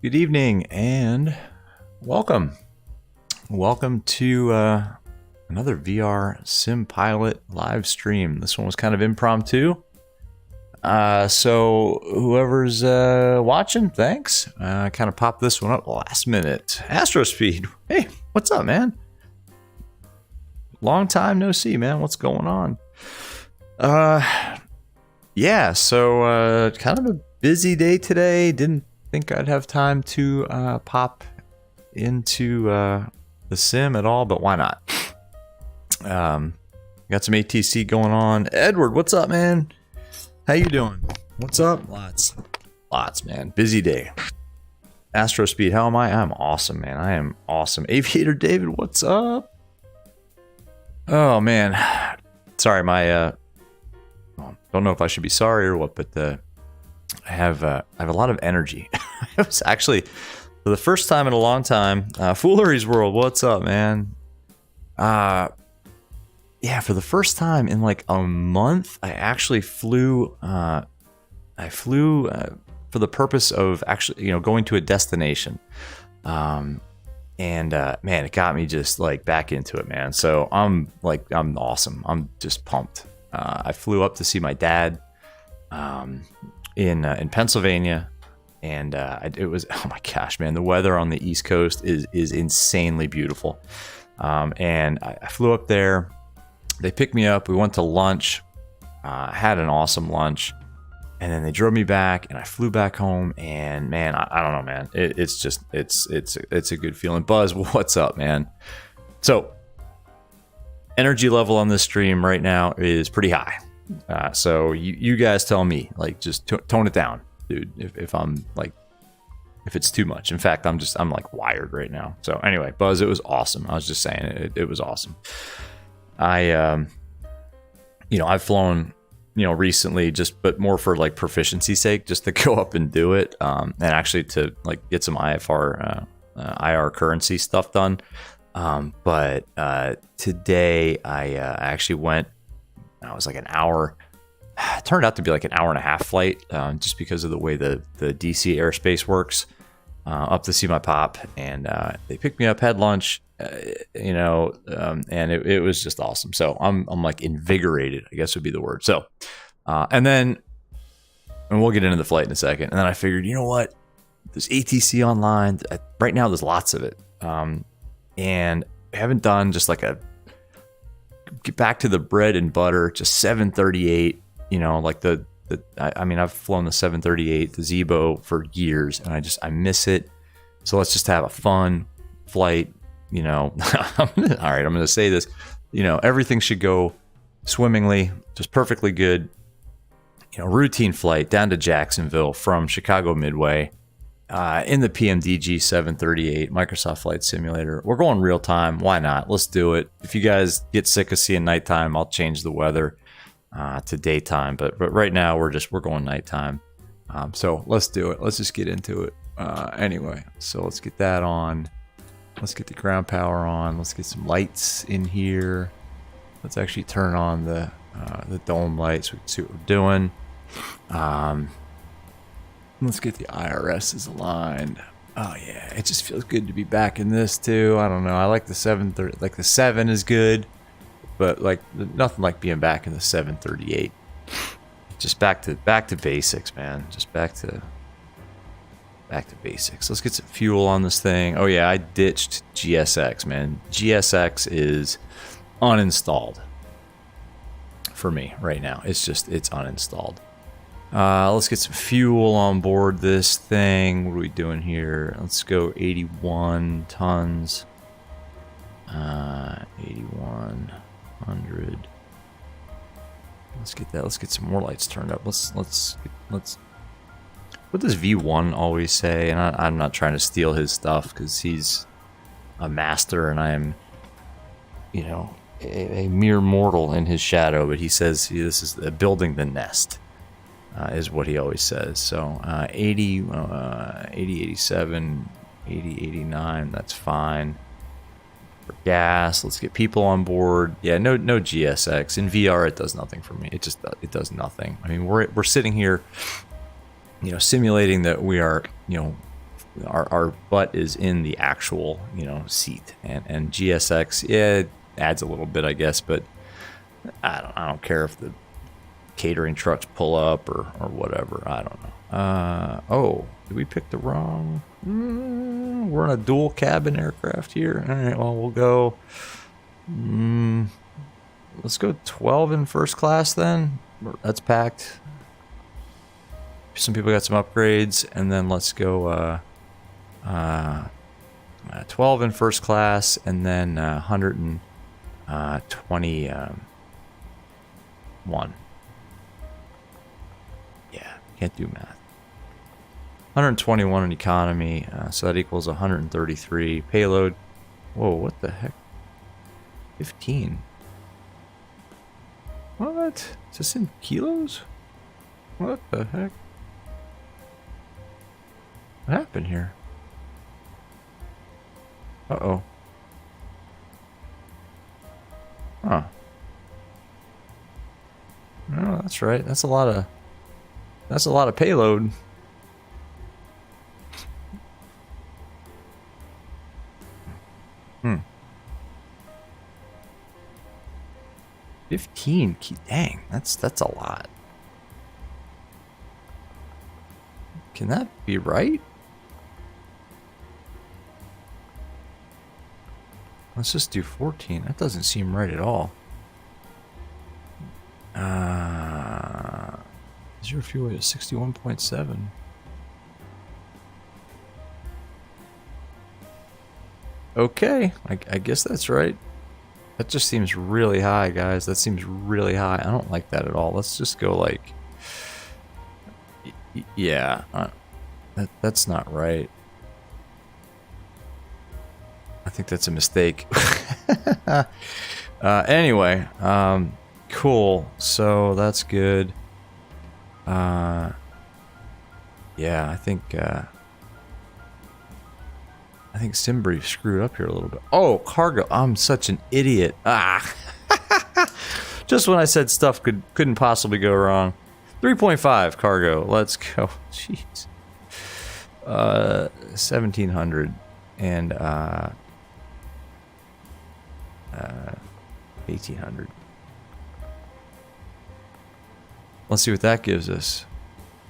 Good evening and welcome. Welcome to another VR Sim Pilot live stream. This one was kind of impromptu. So whoever's watching, thanks. I kind of popped this one up last minute. Astrospeed, hey, what's up, man? Long time no see, man. What's going on? Yeah, so kind of a busy day today. Didn't think I'd have time to pop into the sim at all, but why not? Got some ATC going on. Edward, what's up, man? How you doing? What's up? Lots, man. Busy day. Astrospeed, how am I? I'm awesome, man. I am awesome. Aviator David, what's up? Oh man, sorry, my don't know if I should be sorry or what, but I have a lot of energy. It was actually for the first time in a long time. Foolery's World, what's up, man? Yeah, for the first time in like a month, I actually flew. I flew for the purpose of actually, going to a destination. Man, it got me just like back into it, man. So I'm awesome. I'm just pumped. I flew up to see my dad in Pennsylvania, and it was, oh my gosh, man, the weather on the East Coast is insanely beautiful. And I flew up there. They picked me up. We went to lunch. Had an awesome lunch, and then they drove me back, and I flew back home. And man, I don't know, man. It's just it's a good feeling. Buzz, what's up, man? So energy level on this stream right now is pretty high. So you guys tell me, like, just tone it down, dude. If I'm like, if it's too much. In fact, I'm like wired right now. So anyway, Buzz, it was awesome. I was just saying it was awesome. I've flown, recently, but more for like proficiency's sake, just to go up and do it, and actually to like get some IR currency stuff done. But today I actually went. It was like an hour. It turned out to be like an hour and a half flight, just because of the way the DC airspace works. Up to see my pop, and they picked me up, had lunch, and it was just awesome. So I'm like invigorated, I guess would be the word. So, and we'll get into the flight in a second. And then I figured, you know what? There's ATC online right now. There's lots of it, and I haven't done just like get back to the bread and butter, just 738. Like I've flown the 738, the Zebo for years, and I miss it. So let's just have a fun flight. All right, I'm going to say this. Everything should go swimmingly, just perfectly good. Routine flight down to Jacksonville from Chicago Midway in the Pmdg 738 Microsoft Flight Simulator. We're going real time. Why not? Let's do it. If you guys get sick of seeing nighttime, I'll change the weather to daytime. But right now we're going nighttime. So let's do it. Let's just get into it. Anyway, so let's get that on. Let's get the ground power on. Let's get some lights in here. Let's actually turn on the dome lights so we can see what we're doing. Let's get the IRSs aligned. Oh yeah, it just feels good to be back in this too. I don't know. I like the 730. Like the 7 is good, but like nothing like being back in the 738. Just back to basics, man. Just back to basics. Let's get some fuel on this thing. Oh yeah, I ditched GSX, man. GSX is uninstalled for me right now. It's uninstalled. Let's get some fuel on board this thing. What are we doing here? Let's go 81 tons. 8100. Let's get that. Let's get some more lights turned up. Let's. What does V1 always say? And I'm not trying to steal his stuff because he's a master and I am, a mere mortal in his shadow. But he says this is building the nest, is what he always says. So 80, 87, 80, 89, that's fine. For gas, let's get people on board. Yeah, no GSX. In VR, it does nothing for me. It does nothing. I mean, we're sitting here, simulating that we are, our butt is in the actual, you know, seat. And GSX, yeah, it adds a little bit, I guess, but I don't care if the catering trucks pull up or whatever. I don't know. Oh, did we pick the wrong? We're in a dual cabin aircraft here. All right, well, we'll go. Let's go 12 in first class then. That's packed. Some people got some upgrades, and then let's go 12 in first class, and then 121. Yeah, can't do math. 121 in economy, so that equals 133 payload. Whoa, what the heck? 15. What? Is this in kilos? What the heck? What happened here? Uh-oh. Huh. No, that's right. That's a lot of payload. Hmm. 15. Dang, that's a lot. Can that be right? Let's just do 14. That doesn't seem right at all. Zero fuel rate is 61.7. Okay, I guess that's right. That just seems really high, guys. That seems really high. I don't like that at all. Let's just go like... Yeah, that's not right. I think that's a mistake. Anyway, cool. So that's good. Yeah, I think SimBrief screwed up here a little bit. Oh, cargo. I'm such an idiot. Just when I said stuff couldn't possibly go wrong. 3.5 cargo. Let's go. Jeez. 1,700 and 1,800. Let's see what that gives us.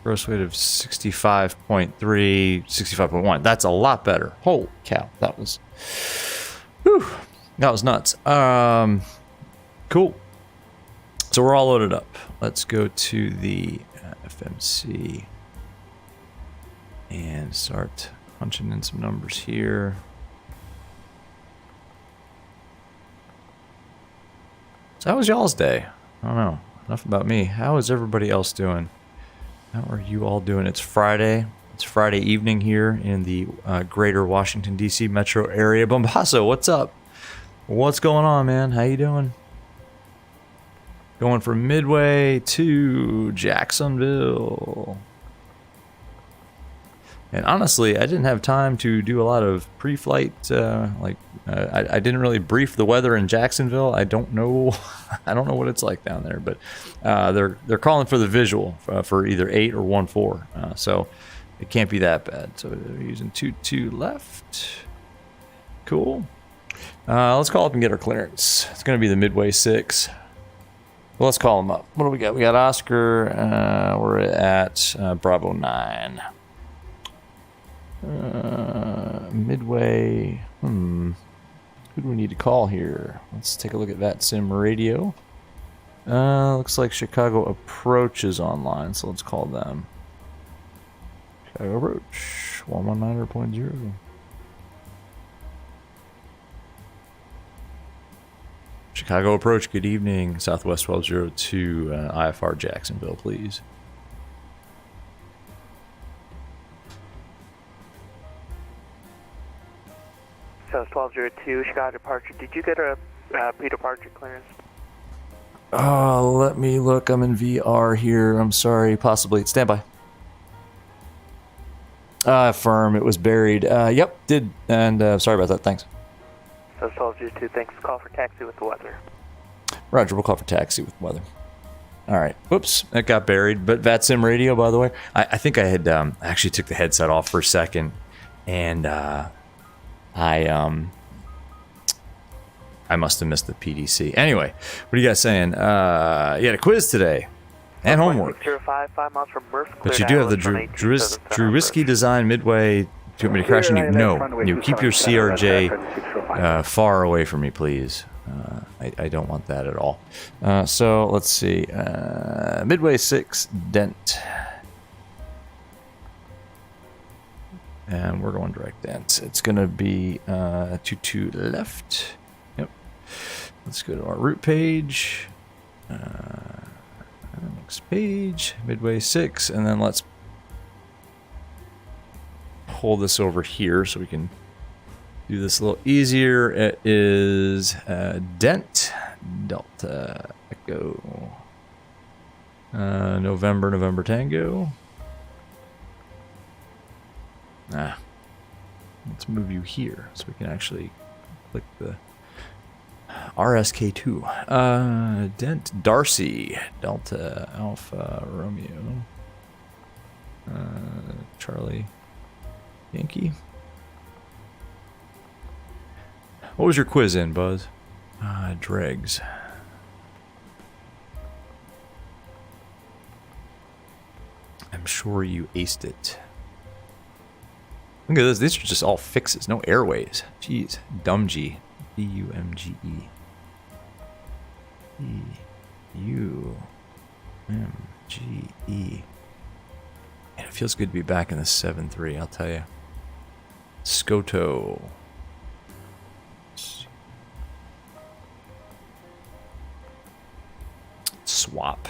Gross weight of 65.3, 65.1. That's a lot better. Holy cow. That was nuts. Cool. So we're all loaded up. Let's go to the FMC and start punching in some numbers here. So how was y'all's day? I don't know. Enough about me. How is everybody else doing? How are you all doing? It's Friday. It's Friday evening here in the greater Washington, D.C. metro area. Bombasso, what's up? What's going on, man? How you doing? Going from Midway to Jacksonville. And honestly, I didn't have time to do a lot of pre-flight. I didn't really brief the weather in Jacksonville. I don't know. I don't know what it's like down there, but they're calling for the visual for either 8 or 1-4. So it can't be that bad. So they're using 2-2 left. Cool. Let's call up and get our clearance. It's going to be the Midway 6. Well, let's call them up. What do we got? We got Oscar. We're at Bravo 9. Midway. Who do we need to call here? Let's take a look at VATSIM radio. Looks like Chicago Approach is online, so let's call them. Chicago Approach 119.0. Chicago Approach, good evening. Southwest 1202 IFR Jacksonville, please. South 1202, Chicago departure. Did you get a pre-departure clearance? Let me look. I'm in VR here. I'm sorry. Possibly. Stand by. Firm. It was buried. Yep, did. And sorry about that. Thanks. South 1202, thanks. Call for taxi with the weather. Roger, we'll call for taxi with weather. All right. Whoops, that got buried. But VATSIM radio, by the way. I think I had actually took the headset off for a second. And I must have missed the PDC. Anyway, what are you guys saying? You had a quiz today and homework. 5 miles from Murph, But you do have the Drewisky design Midway. Do you want me to crash on you? No. You keep your CRJ far away from me, please. I don't want that at all. So let's see. Midway 6 dent. And we're going direct dent. It's going to be 22 left. Yep. Let's go to our route page. Next page. Midway 6. And then let's pull this over here so we can do this a little easier. It is dent delta echo November Tango. Let's move you here so we can actually click the RSK2. Dent Darcy Delta Alpha Romeo Charlie Yankee. What was your quiz in, Buzz? Dregs. I'm sure you aced it. Look at this. These are just all fixes. No airways. Jeez. Dumg. D-U-M-G-E. E-U-M-G-E. Man, it feels good to be back in the 7.3, I'll tell you. Scoto. Swap.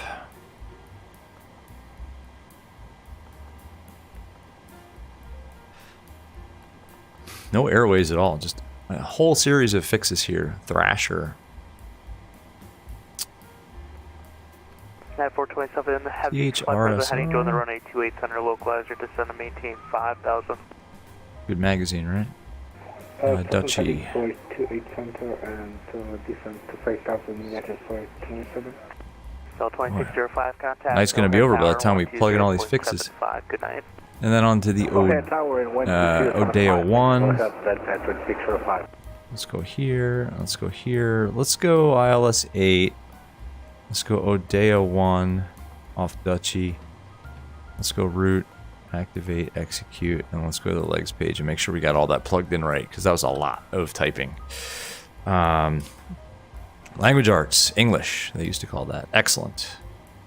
No airways at all. Just a whole series of fixes here. Thrasher. At 427, have you heading to the runway 28 center, localizer, descend and maintain 5,000. Good magazine, right? Dutchy. 28 center and descend to 5,000 meters for 27. Cell 2605, contact. Night's going to be over by the time we plug in all these fixes. Good night. And then on to the Odeo 1. Let's go here. Let's go here. Let's go ILS 8. Let's go Odeo 1 off Dutchy. Let's go route, activate, execute, and let's go to the legs page and make sure we got all that plugged in right, because that was a lot of typing. Language arts, English, they used to call that. Excellent.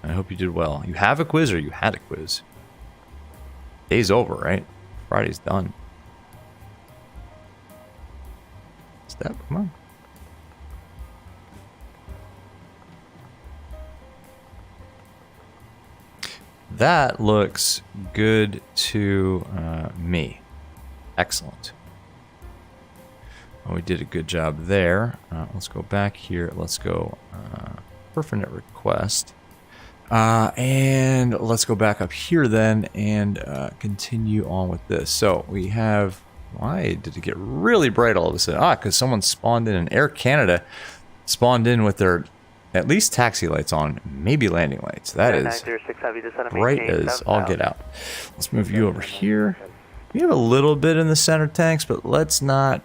I hope you did well. You have a quiz or you had a quiz? Day's over, right? Friday's done. Step, come on. That looks good to me. Excellent. Well, we did a good job there. Let's go back here. Let's go perfonet request. And let's go back up here then and continue on with this. So we have, why did it get really bright all of a sudden? Because someone spawned in, Air Canada spawned in with their at least taxi lights on, maybe landing lights. That is bright as all get out. Let's move you over here. We have a little bit in the center tanks, but let's not,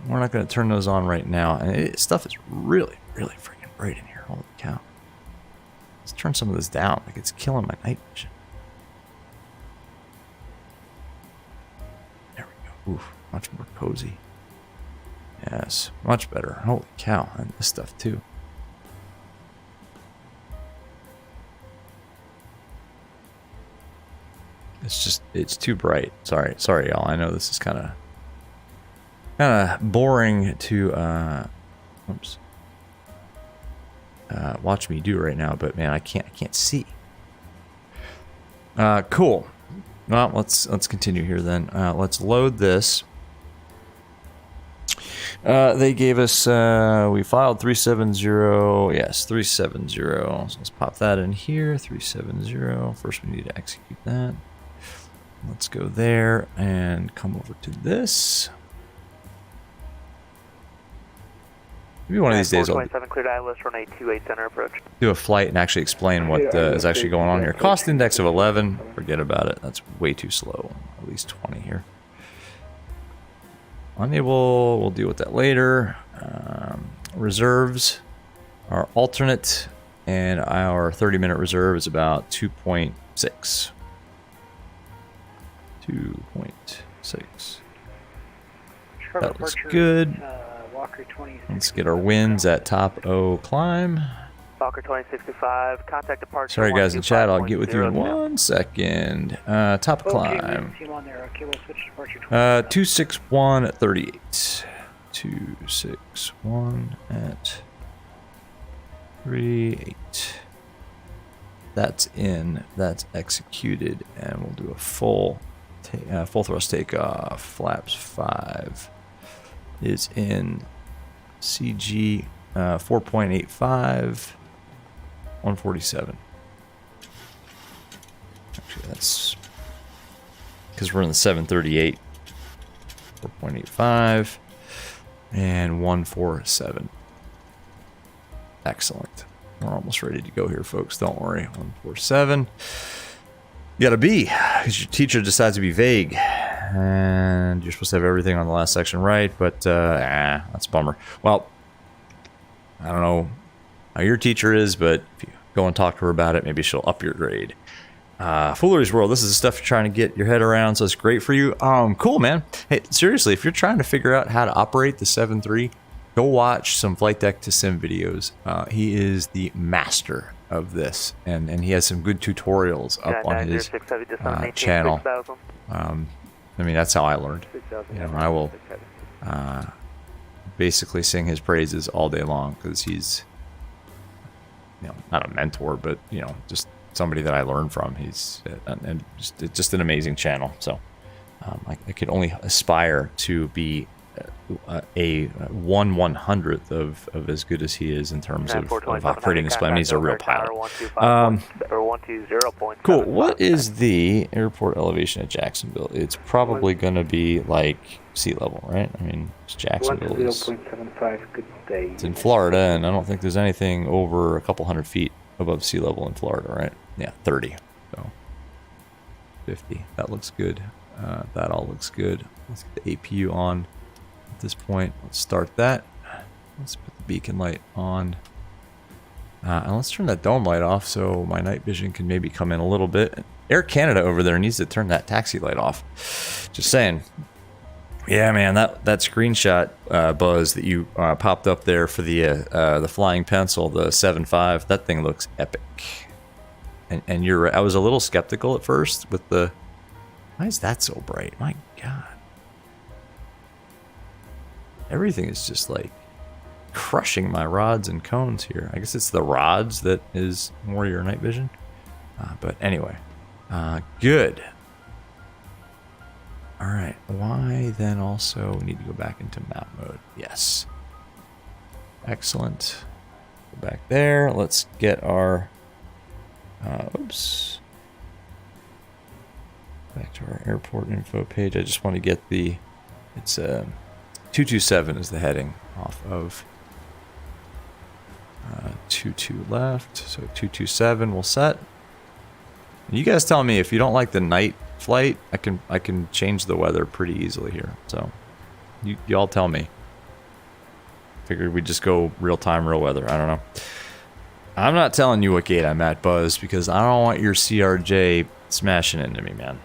we're not going to turn those on right now. And stuff is really, really freaking bright in here. Holy cow. Let's turn some of this down. Like, it's killing my night vision. There we go. Oof, much more cozy. Yes, much better. Holy cow. And this stuff too. It's just, it's too bright. Sorry, y'all. I know this is kind of boring to watch me do right now, but man, I can't see. Cool. Well, let's continue here then. Let's load this. They gave us, we filed 370, yes, 370. So let's pop that in here, 370. First we need to execute that. Let's go there and come over to this. Maybe one of these days I'll do a flight and actually explain what is actually going on here. Cost index of 11, forget about it. That's way too slow. At least 20 here. unable, we'll deal with that later. Reserves are alternate, and our 30-minute reserve is about 2.6. 2.6. That looks good. Let's get our winds at top O climb. Walker 2065, contact departure. Sorry guys in chat, I'll get with you in 1 second. Top climb. 261 at 38. 261 at 38. That's in, that's executed, and we'll do a full thrust takeoff. Flaps 5 is in. CG 4.85. 147. Actually, that's because we're in the 738. 4.85 and 147. Excellent. We're almost ready to go here, folks. Don't worry. 147. You got a B because your teacher decides to be vague, and you're supposed to have everything on the last section right, but that's a bummer. Well, I don't know how your teacher is, but if you go and talk to her about it, maybe she'll up your grade. Foolery's World, this is the stuff you're trying to get your head around, so it's great for you. Cool, man. Hey, seriously, if you're trying to figure out how to operate the 7.3, go watch some Flight Deck to Sim videos. He is the master of this, and he has some good tutorials up on his channel. I mean, that's how I learned. You know, I will basically sing his praises all day long because he's, you know, not a mentor, but you know, just somebody that I learned from. He's and just an amazing channel. So I could only aspire to be a 1/100th of as good as he is in terms of operating this plane. He's a real pilot. Cool. What is the airport elevation at Jacksonville? It's probably going to be like sea level, right? I mean, Jacksonville is it's in Florida, and I don't think there's anything over a couple hundred feet above sea level in Florida, right? Yeah, 30. So 50. That looks good. That all looks good. Let's get the APU on. At this point, let's start that. Let's put the beacon light on. And let's turn that dome light off so my night vision can maybe come in a little bit. Air Canada over there needs to turn that taxi light off. Just saying. Yeah, man, that screenshot buzz that you popped up there for the flying pencil, the 7.5, that thing looks epic. And you're right. I was a little skeptical at first with the. Why is that so bright? My God. Everything is just like crushing my rods and cones here. I guess it's the rods that is more your night vision. But anyway, good. All right, why then also need to go back into map mode? Yes. Excellent. Go back there. Let's get our, oops. Back to our airport info page. I just want to get the, it's 227 is the heading off of 22 left. So 227 will set. You guys tell me if you don't like the night flight, I can change the weather pretty easily here. So y'all tell me. Figured we'd just go real time, real weather. I don't know. I'm not telling you what gate I'm at, Buzz, because I don't want your CRJ smashing into me, man.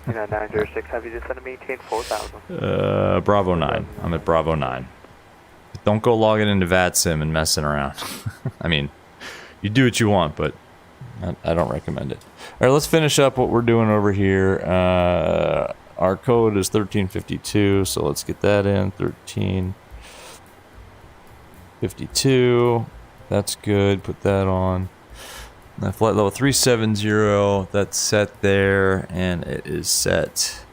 906, have you descended to maintain 4,000? Bravo 9. I'm at Bravo 9. Don't go logging into Vatsim and messing around. I mean, you do what you want, but I don't recommend it. All right, let's finish up what we're doing over here. Our code is 1352, so let's get that in. 1352. That's good. Put that on. Flight level 370. That's set there, and it is set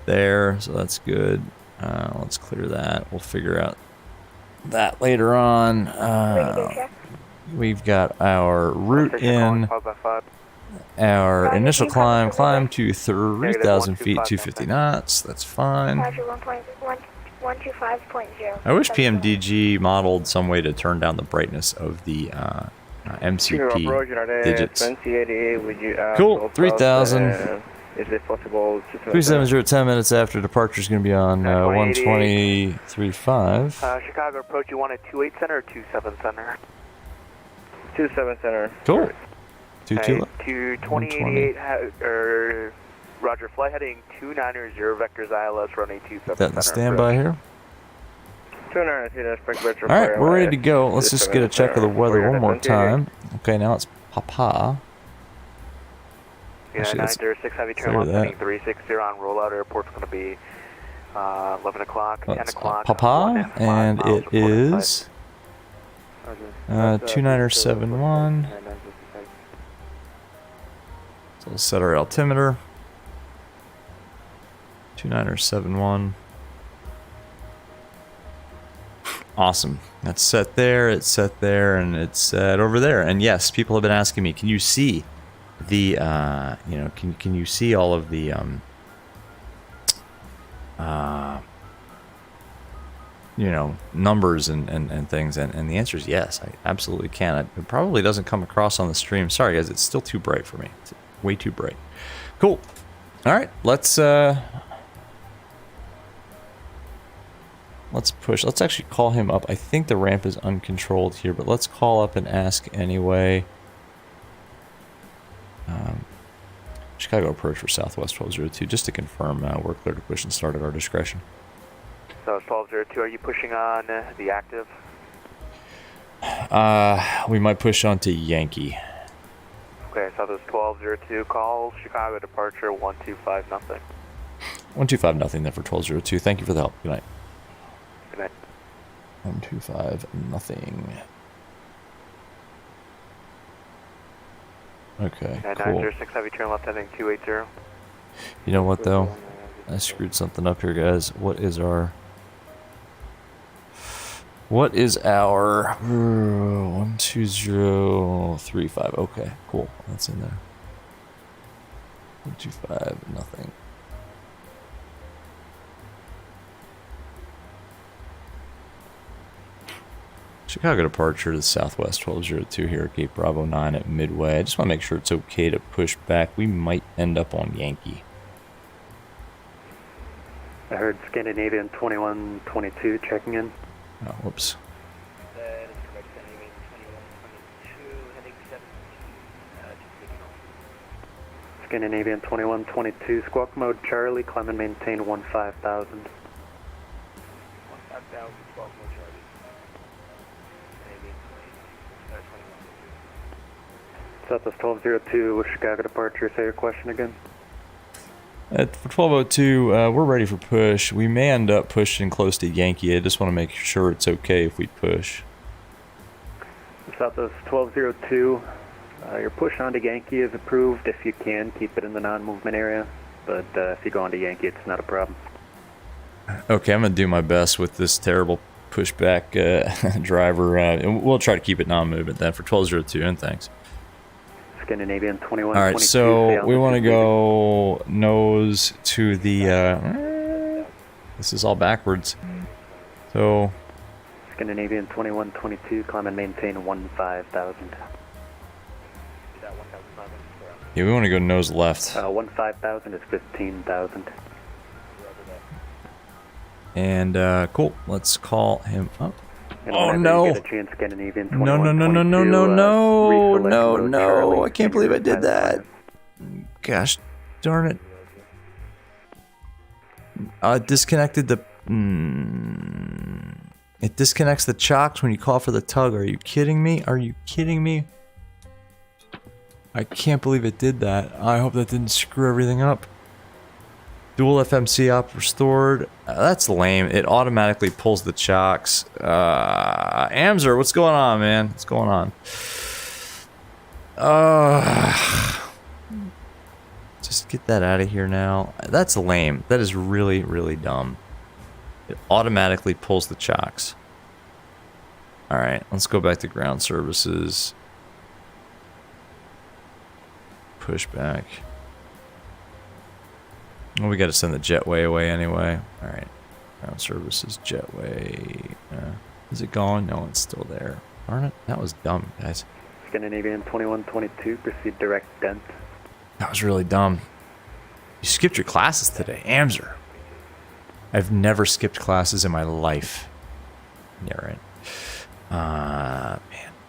there, so that's good. Let's clear that. We'll figure out that later on. We've got our route in. Our initial climb to 3,000 feet, 250 knots. That's fine. I wish Pmdg modeled some way to turn down the brightness of the MCP digits. Cool, 3,000. Is it possible to... 370, 10 minutes after departure is going to be on 123.5. Chicago approach, you want a 28 center or 27 center? 27 center. Cool. 22 to 2088, or Roger, flight heading 290 vectors ILS runway 27 center. Standby here. 290, alright, we're ready to go. Let's just get a check of the weather one more time. Okay, now it's Papa. Yeah, 906 heavy turn left heading 360 on rollout. Airport's going to be 11 o'clock, 10 o'clock. Papa, and it is 2971. So we'll set our altimeter. 2971. Awesome. That's set there, it's set there, and it's set over there. And yes, people have been asking me, can you see the, you know, can you see all of the, you know, numbers and things? And the answer is yes, I absolutely can. It probably doesn't come across on the stream. Sorry guys, it's still too bright for me. It's way too bright. Cool. All right, let's push. Let's actually call him up. I think the ramp is uncontrolled here, but let's call up and ask anyway. Chicago approach for Southwest 1202, just to confirm we're clear to push and start at our discretion. So 1202, are you pushing on the active? We might push on to Yankee. Okay, so this 1202 call, Chicago departure 125 nothing. 125 nothing then for 1202. Thank you for the help. Good night. 125 nothing. Okay, cool. 906 heavy turn left heading 280. You know what though? I screwed something up here, guys. What is our 12035? Okay, cool. That's in there. 125 nothing. Chicago departure to Southwest 1202 here at Gate Bravo 9 at Midway. I just want to make sure it's okay to push back. We might end up on Yankee. I heard Scandinavian 2122 checking in. Oh, whoops. Scandinavian 2122, squawk mode Charlie, climb and maintain 15,000. 15,000 squawk mode Charlie. Southwest 1202, Chicago departure. Say your question again. For 1202, we're ready for push. We may end up pushing close to Yankee. I just want to make sure it's okay if we push. Southwest 1202, your push onto Yankee is approved. If you can, keep it in the non-movement area. But if you go onto Yankee, it's not a problem. Okay, I'm going to do my best with this terrible pushback driver. And we'll try to keep it non-movement then for 1202, and thanks. Scandinavian 2122. All right, so we want to go nose to the... this is all backwards. So... Scandinavian 2122, climb and maintain 15,000. Yeah, we want to go nose left. 15,000 is 15,000. And, cool. Let's call him up. Oh, no! No. I can't believe I did that. Gosh darn it. It disconnected the... It disconnects the chocks when you call for the tug. Are you kidding me? Are you kidding me? I can't believe it did that. I hope that didn't screw everything up. Dual FMC op restored. That's lame. It automatically pulls the chocks. Amzer, what's going on, man? What's going on? Just get that out of here now. That's lame. That is really, really dumb. It automatically pulls the chocks. Alright, let's go back to ground services. Pushback. Well, we got to send the jetway away anyway. Alright. Ground services, jetway. Is it gone? No, it's still there. Darn it. That was dumb, guys. Scandinavian 2122, proceed direct dent. That was really dumb. You skipped your classes today, Amzer. I've never skipped classes in my life. Yeah, right. Man,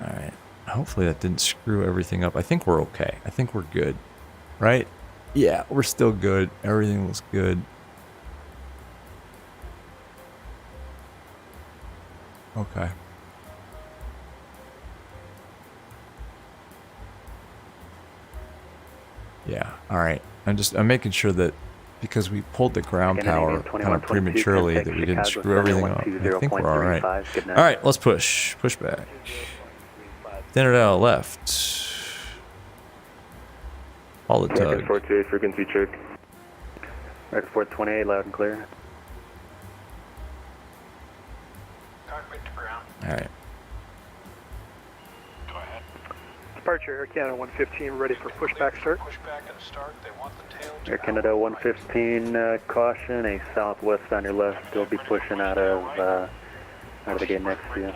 all right. Hopefully that didn't screw everything up. I think we're okay. I think we're good, right? Yeah, we're still good. Everything looks good. Okay. Yeah, all right. I'm making sure that because we pulled the ground power kind of prematurely that we didn't screw everything up. I think we're all right. All right, let's push. Push back. Standard out left. All the tug. 48 frequency check. Record 428, loud and clear. Cockpit to ground. All right. Go ahead. Departure Air Canada 115, ready for pushback start. Pushback and start. They want the tail to Air Canada 115, caution, a southwest on your left. They'll be pushing out of the gate next to you.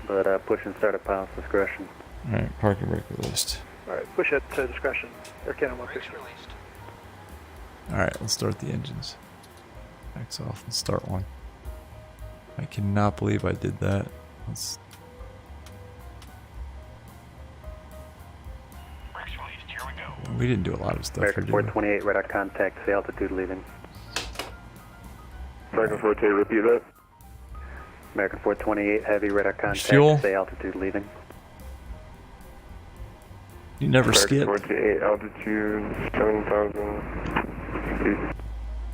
But push and start at pilot's discretion. All right, parking brake released. All right, push at discretion. Air Canada 115. All right, let's start the engines. Backs off and start one. I cannot believe I did that. Let's... We didn't do a lot of stuff. American 428, radar contact, say altitude leaving. American 428, repeat that. American 428, heavy radar contact, fuel. say altitude leaving. You never skip. 48, altitude 7,000 feet.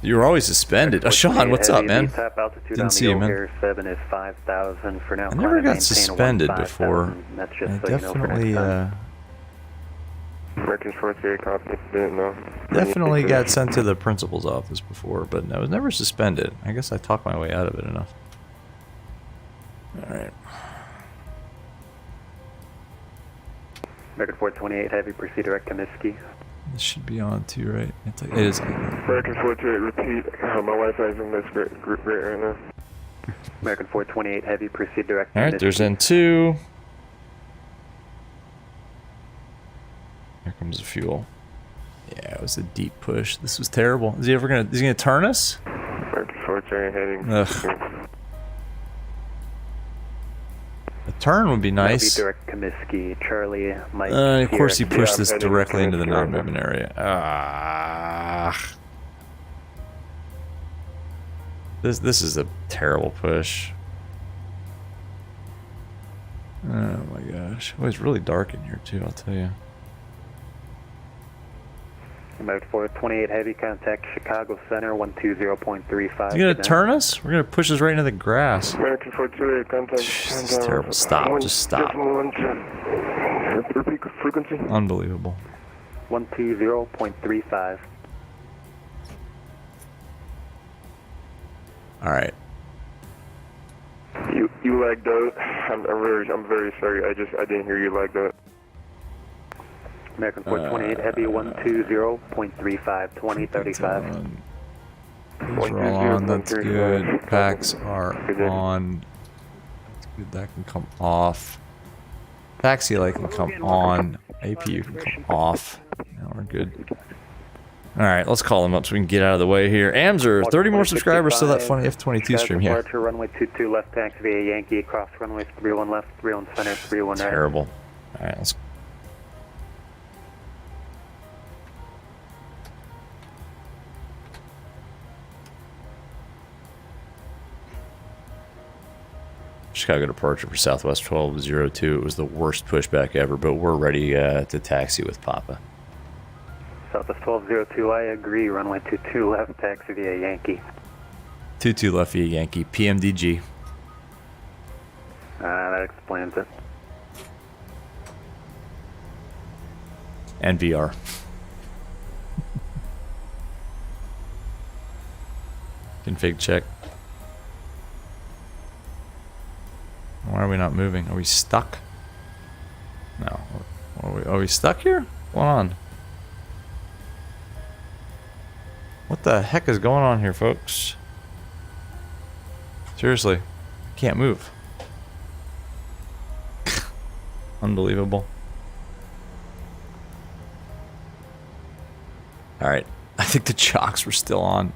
You were always suspended. Oh, Sean, what's up, man? Top altitude Didn't on see the you, man. O'Hare 7 is 5,000 for now. I never got suspended before. That's just I so you know for definitely, next time. American 48, copy. Didn't know. definitely got sent to the principal's office before, but I was never suspended. I guess I talked my way out of it enough. All right. American 428, heavy, proceed direct Kmdw-Kjax. This should be on too, right? It is on. American 428, repeat. My Wi-Fi is in this group right now. American 428, heavy, proceed direct All right, there's N2. Here comes the fuel. Yeah, it was a deep push. This was terrible. Is he gonna turn us? American 428 heading. Ugh. A turn would be nice. Direct Kmdw-Kjax, Charlie, Mike. Of course, he Sierra. pushed this directly into the non-movement area. Ah. This is a terrible push. Oh my gosh. Oh, it's really dark in here too, I'll tell you. American 428, heavy, contact Chicago Center, 120.35. Is he gonna turn us? We're gonna push us right into the grass. American 428, contact. This is terrible. Stop. Just stop. Repeat frequency. Unbelievable. 120.35. All right. You lagged out. I'm very sorry. I didn't hear you lagged out. American 428, heavy, 120.35, 2035. These are all on. That's good. Packs are on. That's good. That can come off. Taxi light can come on. APU can come off. Now we're good. All right, let's call them up so we can get out of the way here. Amzer, 30 more subscribers. Still that funny F-22 stream here. Departure, runway 22 left, taxi via Yankee, across runway 31 left, 31 center, 31 right. Terrible. All right, let's. Chicago departure for Southwest 1202. It was the worst pushback ever, but we're ready to taxi with Papa. Southwest 1202, I agree. Runway 22 left, taxi via Yankee. 22 left via Yankee. Pmdg. That explains it. And VR. Config check. Why are we not moving? Are we stuck? No. Are we stuck here? What's going on? What the heck is going on here, folks? Seriously. I can't move. Unbelievable. Alright. think the chocks were still on.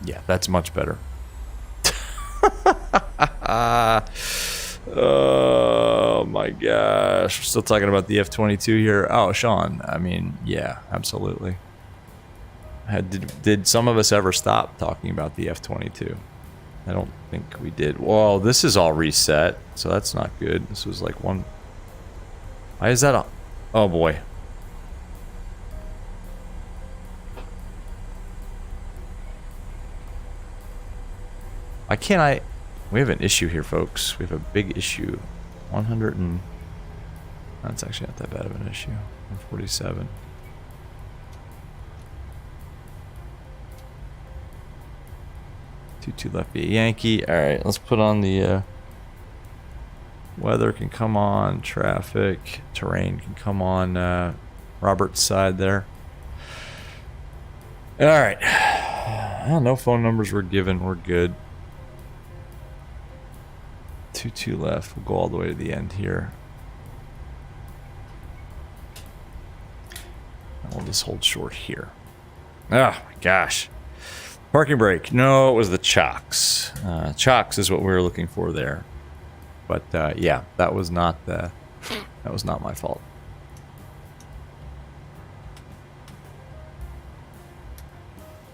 Yeah, that's much better. Oh my gosh. We're still talking about the F-22 here. Oh, Sean, I mean, yeah, absolutely. Did some of us ever stop talking about the F-22? I don't think we did. Whoa, this is all reset, so that's not good. This was like one... Why is that a... Oh boy. Why can't I... We have an issue here, folks. We have a big issue. 100 and... That's actually not that bad of an issue. 147. Two left be a Yankee. Alright, let's put on the... weather can come on. Traffic. Terrain can come on Robert's side there. Alright. Well, no phone numbers were given. We're good. 2 left. We'll go all the way to the end here. And we'll just hold short here. Oh my gosh. Parking brake. No, it was the chocks. Chocks is what we were looking for there. But yeah, that was not my fault.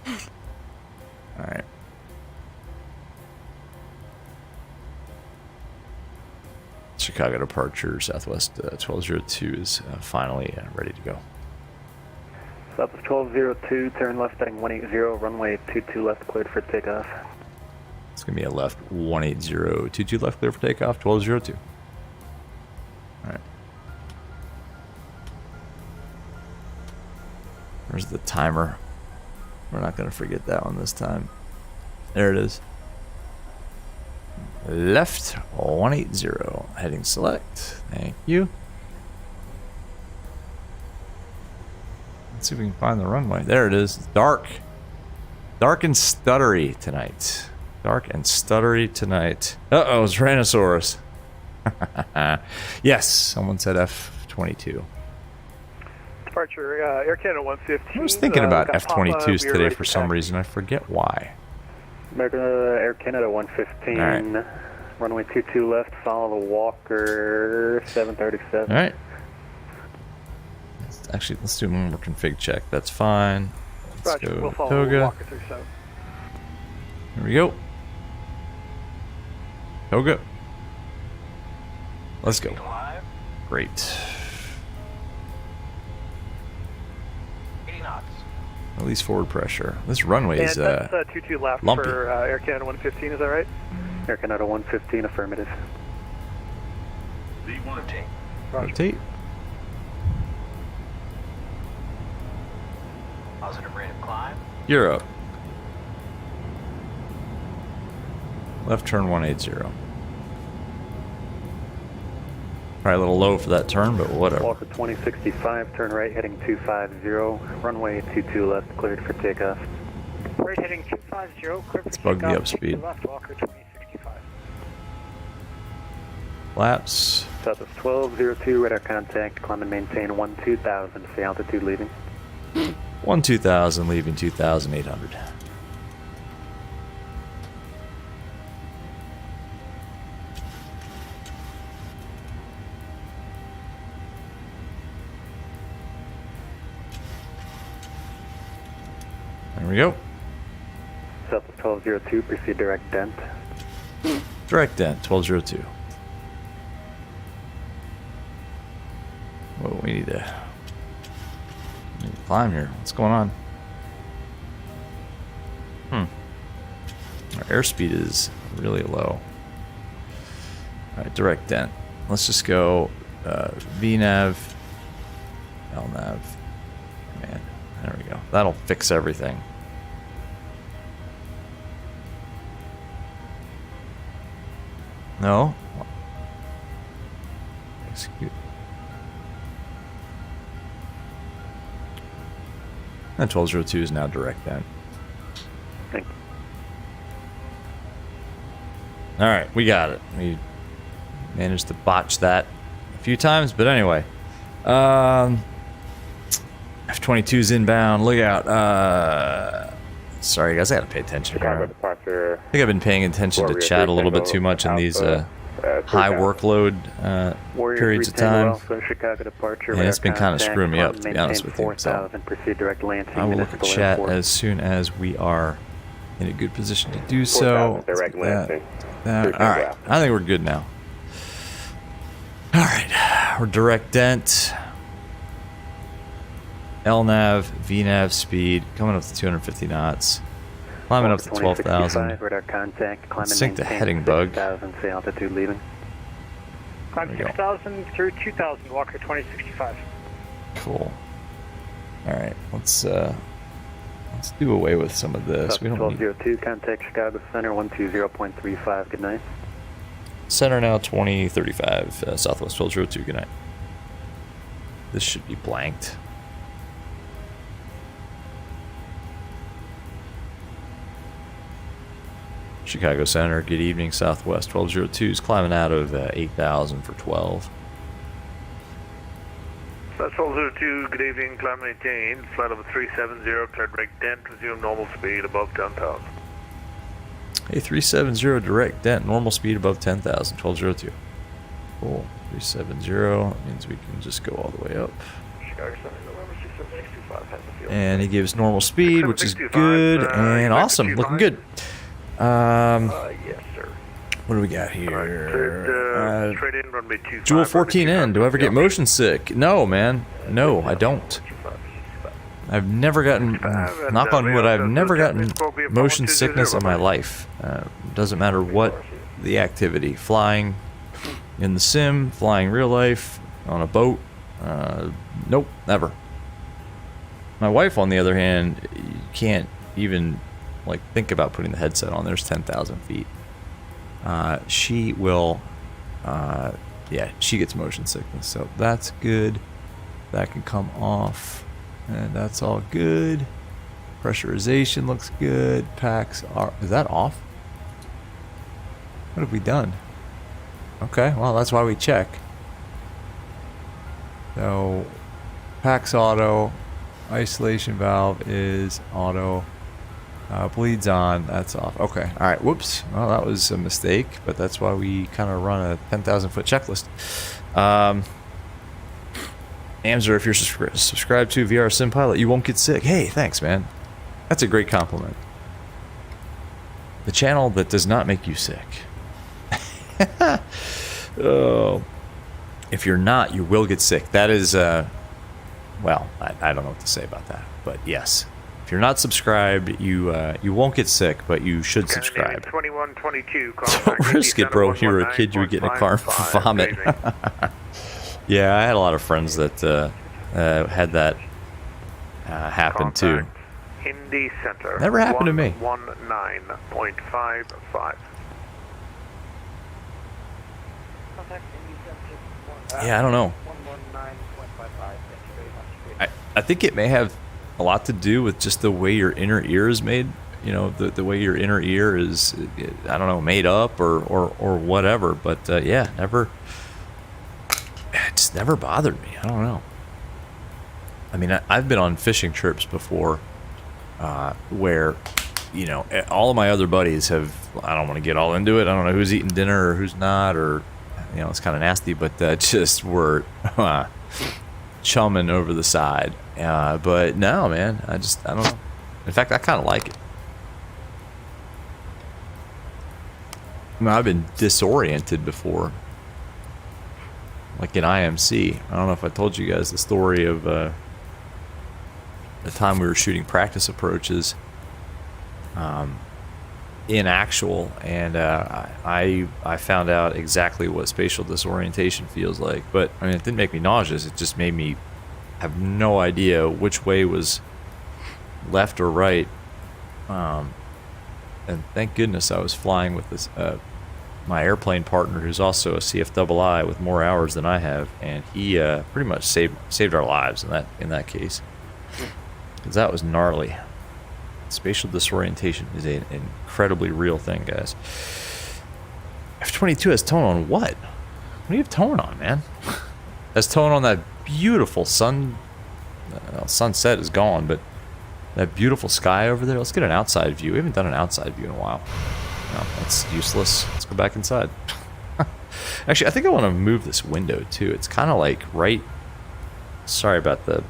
All right. Chicago departure, Southwest 1202 is finally ready to go. Southwest 1202, turn left heading 180, runway 22 left cleared for takeoff. It's going to be a left 180, 22 left clear for takeoff, 1202. Alright. There's the timer. We're not going to forget that one this time. There it is. Left 180, heading select. Thank you. Let's see if we can find the runway. There it is. Dark. Dark and stuttery tonight. Dark and stuttery tonight. Uh-oh, it's Tyrannosaurus. Yes, someone said F-22. Departure, Air Canada 115. I was thinking about F-22s today for some reason. I forget why. Air Canada 115, right. Runway 22 left, follow the Walker 737. All right. Actually, let's do one more config check. That's fine. Let's Roger, go we'll follow Toga. Walker 37. Here we go. Toga. Let's go. Great. 80 knots. Release forward pressure. This runway is And that's 22 left lumpy. for Air Canada 115, is that right? Air Canada 115, affirmative. Rotate. Rotate. Positive rate of climb. Gear up. Left turn 180. Probably a little low for that turn, but whatever. Walker 2065, turn right heading 250, runway 22 left, cleared for takeoff. Right heading 250, clear for Let's bug the takeoff, upspeed. 22 left, Walker 2065. Flaps. Southwest 1202, radar contact, climb and maintain 12,000, see altitude leaving. 12,000, leaving 2,800. There we go. Southwest 1202, proceed direct dent. Direct dent, 1202. Whoa, we need to climb here. What's going on? Our airspeed is really low. Alright, direct dent. Let's just go VNav, LNav. Man, there we go. That'll fix everything. No? Execute. And 1202 is now direct then. Thank you. Alright, we got it. We managed to botch that a few times, but anyway. F-22's inbound. Look out. Sorry, guys. I gotta pay attention here. Departure. I think I've been paying attention to chat a little bit too much in these high workload periods of time. Chicago departure. Yeah, it's been kind of screwing me up, to be honest with you. So proceed direct lancing. I will look at chat as soon as we are in a good position to do so. Direct lancing. All right, I think we're good now. All right, we're direct dent. LNAV, VNAV speed, coming up to 250 knots. Climbing up to 12,000. Sync the heading bug. Altitude leaving. Climb 6,000 through 2,000, Walker 2065. Cool. All right, let's do away with some of this. We don't need 1202, contact Chicago Center 120.35. Good night. Center now 2035, Southwest 1202. Good night. This should be blanked. Chicago Center, good evening, Southwest 1202 is climbing out of 8,000 for 12. South 1202, good evening, climb maintained, flight level 370, cleared direct dent, resume normal speed above 10,000. Hey, 370, direct dent, normal speed above 10,000, 1202. Cool, 370, means we can just go all the way up. Chicago Center, November 6765, has the field. And he gives normal speed, which is good, and awesome, looking good. Yes, sir. What do we got here? Trade in, runway 25. Jewel 14N, do I ever get motion sick? No, man. No, I don't. I've never gotten, knock on wood, I've never gotten motion sickness in my life. Doesn't matter what the activity. Flying in the sim, flying real life, on a boat. Nope, never. My wife, on the other hand, can't even like think about putting the headset on. There's 10,000 feet. She will, yeah, she gets motion sickness, so that's good. That can come off, and that's all good. Pressurization looks good. Packs are, is that off? What have we done? Okay, well, that's why we check. So, packs auto, isolation valve is auto. Bleeds on, that's off. Okay, all right, whoops. Well, that was a mistake, but that's why we kind of run a 10,000 foot checklist. Amzer, if you're subscribed to VR Sim Pilot, you won't get sick. Hey, thanks, man. That's a great compliment. The channel that does not make you sick. Oh, if you're not, you will get sick. That is, well, I don't know what to say about that, but yes. If you're not subscribed, you won't get sick, but you should subscribe. 2122. Don't risk it, bro. If you were a kid, you would get in a car and vomit. Yeah, I had a lot of friends that had that happen too. Indy Center. Never happened to me. 119.55. Yeah, I don't know. I think it may have a lot to do with just the way your inner ear is made. You know, the way your inner ear is, I don't know, made up or whatever. But yeah, it just never bothered me. I don't know. I mean, I've been on fishing trips before where, you know, all of my other buddies have, I don't want to get all into it. I don't know who's eating dinner or who's not, or, you know, it's kind of nasty, but just were chumming over the side. But no, man, I don't know. In fact, I kind of like it. I mean, I've been disoriented before, like in IMC. I don't know if I told you guys the story of the time we were shooting practice approaches in actual, and I found out exactly what spatial disorientation feels like. But I mean, it didn't make me nauseous. It just made me have no idea which way was left or right. And thank goodness I was flying with this my airplane partner, who's also a CFII with more hours than I have, and he pretty much saved our lives in that case, because that was gnarly. Spatial disorientation is an incredibly real thing, guys. F-22 has tone on what? What do you have tone on, man? Has tone on that beautiful sun sunset is gone, but that beautiful sky over there. Let's get an outside view. We haven't done an outside view in a while. No, that's useless. Let's go back inside. Actually, I think I want to move this window too. It's kind of like right. Sorry about the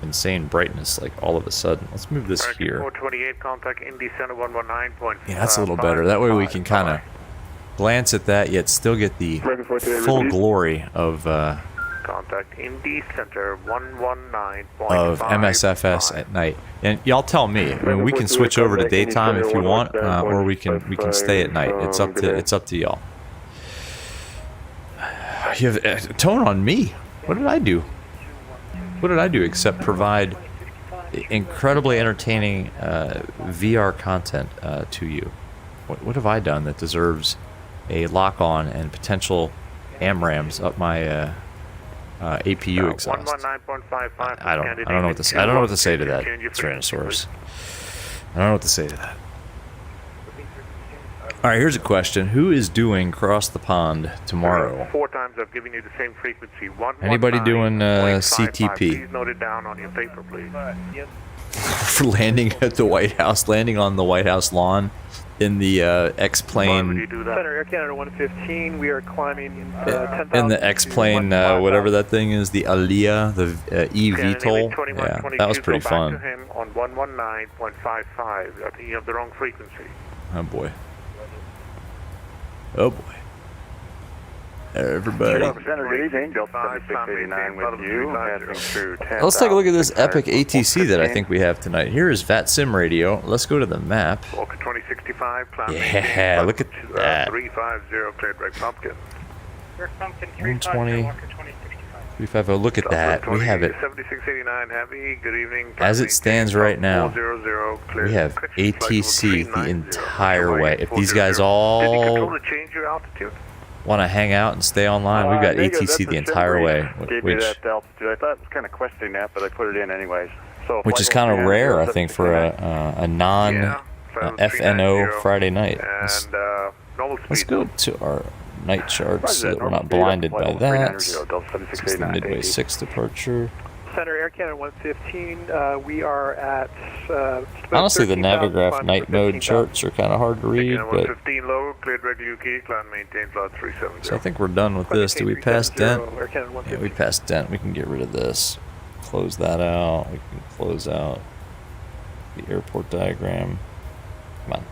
insane brightness. Like all of a sudden, let's move this here. 428 contact Indy Center 119.5. Yeah, that's a little better. That way we can kind of glance at that, yet still get the full glory of contact Indy Center 119.5 of MSFS at night. And y'all tell me. I mean, we can switch over to daytime if you want, or we can stay at night. It's up to y'all. You have a tone on me. What did I do? What did I do except provide incredibly entertaining VR content to you? What have I done that deserves a lock-on and potential AMRAMs up my APU exhaust? 119.55. I don't know what to say. I don't know what to say to that, Tyrannosaurus. I don't know what to say to that. All right, here's a question: who is doing Cross the Pond tomorrow? 4 times I've given you the same frequency. Anybody doing CTP? Please note it down on your paper, please. For landing at the White House, landing on the White House lawn in the X-plane. Center Air Canada 115. We are climbing 10,000. In the X-plane, whatever that thing is, the Aliyah, the eVTOL. Yeah, that was pretty fun. Back to him on 119.55. I think you have the wrong frequency. Oh boy. Oh boy. Everybody. Let's take a look at this epic ATC that I think we have tonight. Here is Vatsim radio. Let's go to the map. Walker 2065. Yeah, look at that. 350 cleared right Pumpkin. 120. 350. Look at that. We have it. 7689 heavy. Good evening. As it stands right now, we have ATC the entire way. If these guys all change your altitude? want to hang out and stay online, we've got ATC the entire way, which I thought it was kind of questioning that, but I put it in anyways. So which is kind of rare, I think, for a non FNO Friday night. Let's go to our night charts so that we're not blinded by that. This is the Midway 6 departure. Center Air Canada 115. We are at. Honestly, the Navigraph night mode charts are kind of hard to read, but. 115 low, cleared regular UK, climb maintain flight 370. So I think we're done with this. Do we pass Dent? Yeah, we passed Dent. We can get rid of this. Close that out. We can close out the airport diagram. Come on.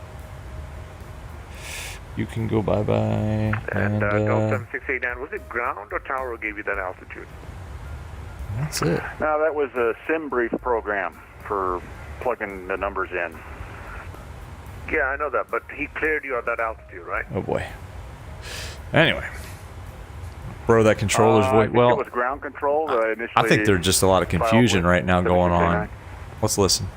You can go bye-bye. And Delta 689, was it ground or tower gave you that altitude? That's it. No, that was a sim brief program for plugging the numbers in. Yeah, I know that, but he cleared you at that altitude, right? Oh boy. Anyway. Bro, that controller's voice. Well, it was ground control. I think there's just a lot of confusion right now going on. Let's listen.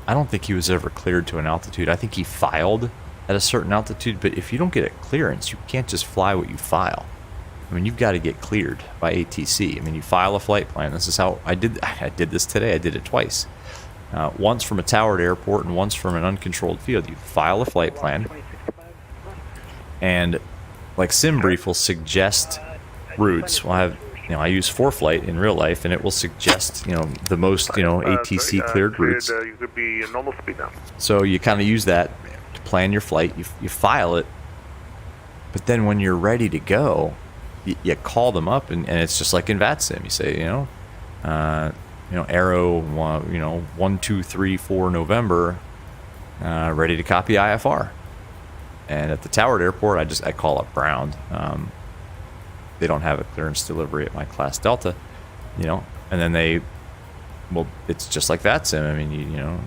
I don't think he was ever cleared to an altitude. I think he filed at a certain altitude, but if you don't get a clearance, you can't just fly what you file. I mean, you've got to get cleared by ATC. I mean, you file a flight plan. This is how I did this today. I did it twice. Once from a towered airport and once from an uncontrolled field. You file a flight plan, and like SimBrief will suggest routes. Well, I use ForeFlight in real life, and it will suggest the most ATC cleared routes. You could be in normal speed now. So you kind of use that to plan your flight. You file it, but then when you're ready to go, you call them up, and it's just like in VATSIM. You say, Aero, 1, 2, 3, 4 November, ready to copy IFR. And at the towered airport, I call up ground. They don't have a clearance delivery at my class Delta, and then it's just like VATSIM. I mean,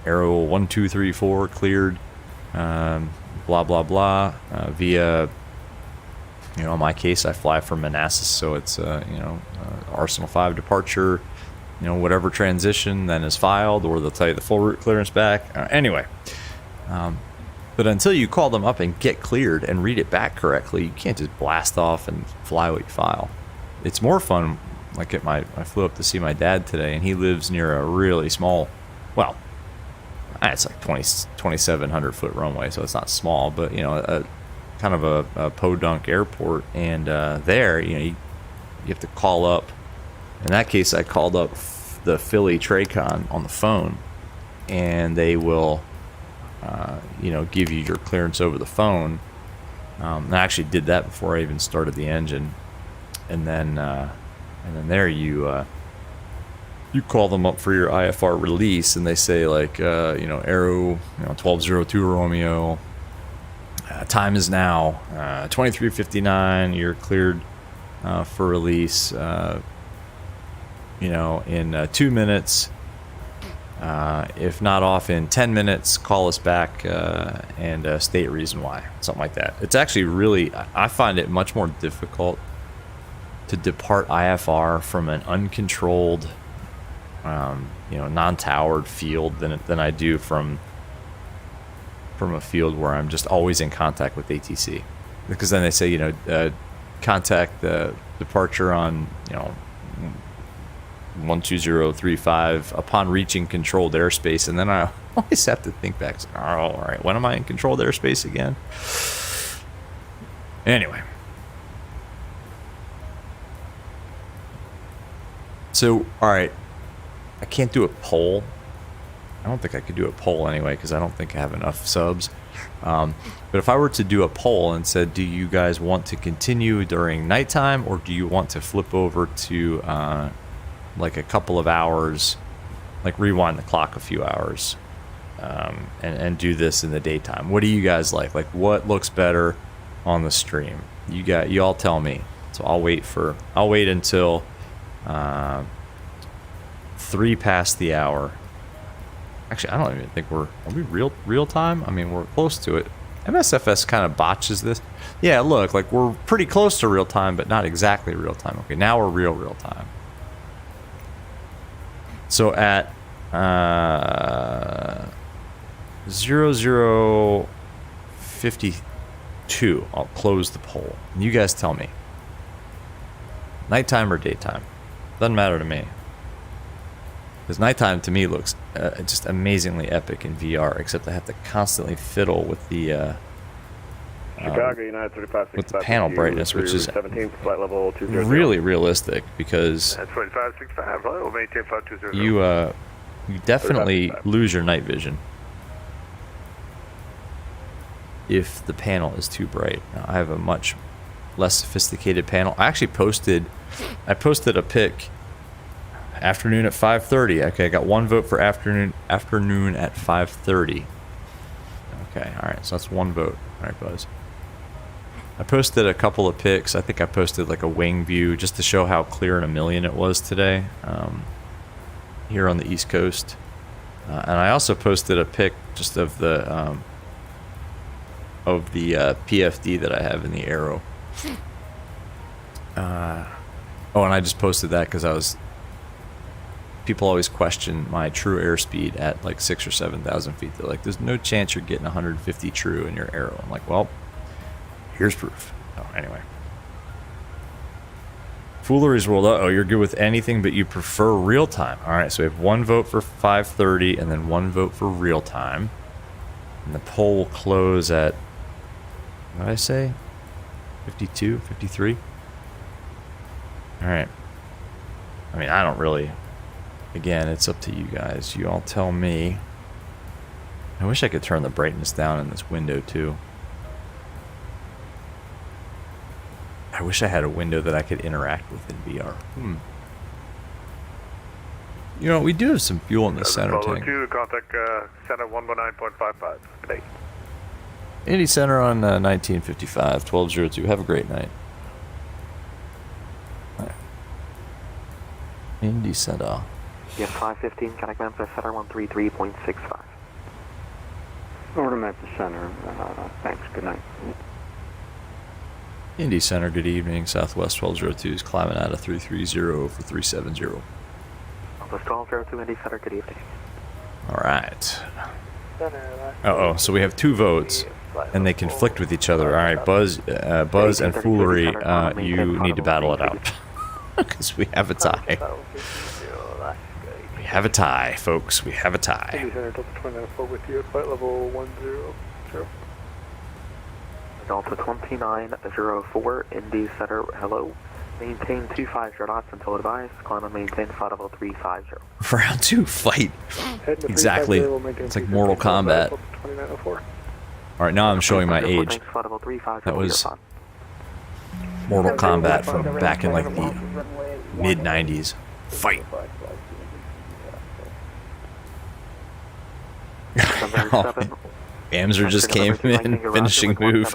Aero 1, 2, 3, 4 cleared, blah blah blah, via. In my case, I fly from Manassas, so it's Arsenal 5 departure, whatever transition then is filed, or they'll tell you the full route clearance back. Anyway, but until you call them up and get cleared and read it back correctly, you can't just blast off and fly what you file. It's more fun. Like I flew up to see my dad today, and he lives near a really small, well, it's like 2,700 foot runway, so it's not small, but kind of a podunk airport, and there, you you have to call up. In that case, I called up the Philly Tracon on the phone, and they will, you know, give you your clearance over the phone. I actually did that before I even started the engine, and then there you call them up for your IFR release, and they say like, you know, Aero, you know, 1202 Romeo, time is now 23:59. You're cleared for release. You know, in 2 minutes. If not off in 10 minutes, call us back and state a reason why. Something like that. It's actually really, I find it much more difficult to depart IFR from an uncontrolled, you know, non-towered field than I do from a field where I'm just always in contact with ATC. Because then they say, you know, contact the departure on, you know, 12035 upon reaching controlled airspace, and then I always have to think back. Oh, all right, when am I in controlled airspace again? Anyway, so all right, I can't do a poll. I don't think I could do a poll anyway because I don't think I have enough subs. But if I were to do a poll and said, do you guys want to continue during nighttime, or do you want to flip over to like a couple of hours, like rewind the clock a few hours, and do this in the daytime? What do you guys like? Like, what looks better on the stream? You all tell me. So I'll wait until 3 past the hour. Actually, I don't even think are we real time? I mean, we're close to it. MSFS kind of botches this. Yeah, look, like we're pretty close to real time, but not exactly real time. Okay, now we're real time. So at 00:52, I'll close the poll. And you guys tell me. Nighttime or daytime? Doesn't matter to me. Because nighttime to me looks just amazingly epic in VR, except I have to constantly fiddle with the Chicago, United 35, with the panel brightness, which is 17th, flight level 200. really realistic, because 2565, we'll maintain 5200. you definitely lose your night vision if the panel is too bright. Now, I have a much less sophisticated panel. I posted a pic. Afternoon at 5:30. Okay, I got one vote for afternoon at 5:30. Okay, all right, so that's one vote. All right, Buzz. I posted a couple of pics. I think I posted like a wing view just to show how clear in a million it was today here on the East Coast. And I also posted a pic just of the PFD that I have in the Aero. Oh, and I just posted that because people always question my true airspeed at like 6,000 or 7,000 feet. They're like, there's no chance you're getting 150 true in your Aero. I'm like, well, here's proof. Oh, anyway. Foolery's World. Uh-oh, you're good with anything, but you prefer real time. All right, so we have one vote for 5:30 and then one vote for real time. And the poll will close at, what did I say? 52, 53? All right. I mean, I don't really... Again, it's up to you guys. You all tell me. I wish I could turn the brightness down in this window too. I wish I had a window that I could interact with in VR. You know, we do have some fuel in the center tank. 2, contact center 119.55. Good day. Indy Center on 1955, 1202. Have a great night. Indy Center. Yeah, 515, contact Memphis Center 133.65. Order Memphis Center. Thanks. Good night. Indy Center, good evening. Southwest 1202 is climbing out of 330 for 370. Southwest 1202, Indy Center, good evening. All right. Uh-oh, so we have two votes, and they conflict with each other. All right, Buzz and Foolery, you need to battle it out. Because we have a tie. We have a tie, folks. We have a tie. Indy Center, Delta 2904 with you at flight level 100. Delta 2904, Indy Center, hello. Maintain 250 knots until advised. Climb and maintain flight level 350. Round 2 fight. Exactly. It's like Mortal Kombat. Alright, now I'm showing my age. That was Mortal Kombat from back in like the mid-90s. Fight. Amser just came in, finishing move.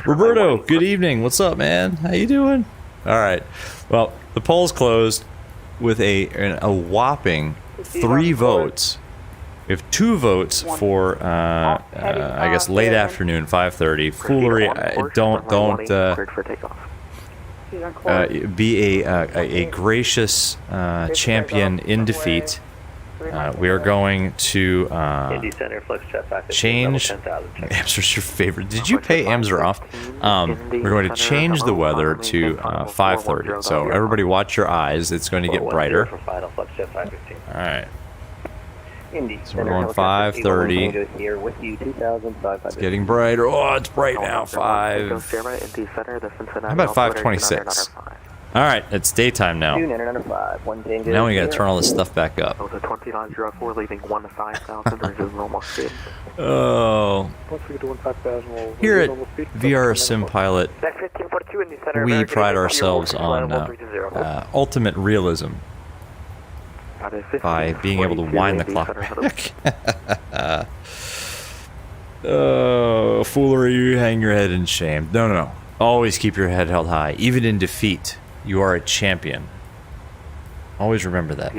Roberto, good evening. What's up, man? How you doing? All right. Well, the poll's closed with a whopping 3 votes. We have 2 votes for, I guess, late afternoon, 5:30. Foolery. Don't be a gracious champion in defeat. We are going to change. Amser's your favorite. Did you pay Amser off? We're going to change the weather to 5:30. So everybody, watch your eyes. It's going to get brighter. All right. So we're going 5:30. It's getting brighter. Oh, it's bright now. 5. How about 5:26? All right, it's daytime now. Now we gotta turn all this stuff back up. Oh. Here at VR Sim Pilot, we pride ourselves on ultimate realism by being able to wind the clock back. Oh, foolery, you hang your head in shame. No. Always keep your head held high, even in defeat. You are a champion. Always remember that.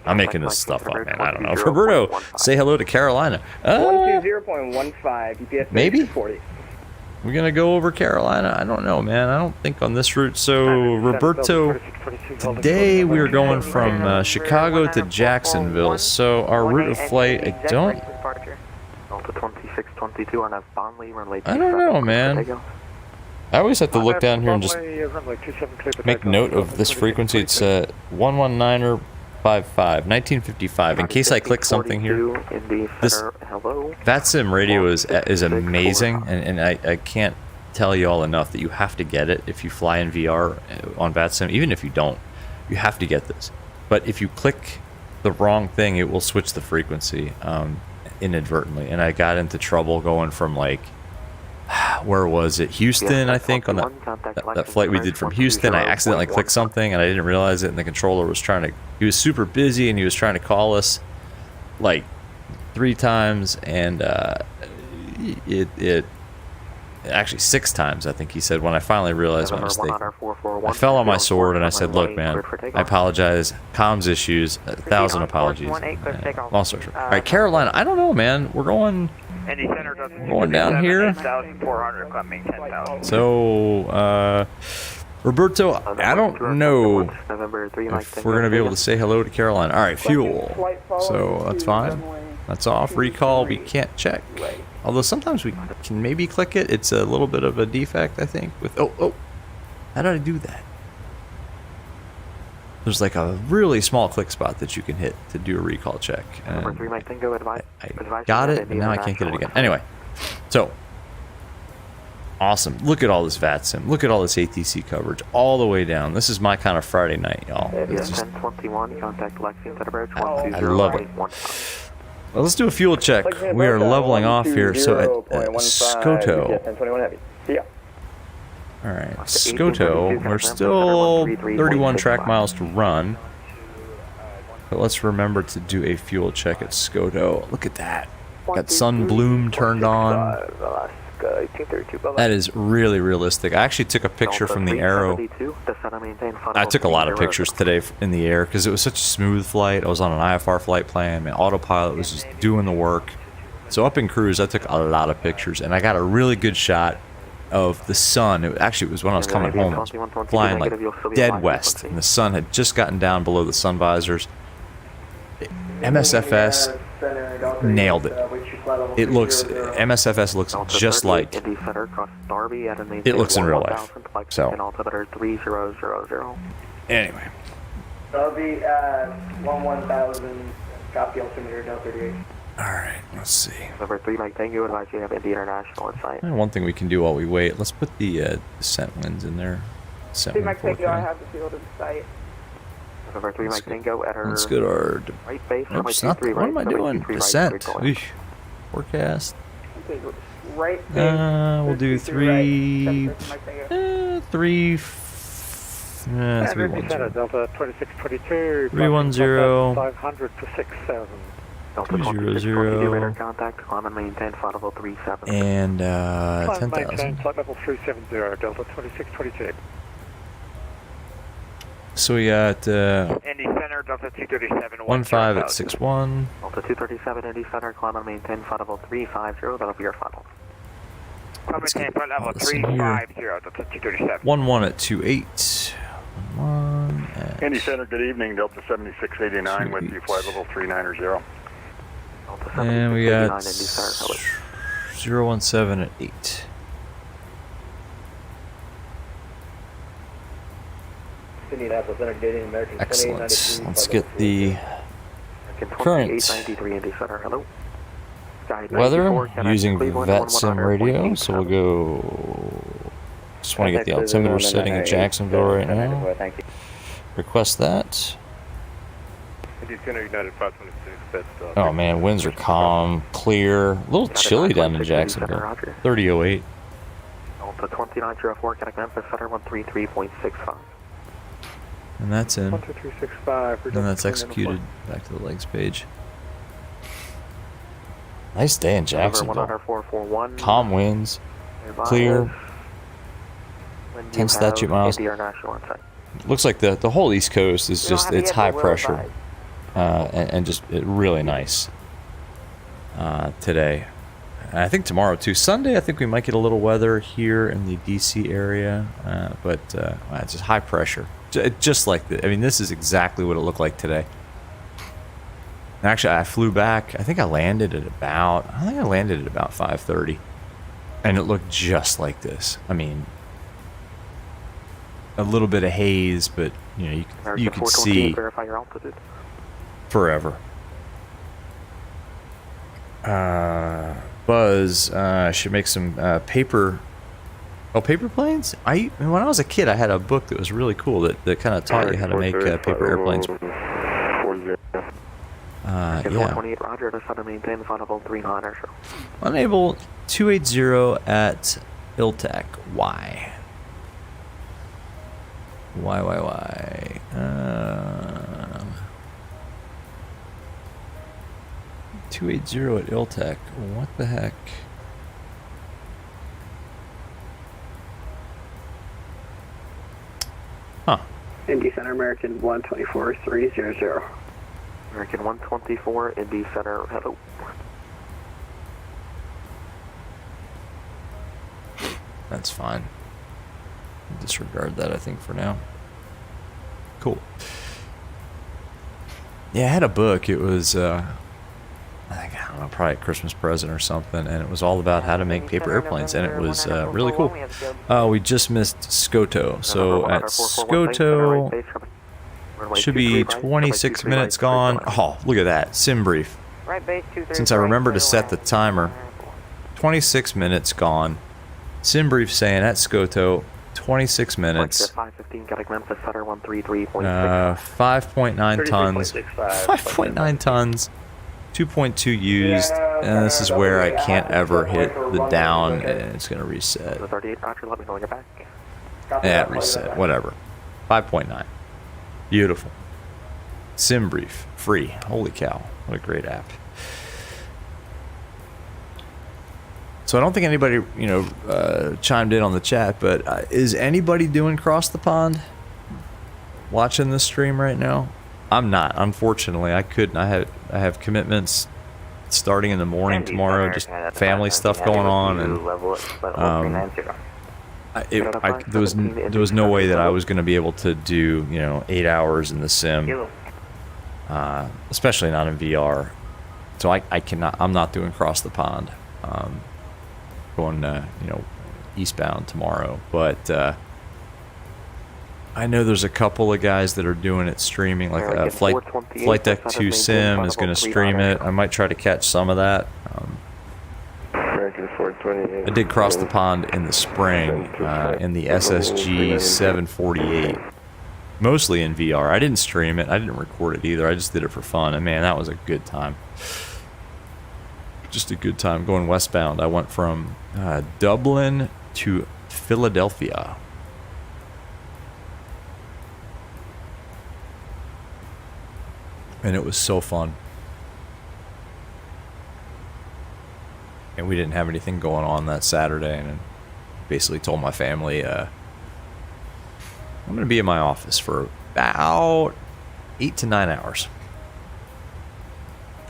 I'm making this stuff up, man. I don't know. Roberto, say hello to Carolina. 120.15. Maybe? We're going to go over Carolina. I don't know, man. I don't think on this route. So, Roberto, today we are going from Chicago to Jacksonville. So, our route of flight, I don't know, man. I always have to look down here and just make note of this frequency. It's 119er 55, 1955. In case I click something here, this Vatsim radio is amazing, and I can't tell you all enough that you have to get it if you fly in VR on Vatsim. Even if you don't, you have to get this. But if you click the wrong thing, it will switch the frequency inadvertently, and I got into trouble going from like, where was it? Houston, I think, on that flight we did from Houston. I accidentally clicked something and I didn't realize it, and the controller was he was super busy and he was trying to call us like 3 times, and it actually 6 times, I think he said, when I finally realized my mistake. I fell on my sword and I said, look, man, I apologize. Comms issues, 1,000 apologies. All sorts of. All right, Carolina, I don't know, man. We're going down here. So, Roberto, I don't know if we're going to be able to say hello to Carolina. All right, fuel. So that's fine. That's off. Recall, we can't check. Although sometimes we can maybe click it. It's a little bit of a defect, I think. With how did I do that? There's like a really small click spot that you can hit to do a recall check. And I got it, and now I can't get it again. Anyway, so awesome. Look at all this VATSIM. Look at all this ATC coverage all the way down. This is my kind of Friday night, y'all. I love it. Well, let's do a fuel check. We are leveling off here. So at Skoto. Alright, Skoto, we're still 31 track miles to run. But let's remember to do a fuel check at Skoto. Look at that. Got sun bloom turned on. That is really realistic. I actually took a picture from the Aero. I took a lot of pictures today in the air because it was such a smooth flight. I was on an IFR flight plan. My autopilot was just doing the work. So up in cruise, I took a lot of pictures, and I got a really good shot of the sun. It was when I was coming home. I was flying like dead west, and the sun had just gotten down below the sun visors. MSFS nailed it. MSFS looks just like it looks in real life. So anyway, that'll be 11000. Copy altimeter Delta 38. All right, let's see. Number 3, Mike, thank you. Advise you have Indy International in sight. One thing we can do while we wait, let's put the descent winds in there. semi Mike Tango, I 4K. have the field in sight. November 3 Mike Tango at our Let's go to our. right base. Nope, it's not. What am I doing? Descent. Eesh. Forecast. Right base. We'll do 3. 3. 310. Delta 2622. 310. 500 for 6,000. Delta 300. radar contact. Climb and maintain flight level 37. And Climb and maintain 10,000. flight level 370. Delta 2622. So we got Indy Center, Delta 237. 15 at 61. Delta 237, Indy Center. Climb and maintain flight level 350. That'll be your final. Climb and maintain flight level 350. Delta 237. 11 at 28. 11 at Indy Center, good evening. Delta 7689 with you, flight level 390. And we got 017 at 8. Excellent. Let's get the current weather using Vr+Vatsim radio. So we'll go. Just want to get the altimeter setting at Jacksonville right now. Request that. Oh man, winds are calm, clear, a little chilly down in Jacksonville. 3008. Delta 2904, Connect Memphis Center 133.65. And that's in. 12365. And that's executed. Back to the legs page. Nice day in Jacksonville. Calm winds, clear, 10 statute miles. Looks like the whole East Coast is just, it's high pressure. And just really nice today. And I think tomorrow too. Sunday, I think we might get a little weather here in the DC area, but it's just high pressure. Just like I mean, this is exactly what it looked like today. And actually, I flew back. I think I landed at about 5:30, and it looked just like this. I mean, a little bit of haze, but you know, you could see forever. Buzz should make some paper planes. When I was a kid, I had a book that was really cool that kind of taught you how to make paper airplanes. Yeah. Unable 280 at ILTAC. Why? 280 at ILTAC. What the heck? Huh. Indy Center, American 124-300. American 124, Indy Center, hello. That's fine. Disregard that, I think, for now. Cool. Yeah, I had a book. It was, I don't know, probably a Christmas present or something, and it was all about how to make paper airplanes, and it was really cool. We just missed Skoto. So at Skoto, should be 26 minutes gone. Oh, look at that. Sim brief. Since I remember to set the timer, 26 minutes gone. Sim brief saying at Skoto, 26 minutes. 5.9 tons. 5.9 tons. 2.2 used. And this is where I can't ever hit the down, and it's going to reset. Yeah, reset. Whatever. 5.9. Beautiful. Sim brief. Free. Holy cow. What a great app. So I don't think anybody, chimed in on the chat, but is anybody doing Cross the Pond? Watching this stream right now? I'm not. Unfortunately, I couldn't. I have commitments starting in the morning tomorrow. Just family stuff going on, and there was no way that I was going to be able to do 8 hours in the sim, especially not in VR. So I cannot. I'm not doing Cross the Pond. Going eastbound tomorrow, but I know there's a couple of guys that are doing it streaming, like Flight Deck 2 Sim is going to stream it. I might try to catch some of that. I did cross the pond in the spring in the SSG 748, mostly in VR. I didn't stream it. I didn't record it either. I just did it for fun. And man, that was a good time. Just a good time going westbound. I went from Dublin to Philadelphia. And it was so fun. And we didn't have anything going on that Saturday, and I basically told my family, I'm going to be in my office for about 8 to 9 hours.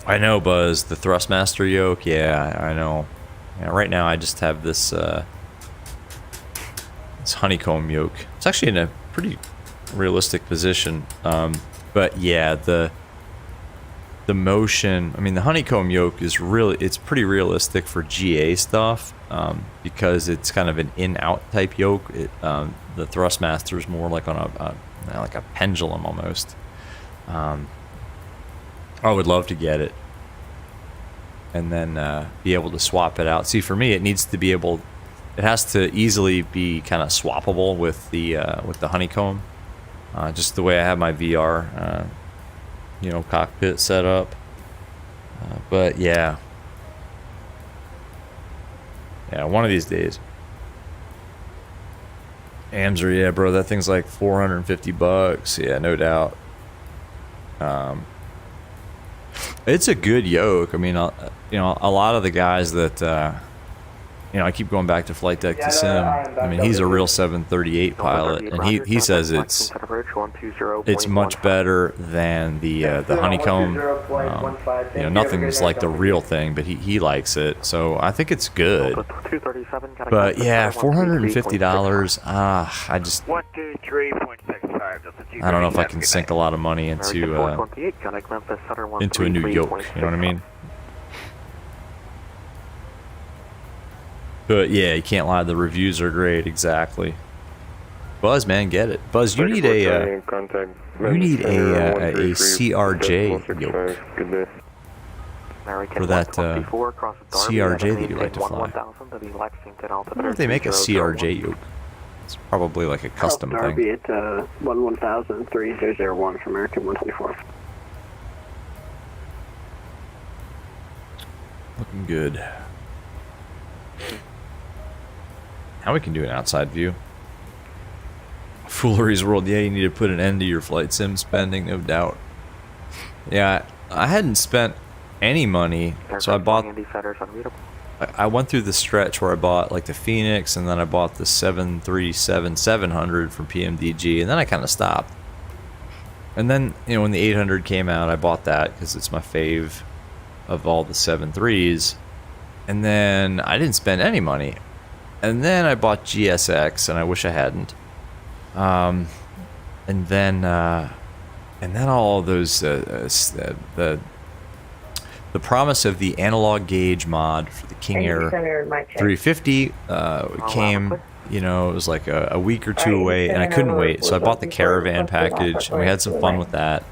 I know, Buzz, the Thrustmaster yoke, yeah, I know. Yeah, right now I just have this, this honeycomb yoke. It's actually in a pretty realistic position, but yeah, the motion, I mean, the honeycomb yoke is really, it's pretty realistic for GA stuff, because it's kind of an in-out type yoke. The Thrustmaster is more like on like a pendulum almost. I would love to get it and then be able to swap it out. See, for me, it needs to be able, it has to easily be kind of swappable with the honeycomb, just the way I have my VR you know, cockpit set up. But yeah, one of these days. Amser, yeah, bro, that thing's like $450. Yeah, no doubt. It's a good yoke. I mean, you know, a lot of the guys that you know, I keep going back to Flight Deck to Sim. I mean, he's a real 738 pilot, and he says it's much better than the honeycomb. You know, nothing's like the real thing, but he likes it, so I think it's good. But yeah, $450. I just, I don't know if I can sink a lot of money into a new yoke. You know what I mean? But yeah, you can't lie, the reviews are great, exactly. Buzz, man, get it. Buzz, you need a CRJ yoke. For that CRJ that you like to fly. I wonder if they make a CRJ yoke. It's probably like a custom thing. Darby at 11000 3001 from American 124. Looking good. Now we can do an outside view. Foolery's World, yeah, you need to put an end to your flight sim spending, no doubt. Yeah, I hadn't spent any money, so I bought, I went through the stretch where I bought like the Phoenix, and then I bought the 737-700 from Pmdg, and then I kind of stopped. And then, you know, when the 800 came out, I bought that because it's my fave of all the 7.3s. And then I didn't spend any money. And then I bought GSX, and I wish I hadn't. And then all those the promise of the analog gauge mod for the King Air 350 came. You know, it was like a week or two away, and I couldn't wait. So I bought the Caravan package, and we had some fun with that.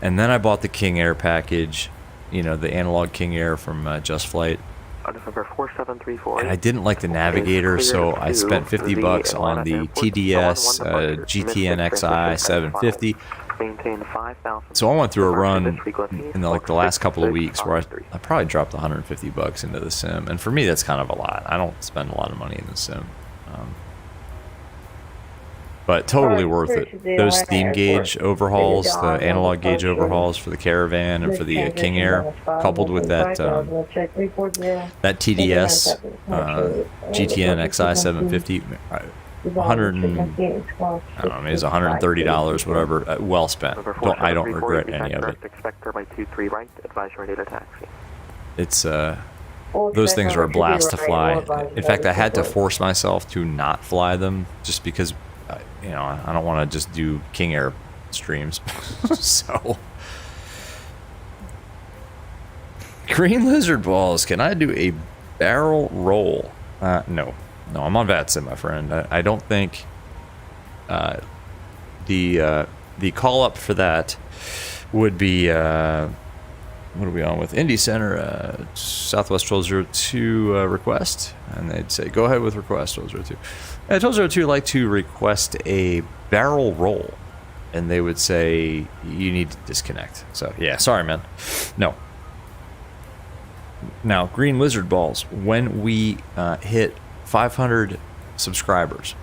And then I bought the King Air package. You know, the analog King Air from Just Flight. And I didn't like the Navigator, so I spent $50 on the TDS GTN-XI 750. So I went through a run in the last couple of weeks where I probably dropped $150 into the sim, and for me that's kind of a lot. I don't spend a lot of money in the sim. But totally worth it. Those theme gauge overhauls, the analog gauge overhauls for the Caravan and for the King Air, coupled with that that TDS GTN-XI 750, I don't know, maybe it's $130, whatever. Well spent. I don't regret any of it. It's those things are a blast to fly. In fact, I had to force myself to not fly them just because, you know, I don't want to just do King Air streams. So, Green Lizard Balls, can I do a barrel roll? No, I'm on VATSIM, my friend. I don't think the call up for that would be what are we on with? Indy Center, Southwest 1202 request. And they'd say, go ahead with request 1202. 1202 like to request a barrel roll. And they would say, you need to disconnect. So, yeah, sorry, man. No. Now, Green Lizard Balls, when we hit 500 subscribers,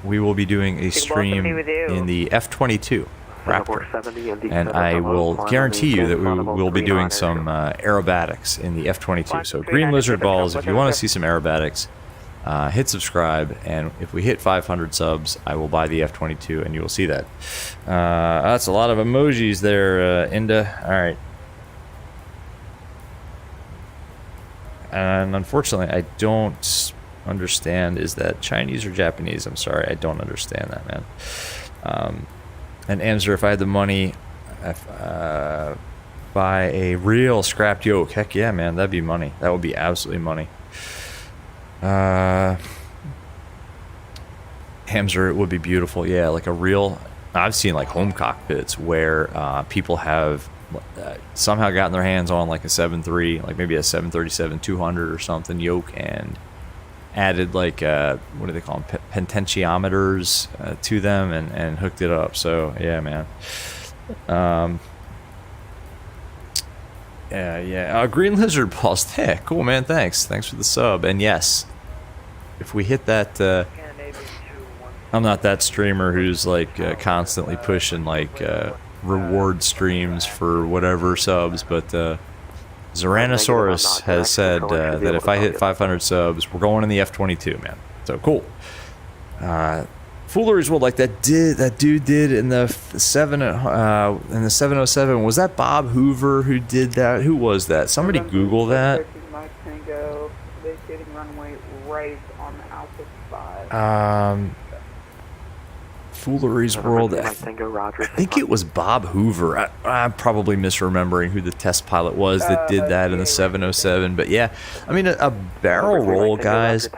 we will be doing a stream in the F-22 Raptor. And I will guarantee you that we will be doing some aerobatics in the F-22. So, Green Lizard Balls, if you want to see some aerobatics, hit subscribe, and if we hit 500 subs, I will buy the F-22, and you will see that. That's a lot of emojis there, Inda. All right. And unfortunately, I don't understand. Is that Chinese or Japanese? I'm sorry, I don't understand that, man. And Amzer, if I had the money, buy a real scrapped yoke. Heck yeah, man, that'd be money. That would be absolutely money. Hamster, it would be beautiful. Yeah, like a real. I've seen like home cockpits where people have somehow gotten their hands on like a 7.3, like maybe a 737-200 or something yoke, and added like what do they call them, potentiometers to them, and hooked it up. So yeah, man. Yeah. Green Lizard Balls. Yeah, cool, man. Thanks for the sub. And yes, if we hit that, I'm not that streamer who's like constantly pushing like reward streams for whatever subs, but Zeranosaurus has said that if I hit 500 subs, we're going in the F-22, man. So cool. Foolery's World, like that dude did in the 707. Was that Bob Hoover who did that? Who was that? Somebody Google that. Runway right on the Alpha 5. Foolery's World. I think it was Bob Hoover. I'm probably misremembering who the test pilot was that did that in the 707. But yeah, I mean, a barrel roll, guys,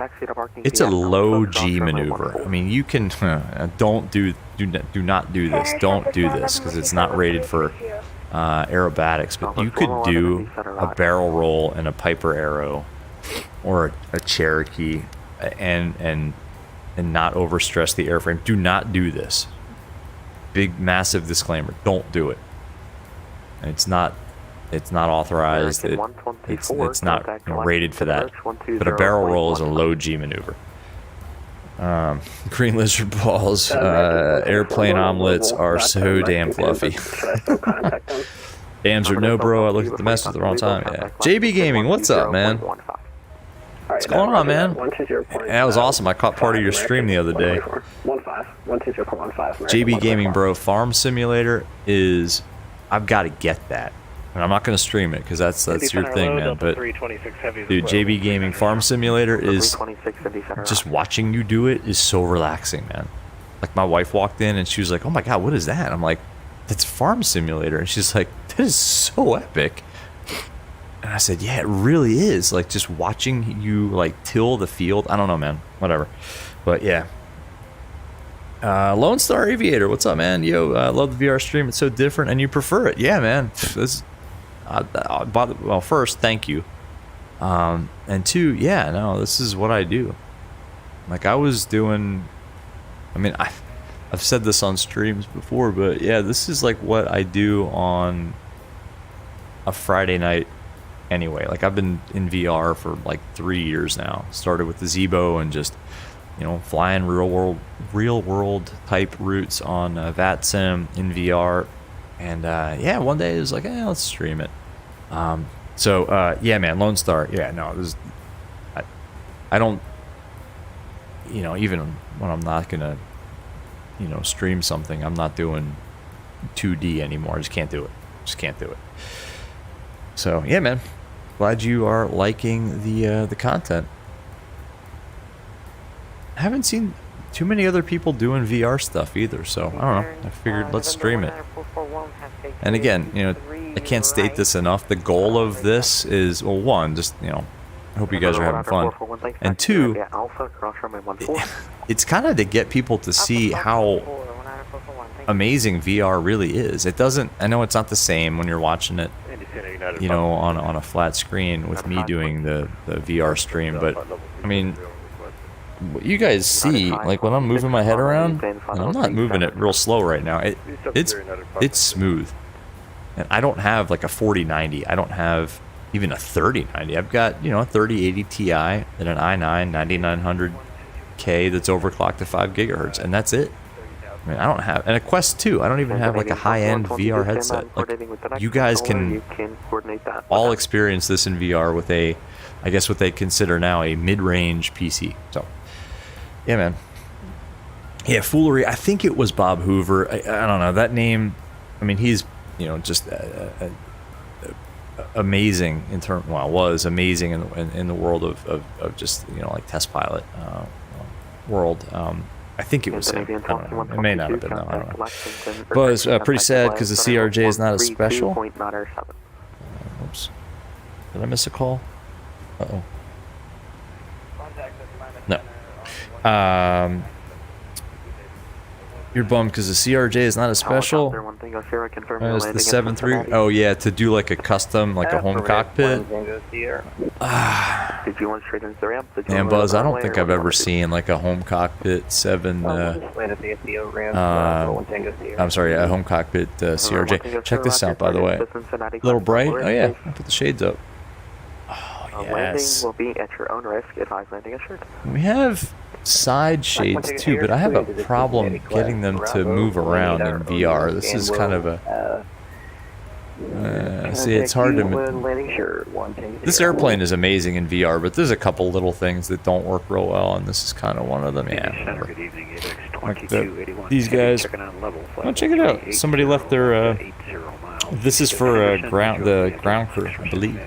it's a low G maneuver. I mean, you can do not do this. Don't do this because it's not rated for aerobatics. But you could do a barrel roll and a Piper Arrow or a Cherokee and not overstress the airframe. Do not do this. Big, massive disclaimer. Don't do it. It's not authorized. It's not rated for that. But a barrel roll is a low G maneuver. Green Lizard Balls, airplane omelets are so damn fluffy. Dams or no, bro. I looked at the message at the wrong time. Yeah. JB Gaming, what's up, man? What's going on, man? That was awesome. I caught part of your stream the other day. JB Gaming, bro. Farm Simulator is... I've got to get that. And I'm not going to stream it because that's your thing, man. But, dude, JB Gaming Farm Simulator is... Just watching you do it is so relaxing, man. Like, my wife walked in and she was like, oh my god, what is that? I'm like, that's Farm Simulator. And she's like, that is so epic. And I said, yeah, it really is. Like, just watching you, like, till the field. I don't know, man. Whatever. But, yeah. Lone Star Aviator, what's up, man? Yo, I love the VR stream. It's so different, and you prefer it. Yeah, man. This, well, first, thank you. And two, yeah, no, this is what I do. Like, I was doing... I mean, I've said this on streams before, but, yeah, this is, like, what I do on a Friday night. Anyway, like I've been in VR for like 3 years now. Started with the Zebo and just, you know, flying real world type routes on VATSIM in VR. And yeah, one day it was like, let's stream it. So yeah, man, Lone Star. Yeah, no, this is, I don't, you know, even when I'm not gonna, you know, stream something, I'm not doing 2D anymore. I just can't do it. So yeah, man. Glad you are liking the content. I haven't seen too many other people doing VR stuff either, so I don't know. I figured let's stream it. And again, you know, I can't state this enough. The goal of this is, well, one, just, you know, I hope you guys are having fun. And two, it's kind of to get people to see how amazing VR really is. It doesn't, I know it's not the same when you're watching it you know, on a flat screen with me doing the VR stream. But I mean, what you guys see, like when I'm moving my head around, and I'm not moving it real slow right now. It's smooth, and I don't have like a 4090. I don't have even a 3090. I've got, you know, a 3080 Ti and an i9 9900K that's overclocked to 5 gigahertz, and that's it. I mean, I don't have, and a Quest 2. I don't even have like a high-end VR headset. Like, you guys can all experience this in VR with a, I guess what they consider now a mid-range PC. So, yeah, man. Yeah, Foolery. I think it was Bob Hoover. I don't know that name. I mean, he's, you know, just amazing in term. Well, was amazing in the world of just, you know, like test pilot world. I think it was him. I don't know. It may not have been, though. I don't know. But it's pretty sad because the CRJ is not a special. Oops. Did I miss a call? Uh-oh. No. You're bummed because the CRJ is not a special. It's the 7.3. Oh yeah, to do like a custom, like a home cockpit. Did you want straight into the ramp? And Buzz, I don't think I've ever seen like a home cockpit 7. I'm sorry, a home cockpit CRJ. Check this out, by the way. A little bright. Oh yeah, I put the shades up. Oh yes. Landing will be at your own risk. Advise landing assured. We have side shades too, but I have a problem getting them to move around in VR. This is kind of a see, it's hard to. This airplane is amazing in VR, but there's a couple little things that don't work real well, and this is kind of one of them. Yeah, like these guys. Oh, check it out. Somebody left their. This is for the ground crew, I believe.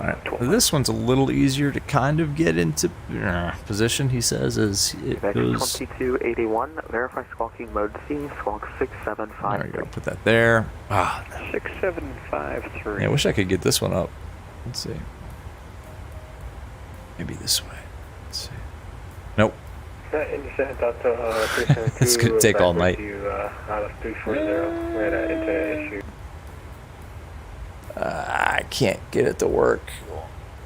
Alright, this one's a little easier to kind of get into position, he says, as it goes. 2281, verify squawking mode C, squawk 6753. There you go, put that there. 6753. Yeah, I wish I could get this one up. Let's see. Maybe this way. Let's see. Nope. It's going to take all night. I can't get it to work.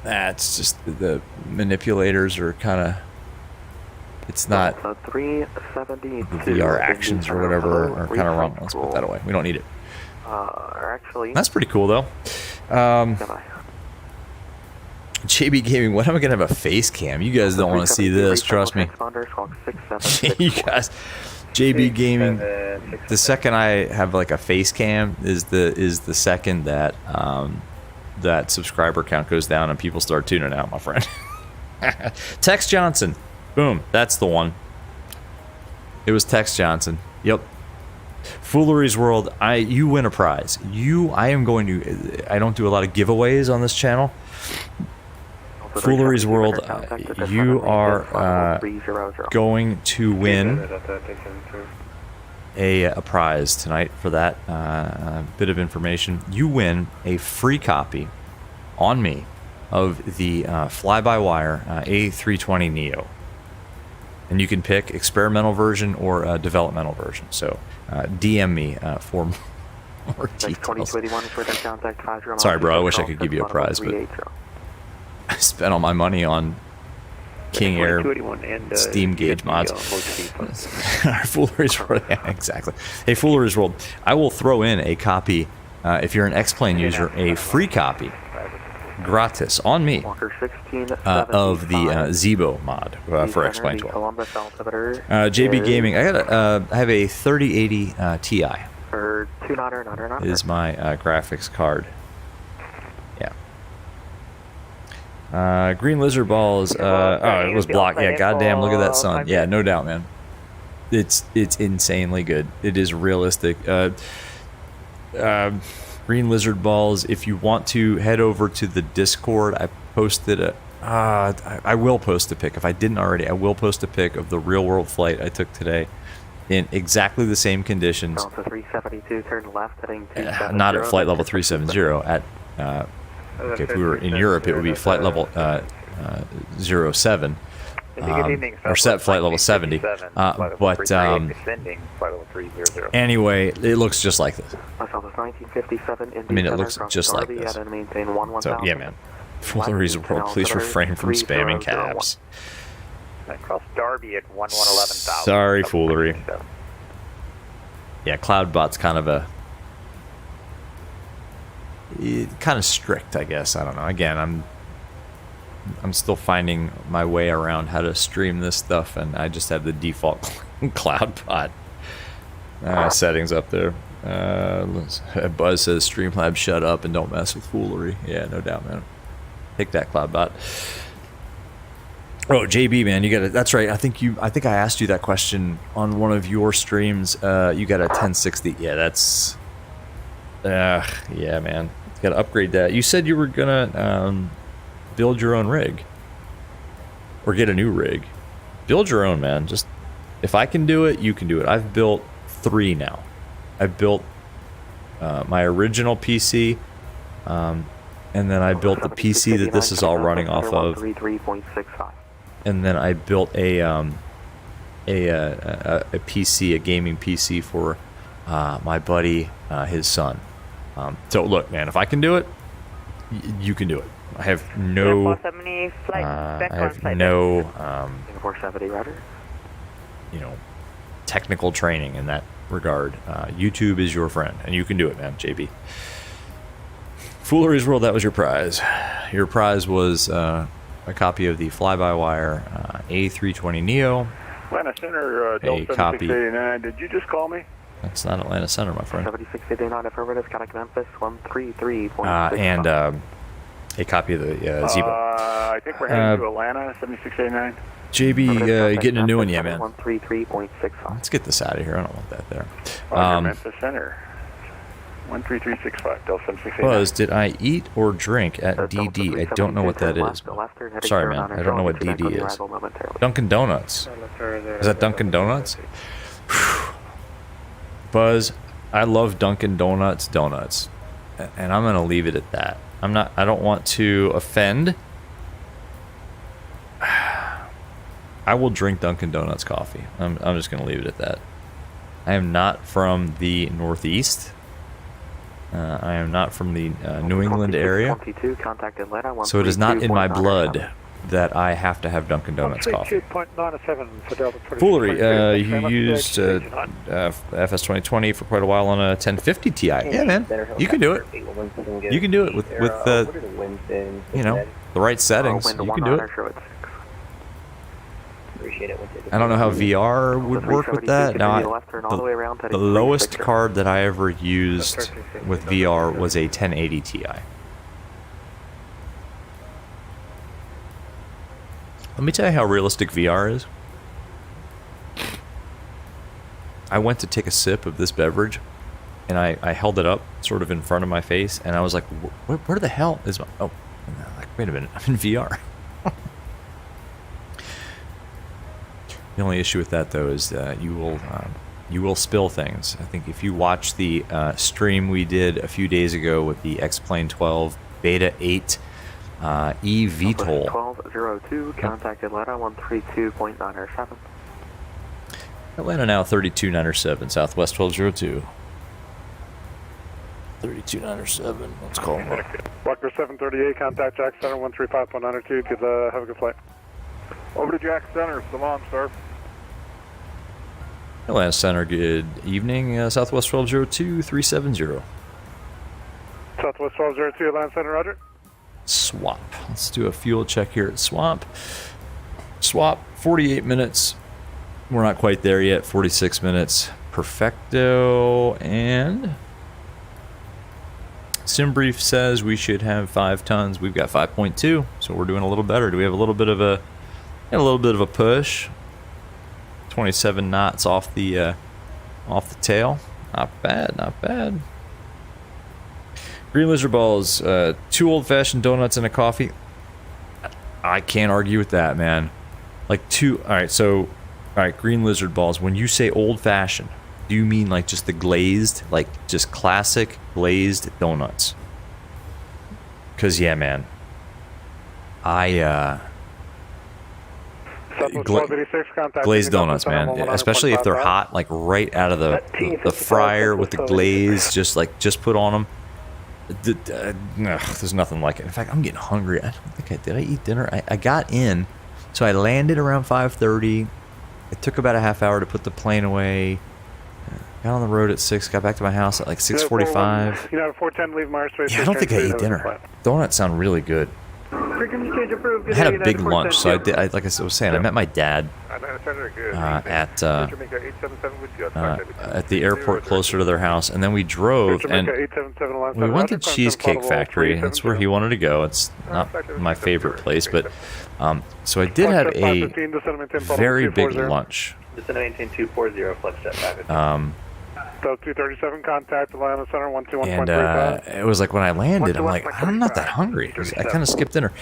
It's just the manipulators are kind of. It's not. The VR actions or whatever are kind of wrong. Let's put that away. We don't need it. That's pretty cool though. JB Gaming, when am I gonna have a face cam? You guys don't want to see this, trust me. You guys. JB Gaming, the second I have like a face cam is the second that that subscriber count goes down and people start tuning out, my friend. Tex Johnson, boom, that's the one. It was Tex Johnson. Yep. Foolery's World, you win a prize. I am going to. I don't do a lot of giveaways on this channel. Foolery's World, you are going to win a prize tonight for that bit of information. You win a free copy on me of the fly-by-wire A320 Neo. And you can pick experimental version or developmental version. So DM me for more details. Sorry, bro, I wish I could give you a prize, but I spent all my money on King Air Steam gauge mods. Foolery's World, yeah, exactly. Hey, Foolery's World, I will throw in a copy, if you're an X-Plane user, a free copy, gratis, on me, of the Zebo mod for X-Plane 12. JB Gaming, I have a 3080 Ti. Is my graphics card. Green Lizard Balls, oh, it was blocked. Yeah, goddamn, look at that sun. Yeah, no doubt, man. It's insanely good. It is realistic. Green Lizard Balls, if you want to head over to the Discord, I posted I will post a pic. If I didn't already, I will post a pic of the real world flight I took today in exactly the same conditions. 372, turn left, heading 270. Not at flight level 370, at okay, if we were in Europe, it would be flight level 07. or set flight level 70. But anyway, it looks just like this. I mean, it looks just like this. So yeah, man. Foolery's World, please refrain from spamming cabs. Cross Darby at 1111,000. Sorry, Foolery. Yeah, Cloudbot's kind of strict, I guess. I don't know. Again, I'm still finding my way around how to stream this stuff, and I just have the default Cloudbot settings up there. Buzz says, Streamlabs, shut up and don't mess with Foolery. Yeah, no doubt, man. Take that, Cloudbot. Oh, JB, man, you got it. That's right. I think I asked you that question on one of your streams. You got a 1060. Yeah, that's. Yeah, man. You got to upgrade that. You said you were gonna build your own rig, or get a new rig. Build your own, man. Just if I can do it, you can do it. I've built 3 now. I've built my original PC. And then I built the PC that this is all running off of. And then I built a PC, a gaming PC for my buddy, his son. So look, man, if I can do it, you can do it. I have no, technical training in that regard. YouTube is your friend, and you can do it, man, JB. Foolery's World, that was your prize. Your prize was a copy of the fly-by-wire A320 Neo. Atlanta Center, Delta 7689. Did you just call me? That's not Atlanta Center, my friend. 7689 affirmative, contact Memphis 133.6. And a copy of the Zebo. I think we're heading to Atlanta, 7689. JB, getting a new one, yeah, man. 133.6. Let's get this out of here. I don't want that there. Memphis Center. 13365, Delta 7689. Buzz, did I eat or drink at DD? I don't know what that is. Sorry, man. I don't know what DD is. Dunkin' Donuts. Is that Dunkin' Donuts? Buzz, I love Dunkin' Donuts donuts. And I'm going to leave it at that. I don't want to offend. I will drink Dunkin' Donuts coffee. I'm just going to leave it at that. I am not from the Northeast. I am not from the New England area, so it is not in my blood that I have to have Dunkin' Donuts coffee. Foolery, you used FS 2020 for quite a while on a 1050 Ti. Yeah, man, you can do it. You can do it with the right settings. You can do it. I don't know how VR would work with that. Now, the lowest card that I ever used with VR was a 1080 Ti. Let me tell you how realistic VR is. I went to take a sip of this beverage, and I held it up sort of in front of my face, and I was like, where the hell is my... Oh, like, wait a minute, I'm in VR. The only issue with that, though, is you will spill things. I think if you watch the stream we did a few days ago with the X-Plane 12 Beta 8 eVTOL. 1202, contact Atlanta 132.907. Atlanta now 32907, Southwest 1202. 32907, let's call him up. Walker 738, contact Jack Center 135.902. Have a good flight. Over to Jack Center, so long, sir. Atlanta Center, good evening. Southwest 1202, 370. Southwest 1202, Atlanta Center, roger. Swap. Let's do a fuel check here at Swap. Swap, 48 minutes. We're not quite there yet. 46 minutes. Perfecto. And SimBrief says we should have 5 tons. We've got 5.2, so we're doing a little better. Do we have a little bit of a push? 27 knots off the tail. Not bad, not bad. Green Lizard Balls, 2 old-fashioned donuts and a coffee. I can't argue with that, man. Like 2. All right, Green Lizard Balls. When you say old-fashioned, do you mean like just the glazed, like just classic glazed donuts? Cause yeah, man. glazed donuts, man. Especially if they're hot, like right out of the fryer with the glaze, just put on them. There's nothing like it. In fact, I'm getting hungry. I don't think did I eat dinner? I got in, so I landed around 5:30. It took about a half hour to put the plane away. Got on the road at 6. Got back to my house at like 6:45. You know, 410, leave Mars Space. Yeah, I don't think I ate dinner. Donuts sound really good. I had a big lunch, so like I was saying, I met my dad at the airport closer to their house, and then we drove and we went to Cheesecake Factory. That's where he wanted to go. It's not my favorite place, but so I did have a very big lunch. So 237 contact Atlanta Center 121.35. And it was like when I landed, I'm like, I'm not that hungry. I kind of skipped dinner.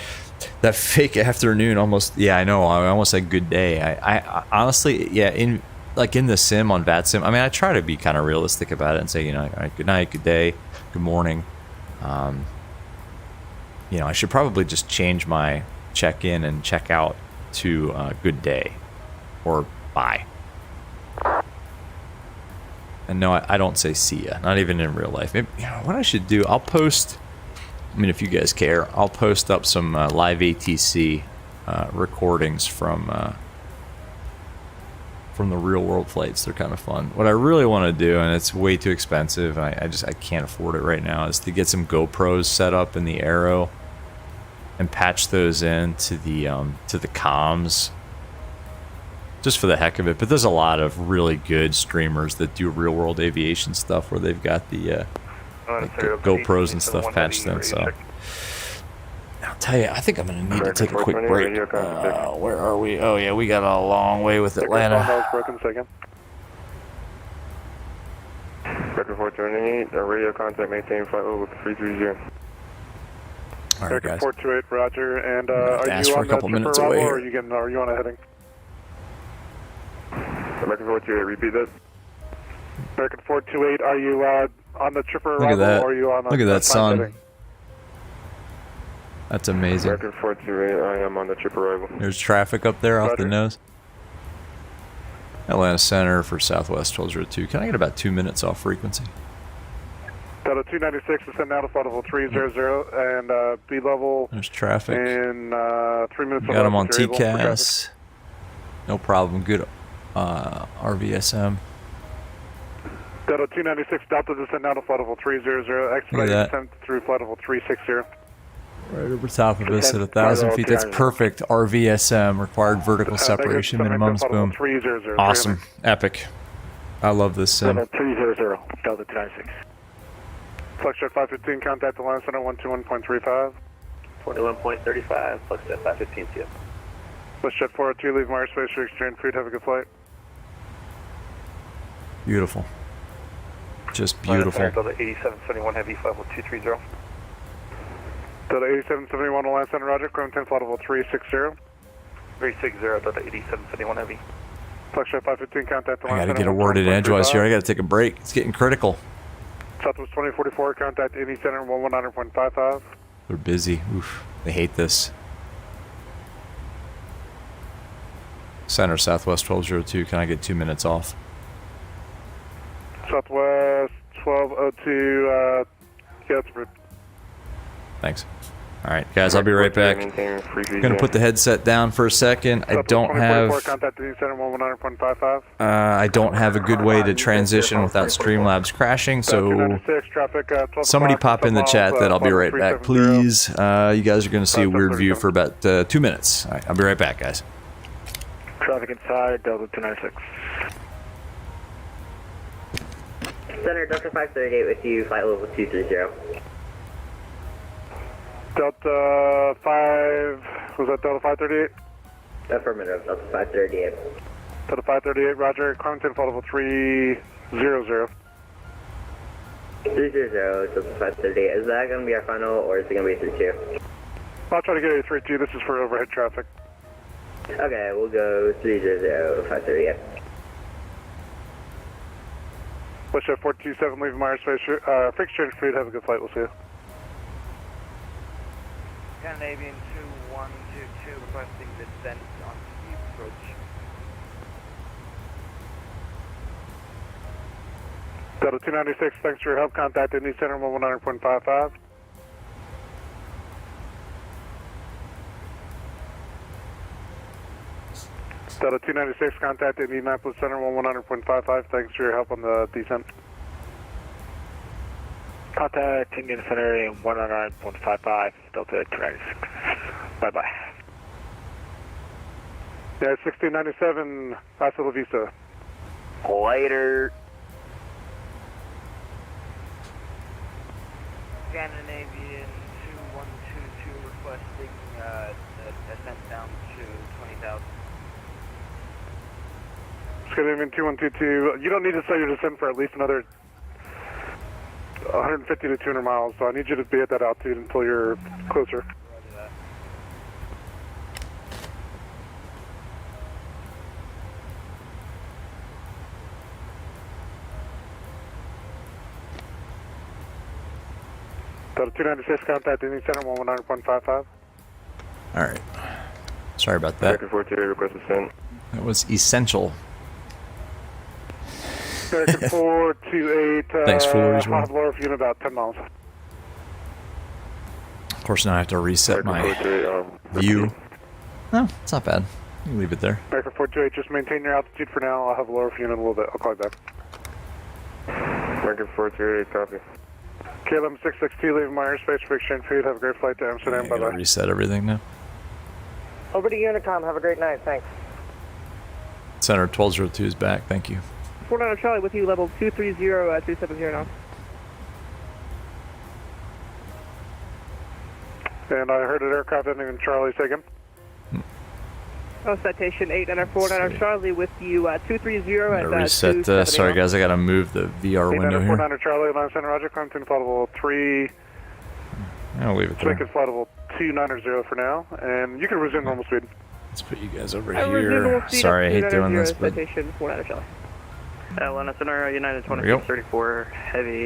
That fake afternoon almost, yeah, I know. I almost said good day. I honestly, yeah, in the sim on Vatsim, I mean, I try to be kind of realistic about it and say, you know, all right, good night, good day, good morning. You know, I should probably just change my check-in and check-out to good day or bye. And no, I don't say see ya, not even in real life. Maybe, you know, what I should do, I'll post, I mean, if you guys care, I'll post up some live ATC recordings from the real world flights. They're kind of fun. What I really want to do, and it's way too expensive, I can't afford it right now, is to get some GoPros set up in the Aero and patch those in to the comms. Just for the heck of it, but there's a lot of really good streamers that do real world aviation stuff where they've got the GoPros and stuff patched in. So I'll tell you, I think I'm gonna need to take a quick break. Where are we? Oh yeah, we got a long way with Atlanta. Record 428, radio contact maintain flight level 330. All right, guys. 428, Roger. And are you on a couple minutes away, or are you on a heading? American 428, repeat that. American 428, are you on the chipper arrival, or are you on Look at that sun. Heading? That's amazing. American 428, I am on the chipper arrival. There's traffic up there off the nose. Atlanta Center for Southwest 1202. Can I get about 2 minutes off frequency? Delta 296 is sending out a flight level 300 and B level. There's traffic. In 3 minutes. Got them on TCAS. No problem. Good. RVSM. Delta 296 Delta descend out of flight level 300, expedite descent through flight level 360. Right over top of us at 1,000 feet. That's perfect. RVSM, required vertical separation, minimums, boom. Awesome. Epic. I love this sim. 300, Delta 296. Flexjet 515, contact Atlanta Center 121.35. 21.35, Flexjet 515 to you. Flexjet 402, leave Mars Space for exchange food, have a good flight. Beautiful. Just beautiful. Delta 8771 Heavy, flight level 230. Delta 8771 Atlanta Center, Roger, Chrome 10, flight level 360. 360, Delta 8771 Heavy. Flexjet 515, contact Atlanta Center. I gotta get a word in edgewise here. I gotta take a break. It's getting critical. Southwest 2044, contact Indy Center 119.55. They're busy. Oof. They hate this. Center Southwest 1202. Can I get 2 minutes off? Southwest 1202, Gadsford. Thanks. All right, guys, I'll be right back. I'm going to put the headset down for a second. I don't have a good way to transition without Streamlabs crashing, so somebody pop in the chat that I'll be right back, please. You guys are going to see a weird view for about 2 minutes. All right, I'll be right back, guys. Traffic inside, Delta 296. Center, Delta 538 with you, flight level 230. Delta 5, was that Delta 538? Affirmative, Delta 538. Delta 538, Roger, Clemson, flight level 300. 300, Delta 538. Is that going to be our final, or is it going to be 32? I'll try to get you 32, this is for overhead traffic. Okay, we'll go 300, 538. Flexjet 427, leaving Myers Space, free exchange food, have a good flight, we'll see you. Scandinavian 2122 requesting descent on steep approach. Delta 296, thanks for your help. Contact Indy Center 119.55. Delta 296, contact Indianapolis Center 119.55. Thanks for your help on the descent. Contact Indian Center 109.55, Delta 296. Bye-bye. Yeah, 1697, hasta la vista. Later. Scandinavian 2122 requesting descent down to 20,000. Scandinavian 2122, you don't need to set your descent for at least another 150 to 200 miles, so I need you to be at that altitude until you're closer. Delta 296, contact Indy Center 119.55. Alright. Sorry about that. Request descent. That was essential. American 428, Thanks, Fooleries. I'll have lower for you in about 10 miles. Of course, now I have to reset my view. No, it's not bad. You can leave it there. American 428, just maintain your altitude for now. I'll have lower for you in a little bit. I'll call you back. American 428, copy. KLM 662, leaving my airspace for exchange feed. Have a great flight to Amsterdam. Yeah, Bye-bye. Reset everything now. Over to Unicom. Have a great night. Thanks. Center 1202 is back. Thank you. 49 Charlie with you, level 230-270 now. And I heard an aircraft ending in Charlie taken. Oh, citation 849 Charlie with you, 230 I'm at gonna reset. Sorry guys, I gotta move the VR window here. 49 Charlie, line center, Roger. Climb to flight level 3. I'll leave it Make it there. flight level 290 for now, and you can resume normal speed. Let's put you guys over here. Sorry, I hate doing this, but Citation 49 Charlie. Atlanta Center, United There we go. 2634, heavy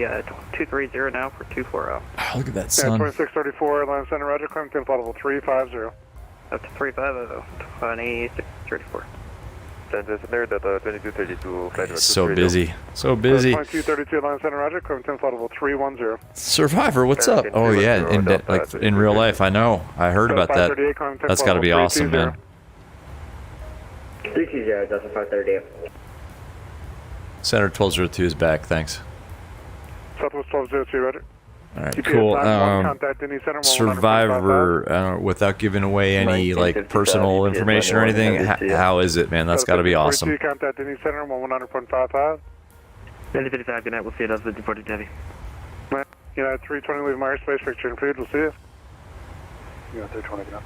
230 now for 240. Oh, look at that Yeah, sun. 2634, line center, Roger. Climb to flight level 350. Up to 350, 2634. Center, Delta 2232, flight It's so busy. So busy. 2232, line center, Roger. Climb to flight level 310. Survivor, what's up? Oh yeah, like in real life, I know. I heard about that. That's got to be awesome, man. 320, Delta 538. Center 1202 is back. Thanks. Southwest 1202, Roger. All right, GPS cool. 91, contact Indy Center, 119.55. Survivor, without giving away any like personal information or anything. How is it, man? That's got to be awesome. Contact Indy Center, 119.55. 55, good night, we'll see you at 5040 Heavy. United 320, leave my airspace for exchange feed. We'll see you. United 320, good night.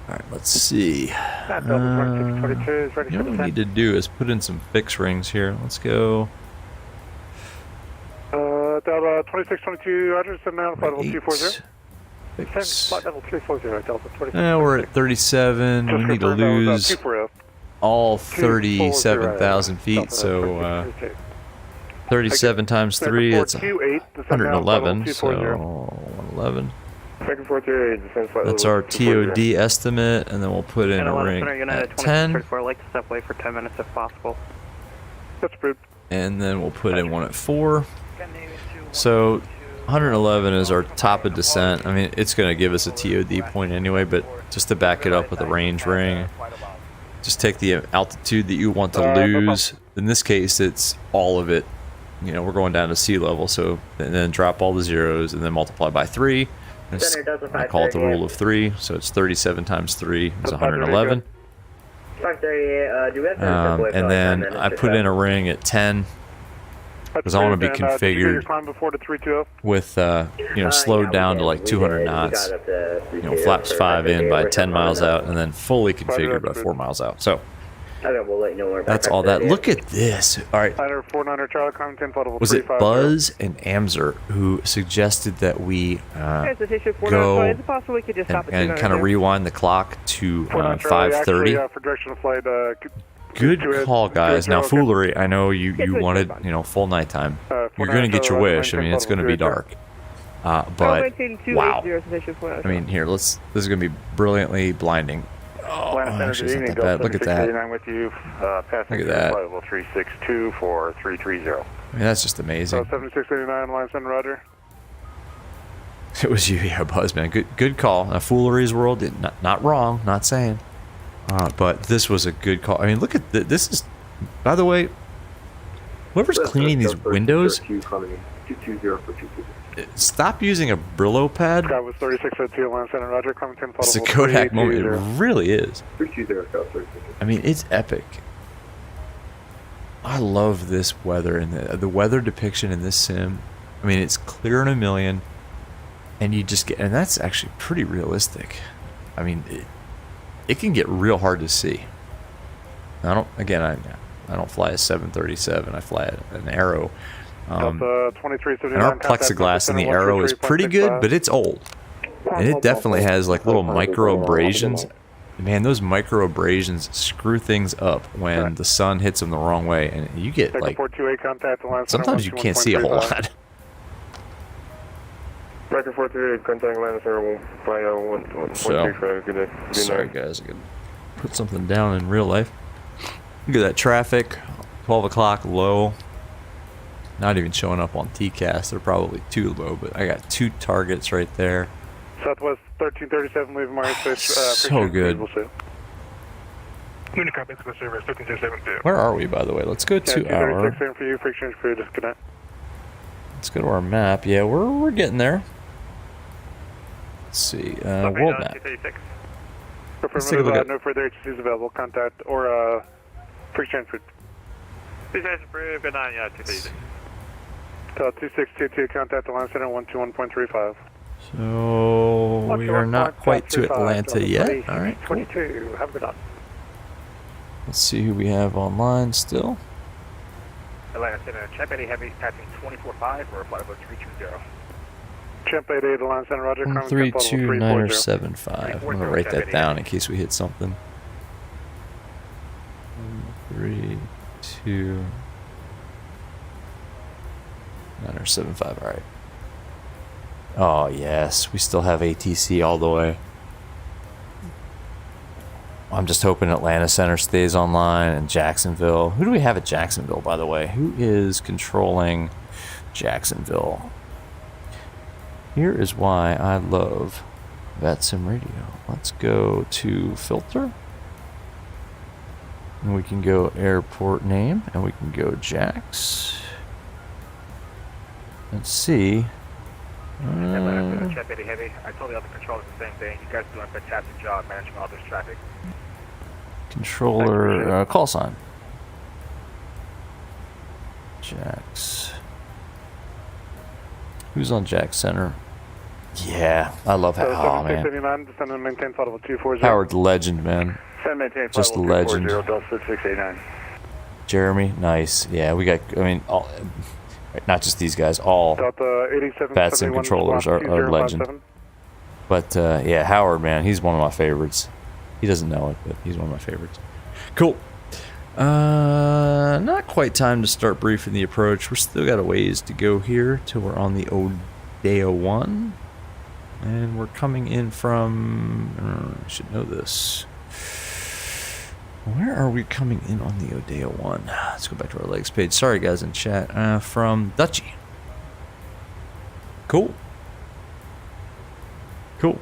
All right, let's see. You know what we need to do is put in some fix rings here. Let's go. Delta 2622, Roger, send now, flight level 240. Fix. Flight level 340, Delta 2622. We're at 37. We need to lose all 37,000 feet, so 37 times 3, it's 111, so 111. That's our TOD estimate, and then we'll put in a ring at 10. I'd like to step away for 10 minutes if possible. That's approved. And then we'll put in one at 4. So 111 is our top of descent. I mean, it's going to give us a TOD point anyway, but just to back it up with a range ring, just take the altitude that you want to lose. In this case, it's all of it. You know, we're going down to sea level, so and then drop all the zeros and then multiply by 3. I call it the rule of 3, so it's 37 times 3 is 111. 538, and then I put in a ring at 10 because I want to be configured with, you know, slowed down to like 200 knots, you know, flaps 5 in by 10 miles out, and then fully configured by 4 miles out. So that's all that. Look at this. All right. Was it Buzz and Amzer who suggested that we go and kind of rewind the clock to 5:30? Good call, guys. Now, Foolery, I know you wanted, you know, full nighttime. You're going to get your wish. I mean, it's going to be dark. But wow. I mean, here, this is gonna be brilliantly blinding. Oh, actually, it's not that bad. Look at that. With you, Look at that. 362 for 330. I mean, that's just amazing. 7689, line send, roger. It was you, yeah, Buzz, man. Good call. Foolery's world, not wrong, not saying. But this was a good call. I mean, look at this is, by the way, whoever's cleaning these windows, stop using a Brillo pad. That was 3602, line send, roger. It's a Kodak moment. It really is. I mean, it's epic. I love this weather and the weather depiction in this sim. I mean, it's clear in a million. And you just get, and that's actually pretty realistic. I mean, it can get real hard to see. I don't fly a 737. I fly an Aero. And our plexiglass in the Aero is pretty good, but it's old. And it definitely has like little micro abrasions. Man, those micro abrasions screw things up when the sun hits them the wrong way, and you get like, sometimes you can't see a whole lot. Record 438, contact line center, fly 135, good day. Sorry guys, I could put something down in real life. Look at that traffic, 12 o'clock low. Not even showing up on TCAS, they're probably too low, but I got 2 targets right there. Southwest 1337, leaving my space. So good. Where are we, by the way? Let's go to our... for you, friction crew, disconnect. Let's go to our map. Yeah, we're getting there. Let's see. World map. Let's take a look at... No further agencies available. Contact or friction food. 2622, contact the line center 121.35. So we are not quite to Atlanta yet. All right. 22. Have a good night. Let's see who we have online still. Atlanta Center, Champ 88 Heavy, passing 24.5 or a flight about 320. Champ 88, Atlanta Center, roger. 132.975. I'm going to write that down in case we hit something. 132.975, alright. Oh, yes, we still have ATC all the way. I'm just hoping Atlanta Center stays online and Jacksonville. Who do we have at Jacksonville, by the way? Who is controlling Jacksonville? Here is why I love Vatsim Radio. Let's go to filter. And we can go airport name, and we can go Jax. Let's see. Champ 80 Heavy. I told the other controllers the same thing. You guys are doing a fantastic job managing all this traffic. Controller call sign. Jax. Who's on Jax Center? Yeah, I love how. Oh man, Howard's legend, man. Just a legend. Jeremy, nice. Yeah, we got. I mean, all, not just these guys. All Vatsim controllers are legend. But yeah, Howard, man, he's one of my favorites. He doesn't know it, but he's one of my favorites. Cool. Not quite time to start briefing the approach. We're still got a ways to go here till we're on the Odeya 1. And we're coming in from... I should know this. Where are we coming in on the Odeya 1? Let's go back to our legs page. Sorry, guys, in chat. From Dutchy. Cool. Cool.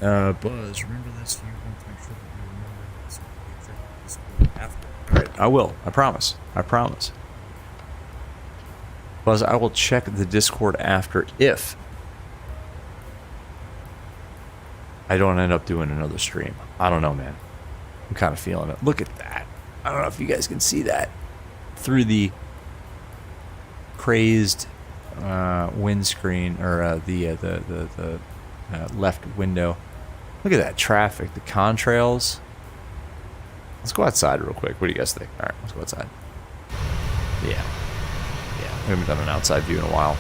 Buzz, remember this? You want to make sure that you remember this after. All right, I will. I promise. I promise. Buzz, I will check the Discord after if I don't end up doing another stream. I don't know, man. I'm kind of feeling it. Look at that. I don't know if you guys can see that through the crazed windscreen or the left window. Look at that traffic, the contrails. Let's go outside real quick. What do you guys think? All right, let's go outside. Yeah. We haven't done an outside view in a while.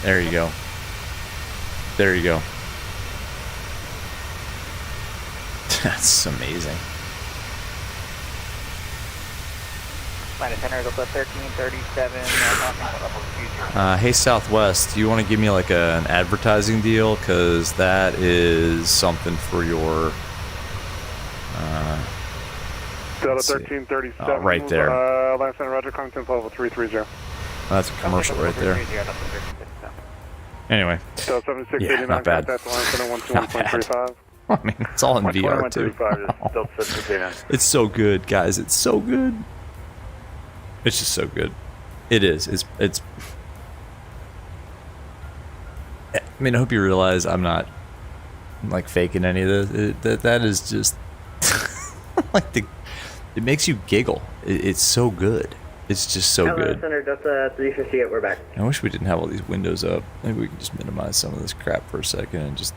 There you go. There you go. That's amazing. Planet Center, Delta 1337, hey Southwest, do you want to give me like an advertising deal? Because that is something for your... Delta 1337. Right there. Land Center, Roger, content level 330. That's a commercial right there. Anyway. Delta 7689, yeah, not bad. contact Land Center 121.35. I mean, it's all in VR too. It's so good, guys. It's so good. It's just so good. It is. It's. I mean, I hope you realize I'm not like faking any of this. That is just like it makes you giggle. It's so good. It's just so good. Center, Delta 358, we're back. I wish we didn't have all these windows up. Maybe we can just minimize some of this crap for a second and just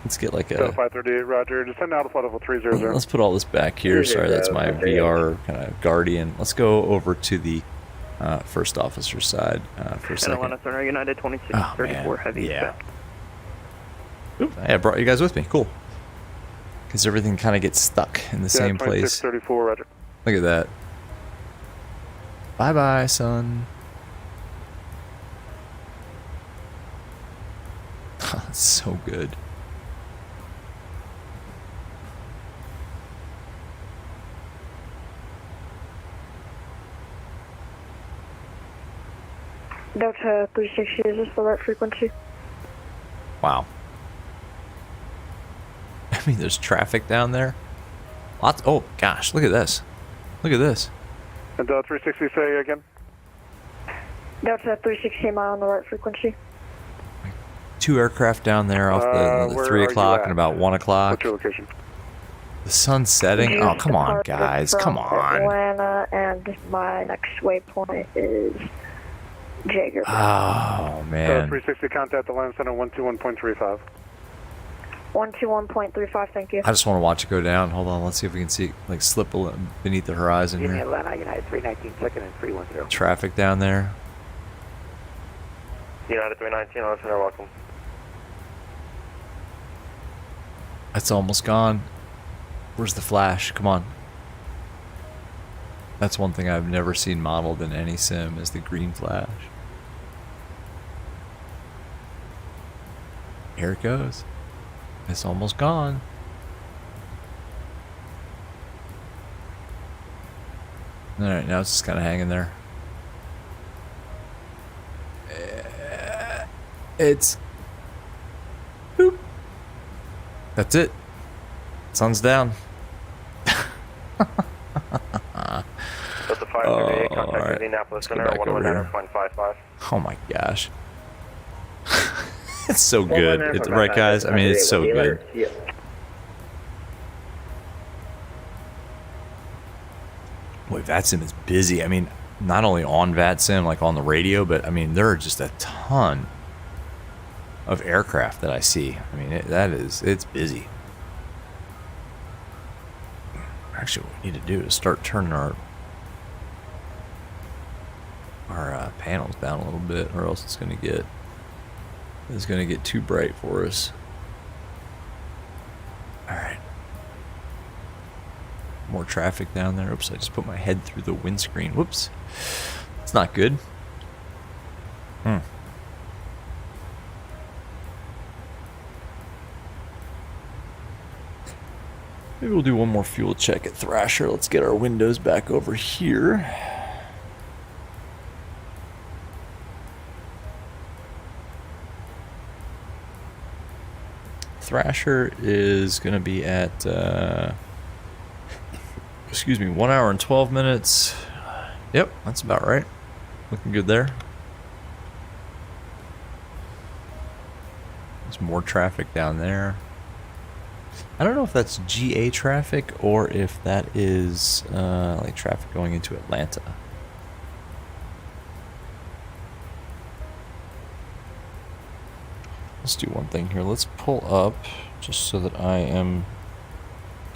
let's get like a. 538, Roger. Descend out of flight level 300. Let's put all this back here. Sorry, that's my VR kind of guardian. Let's go over to the first officer side for a second. Center, United 2634 heavy. Yeah. Oop, I brought you guys with me. Cool. Because everything kind of gets stuck in the same place. 2634, Roger. Look at that. Bye bye, son. That's so good. Delta 360, is this the right frequency? Wow. I mean, there's traffic down there. Lots. Oh, gosh, look at this. Look at this. And Delta 360, say again? Delta 360, am I on the right frequency? 2 aircraft down there off the 3 o'clock and about 1 o'clock. What's your location? The sun's setting. Oh, come on, guys. Come on. Atlanta, and my next waypoint is Jager. Oh, man. 360, contact the Land Center 121.35. 121.35, thank you. I just want to watch it go down. Hold on, let's see if we can see like slip beneath the horizon here. Atlanta, United 319, second and 310. Traffic down there. United 319, Land Center, welcome. It's almost gone. Where's the flash? Come on. That's one thing I've never seen modeled in any sim is the green flash. Here it goes. It's almost gone. Alright, now it's just kind of hanging there. It's... Boop. That's it. Sun's down. Oh, contact Indianapolis Center, 110.55. Oh my gosh. It's so good. It's, right, guys? I mean, it's so good. Boy, VATSIM is busy. I mean, not only on VATSIM, like on the radio, but I mean, there are just a ton of aircraft that I see. I mean, it's busy. Actually, what we need to do is start turning our panels down a little bit, or else it's going to get too bright for us. All right. More traffic down there. Oops, I just put my head through the windscreen. Whoops. It's not good. Maybe we'll do one more fuel check at Thrasher. Let's get our windows back over here. Thrasher is going to be at, 1 hour and 12 minutes. Yep, that's about right. Looking good there. There's more traffic down there. I don't know if that's GA traffic or if that is like traffic going into Atlanta. Let's do one thing here. Let's pull up just so that I am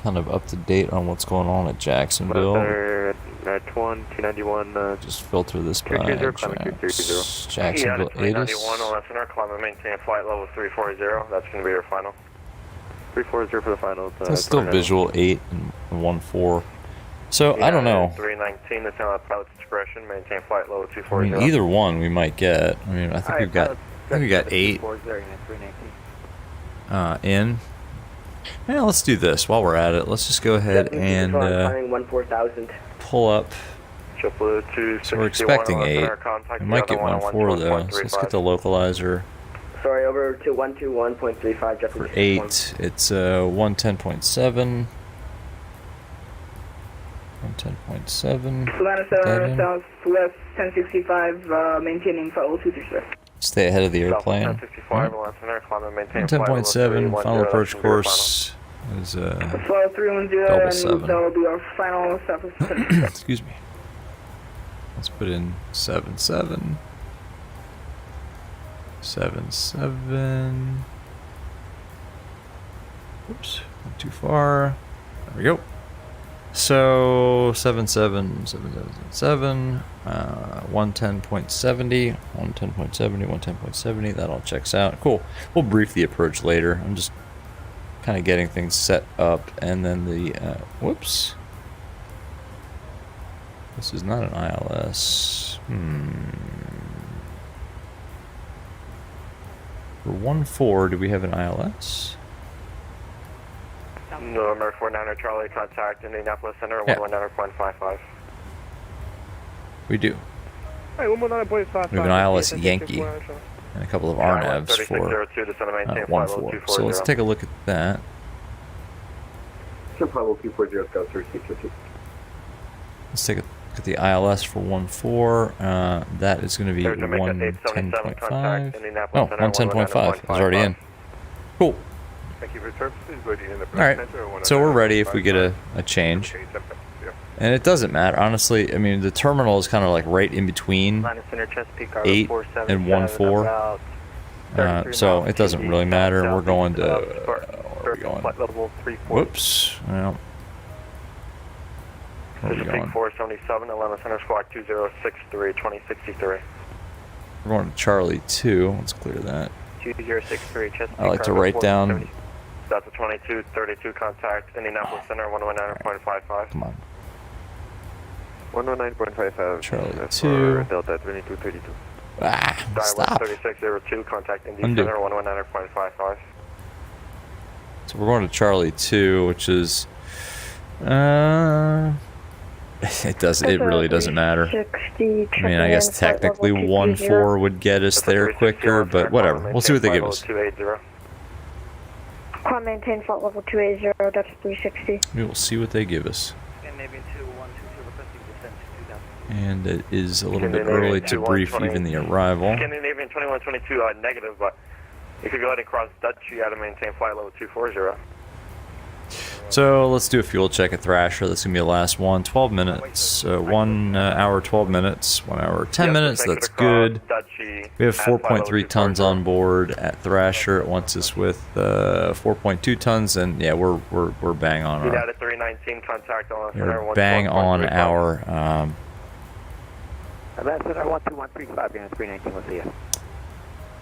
kind of up to date on what's going on at Jacksonville. 291. Just filter this by Jacksonville. 391, listener, climb and maintain flight level 340. That's going to be your final. 340 for the final. That's still visual 8 and 14. So I don't know. 319, that's now pilot's discretion. Maintain flight level 240. I mean, either one we might get. I mean, I think we got 8 in. Yeah, let's do this while we're at it. Let's just go ahead and pull up. So we're expecting 8. We might get 1-4 though. So let's get the localizer. Sorry, over to 121.35. For 8, it's 110.7. 110.7. Atlanta Center, Southwest 1065, maintaining flight level 236. Stay ahead of the airplane. 110.7, final approach course is Flight 310, and 7. that will be our final Southwest. Excuse me. Let's put in 77. 77. Oops, went too far. There we go. So 77, 110.70, 110.70, that all checks out. Cool. We'll brief the approach later. I'm just kind of getting things set up, and then the whoops. This is not an ILS. For 1-4, do we have an ILS? No, American 49er Charlie, contact Indianapolis Center, 119.55. We do. Hey, 119.55. We have an ILS Yankee and a couple of RNAVs for 1-4. So let's take a look at that. Let's take a look at the ILS for 1-4. That is going to be 110.5. Oh, 110.5 is already in. Cool. Thank you for your services. Alright, so we're ready if we get a change. And it doesn't matter, honestly. I mean, the terminal is kind of like right in between 8 and 1-4. So it doesn't really matter. We're going to... where are we going? Whoops. Well, where are we going? 477, Atlanta Center Squawk 2063, 2063. We're going to Charlie 2. Let's clear that. 2063, Chesapeake. I like to write down... Delta 2232, contact Indianapolis Center, 119.55. Come on. 119.55. Charlie 2. Delta 2232. Ah, stop. 3602, contact Indy Center, 119.55. So we're going to Charlie 2, which is... it really doesn't matter. I mean, I guess technically 1-4 would get us there quicker, but whatever. We'll see what they give us. Quad maintain flight level 280, that's 360. We will see what they give us. And it is a little bit early to brief even the arrival. Scandinavian 2122 negative, but you could go ahead and cross Dutchy out and maintain flight level 240. So let's do a fuel check at Thrasher. That's going to be the last one. 12 minutes. 1 hour, 12 minutes. 1 hour, 10 minutes. That's good. We have 4.3 tons on board at Thrasher. It wants us with 4.2 tons, and yeah, we're bang on our. We're bang on our.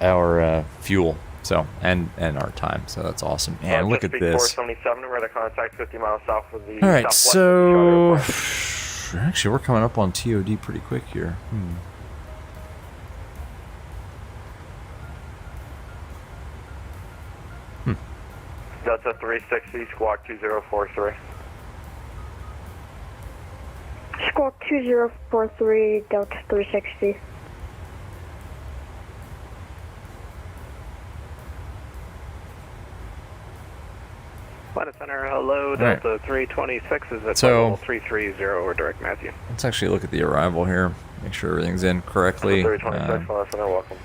Our fuel. So and our time, so that's awesome. And look at this. All right, so actually we're coming up on TOD pretty quick here. Delta 360, Squawk 2043. Squawk 2043, Delta 360. Atlanta Center, hello, Delta 326 is at level 330 or direct Matthew. Let's actually look at the arrival here, make sure everything's in correctly. 326, Center, welcome.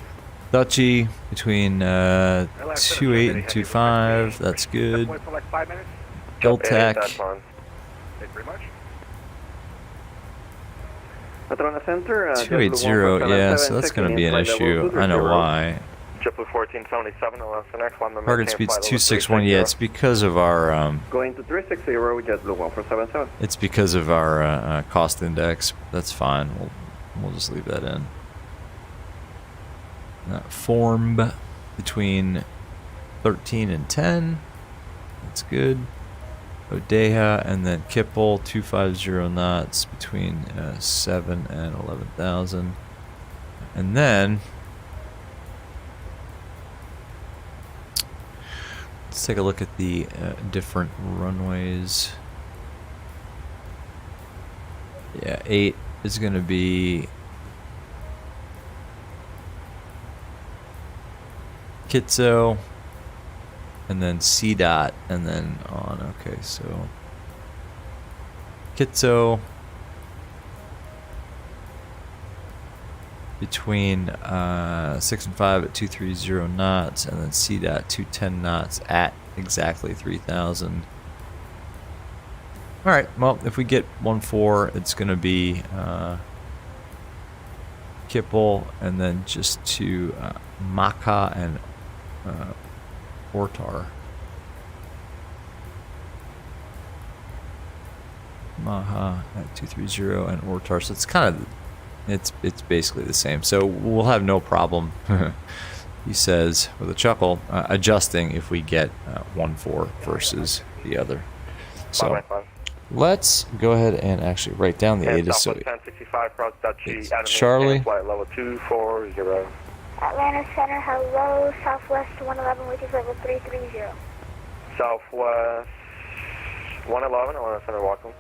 Dutchy between 28 and 25, that's good. Iltec. Atlanta Center, 280, yeah, so that's going to be an issue. I know why. JetBlue 1477, Target speed's 261. Yeah, it's because of our going to 360, JetBlue 1477. It's because of our cost index. That's fine. We'll just leave that in. Form between 13 and 10. That's good. Odeja, and then Kipple 250 knots between 7 and 11,000. And then let's take a look at the different runways. Yeah, 8 is going to be Kitso, and then C dot, and then on. Okay, so Kitso between 6 and 5 at 230 knots, and then C dot 210 knots at exactly 3,000. All right, well, if we get 1-4, it's going to be Kipple, and then just to Maka and Ortar. Maha at 230 and Ortar. So it's kind of, it's basically the same. So we'll have no problem, he says with a chuckle, adjusting if we get 1-4 versus the other. So let's go ahead and actually write down the ATIS. So it's Charlie. Flight level 240. Atlanta Center, hello. Southwest 111, which is level 330. Southwest 111, Atlanta Center, welcome.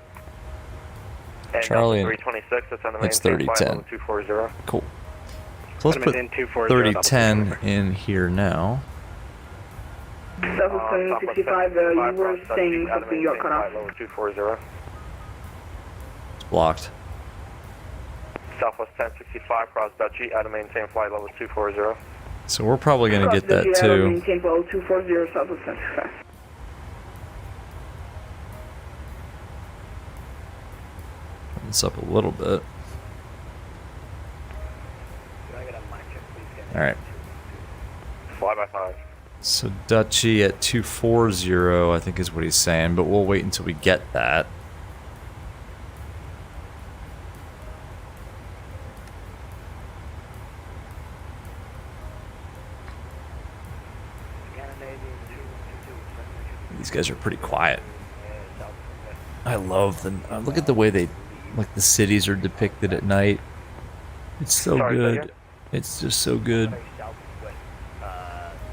And Charlie, 326, that's on the main it's 3010. 240. Cool. So let's put 3010 in here now. Southwest 65, you were saying something you got cut off. Level 240. It's blocked. Southwest 1065, cross Dutchy, out of maintain flight level 240. So we're probably going to get that too. Maintain level 240, Southwest 1065. Turn this up a little bit. Alright. Fly by 5. So Dutchy at 240, I think is what he's saying, but we'll wait until we get that. These guys are pretty quiet. I love them. Look at the way they, like, the cities are depicted at night. It's so good. It's just so good.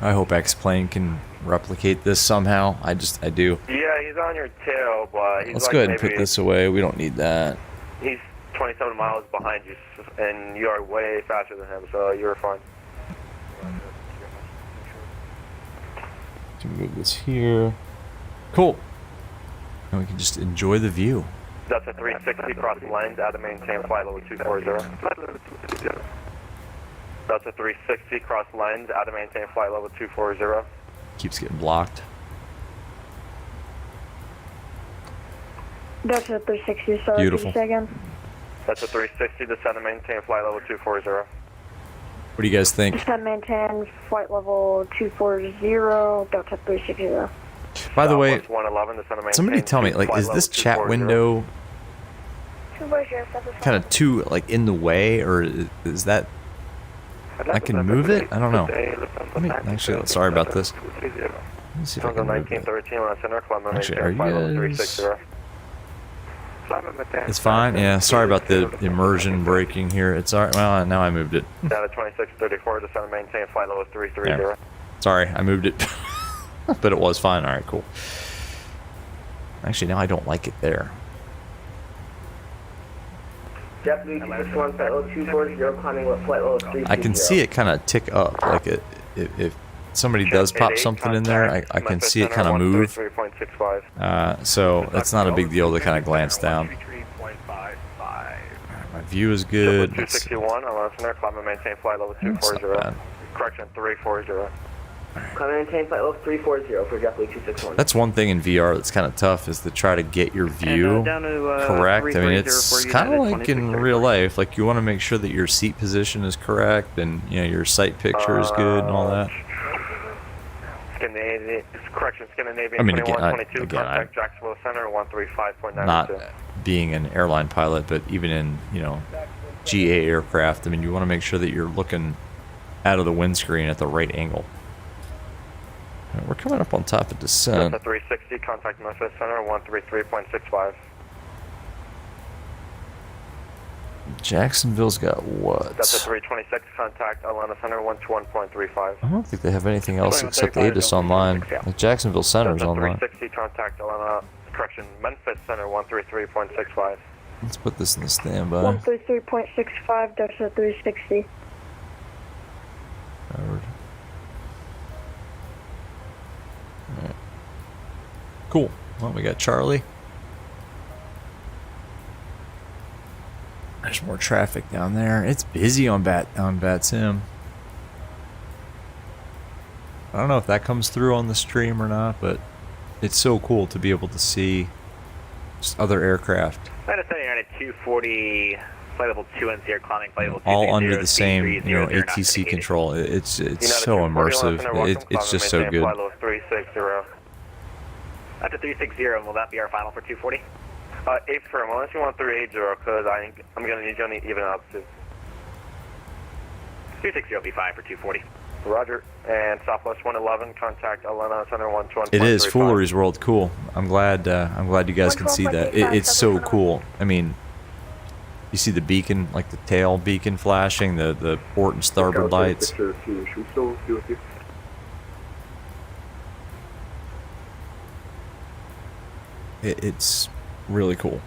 I hope X-Plane can replicate this somehow. I do. Yeah, he's on your tail, but he's Let's like go ahead and put this away. We don't need that. He's 27 miles behind you, and you are way faster than him, so you're fine. To move this here. Cool. And we can just enjoy the view. That's a 360 cross the lines, out of maintain flight level 240. That's a 360 cross the lines, out of maintain flight level 240. Keeps getting blocked. That's a 360, sorry. Beautiful. Could you say again? That's a 360, descend and maintain flight level 240. What do you guys think? Descend, maintain, flight level 240, Delta 360. By the way, 111, somebody tell me, like, is this chat window kind of too, like, in the way, or is that, I can move it? I don't know. Let me, actually, sorry about this. Let me see if I can move it. Actually, are you guys... It's fine? Yeah, sorry about the immersion breaking here. It's alright. Well, now I moved it. Down to 2634, descend and maintain flight level 330. Yeah. Sorry, I moved it. But it was fine. Alright, cool. Actually, now I don't like it there. I can see it kind of tick up. Like, if somebody does pop something in there, I can see it kind of move. So it's not a big deal to kind of glance down. My view is good. 261, climb and maintain flight level 240. Correction, 340. Climb and maintain flight level 340 for JetBlue 261. That's one thing in VR that's kind of tough, is to try to get your view correct. I mean, it's kind of like in real life. Like, you want to make sure that your seat position is correct, and you know your sight picture is good and all that. Scandinavian I mean, 2122, again, contact Jacksonville Center 135.92. Not being an airline pilot, but even in, you know, GA aircraft, I mean, you want to make sure that you're looking out of the windscreen at the right angle. We're coming up on top of descent. Delta 360, contact Msfs Center 133.65. Jacksonville's got what? Delta 326, contact Atlanta Center 121.35. I don't think they have anything else except ASUS online. The Jacksonville Center's Delta online. 360, contact Atlanta, Memphis Center 133.65. Let's put this in the standby. 133.65, Delta 360. Alright. Cool. Well, we got Charlie. There's more traffic down there. It's busy on Vatsim. I don't know if that comes through on the stream or not, but it's so cool to be able to see just other aircraft. Flight of you're at 240, flight level 2 and 0, climbing flight level 2. All under the same, ATC control. It's so immersive. It's just so good. Flight level 360. After 360, will that be our final for 240? 8 firm, unless you want 380, because I'm going to need you on the even altitude. 360 will be fine for 240. Roger. And Southwest 111, contact Atlanta Center 121. It is Foolery's World. Cool. I'm glad you guys can see that. It's so cool. I mean, you see the beacon, like the tail beacon flashing, the port and starboard lights. It's really cool.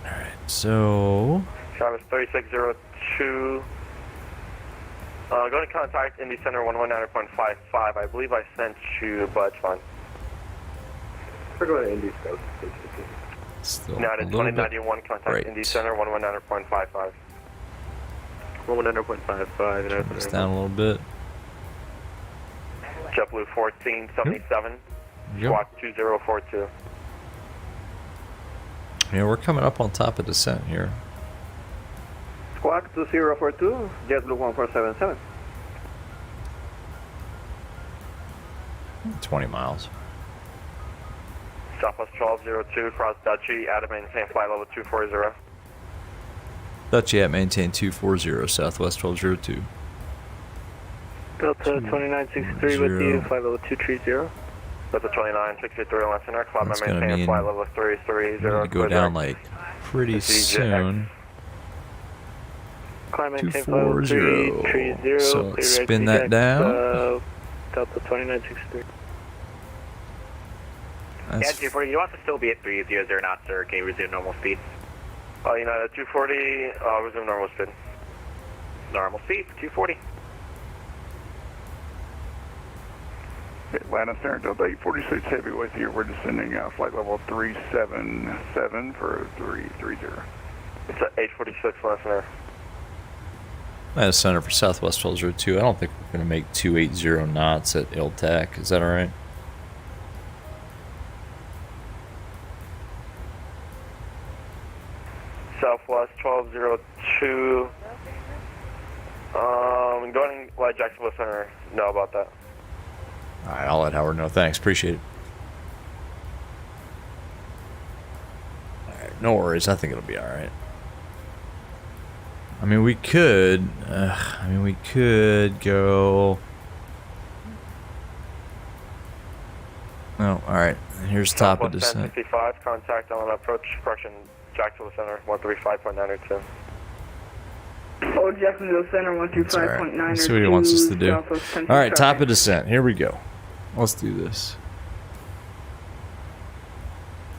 Alright, so... Travis 3602. Go to contact Indy Center 119.55. I believe I sent you, but it's fine. We're going to Indy Scout. Now to 2091, contact Indy Center 119.55. 119.55. It's down a little bit. JetBlue 1477, squawk 2042. Yeah, we're coming up on top of descent here. Squawk 2042, JetBlue 1477. 20 miles. Southwest 1202, cross Dutchy, out of maintain flight level 240. Dutchy at maintain 240, Southwest 1202. Delta 2963 with you, flight level 230. Delta 2963, listener, climb and maintain flight level 330. To go down like pretty soon. Climb and maintain flight level 330. So spin that down. Delta 2963. Yeah, 240, you want to still be at 380 or not, sir? Can you resume normal speed? United 240, resume normal speed. Normal speed, 240. Atlanta Center, Delta 846 Heavy with you. We're descending flight level 377 for 330. It's at 846, listener. Atlanta Center for Southwest 1202. I don't think we're going to make 280 knots at ILTAC. Is that alright? Southwest 1202. Go ahead and let Jacksonville Center know about that. Alright, I'll let Howard know. Thanks, appreciate it. Alright, no worries. I think it'll be alright. I mean, we could go... Oh, alright. Here's top of descent. 1055, contact on approach, correction, Jacksonville Center, 135.902. Oh, Jacksonville Center, 125.902. Let's see what he wants us to do. Alright, top of descent. Here we go. Let's do this.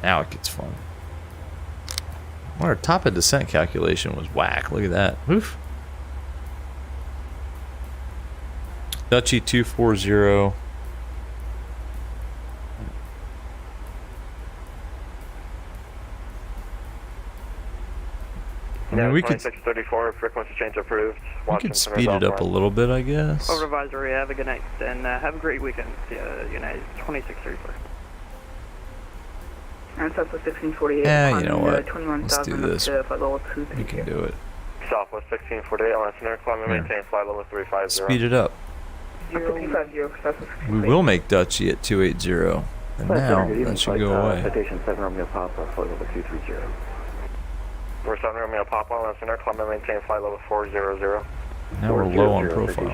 Now it gets fun. Our top of descent calculation was whack. Look at that. Oof. Dutchy 240. I mean, we could 2634, frequency change approved. We could speed it up a little bit, I guess. Over advisory, have a good night, and have a great weekend. United 2634. And Southwest 1648. Yeah, you know what? Let's do this. We can do it. Southwest 1648, listener, climb and maintain flight level 350. Speed it up. 350, We will make Dutchy at 280. And now, that should go away. Citation 7 Romeo Papa, flight level 230. We're 7 Romeo Papa, listener, climb and maintain flight level 400. Now we're low on profile.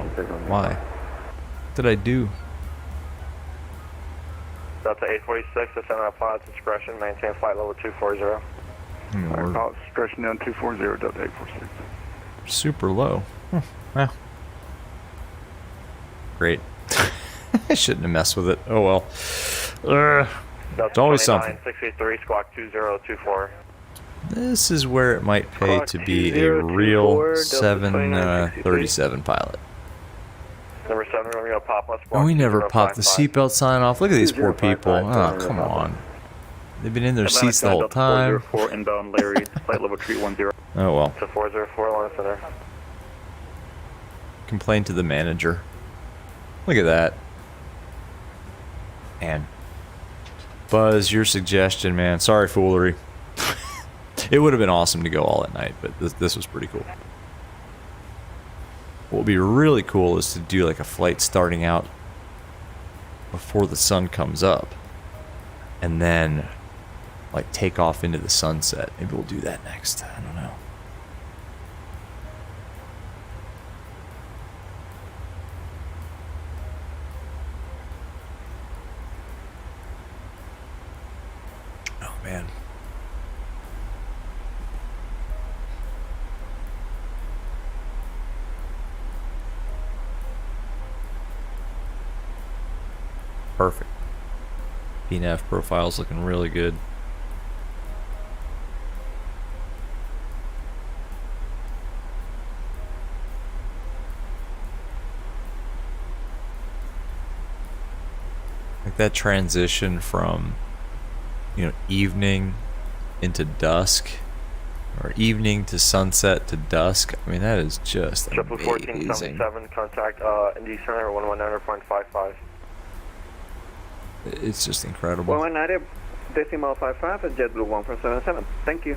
Why? What did I do? Delta 846, descend on pilot's discretion, maintain flight level 240. Alright, pilot's discretion down 240, Delta 846. Super low. Well. Great. I shouldn't have messed with it. Oh well. It's always something. 683, squawk 2024. This is where it might pay to be a real 737 pilot. Number 7, we're going to pop us. Oh, we never popped the seatbelt sign off. Look at these poor people. Oh, come on. They've been in their seats the whole time. 404 inbound Larry, flight level 310. Oh well. To 404, line center. Complain to the manager. Look at that. And Buzz, your suggestion, man. Sorry, foolery. It would have been awesome to go all at night, but this was pretty cool. What would be really cool is to do like a flight starting out before the sun comes up, and then like take off into the sunset. Maybe we'll do that next. I don't know. Oh man. Perfect. PNF profile's looking really good. Like that transition from, you know, evening into dusk, or evening to sunset to dusk. I mean, that is just amazing. 1477, contact ND Center 119.55. It's just incredible. 190.55 at JetBlue 1477. Thank you.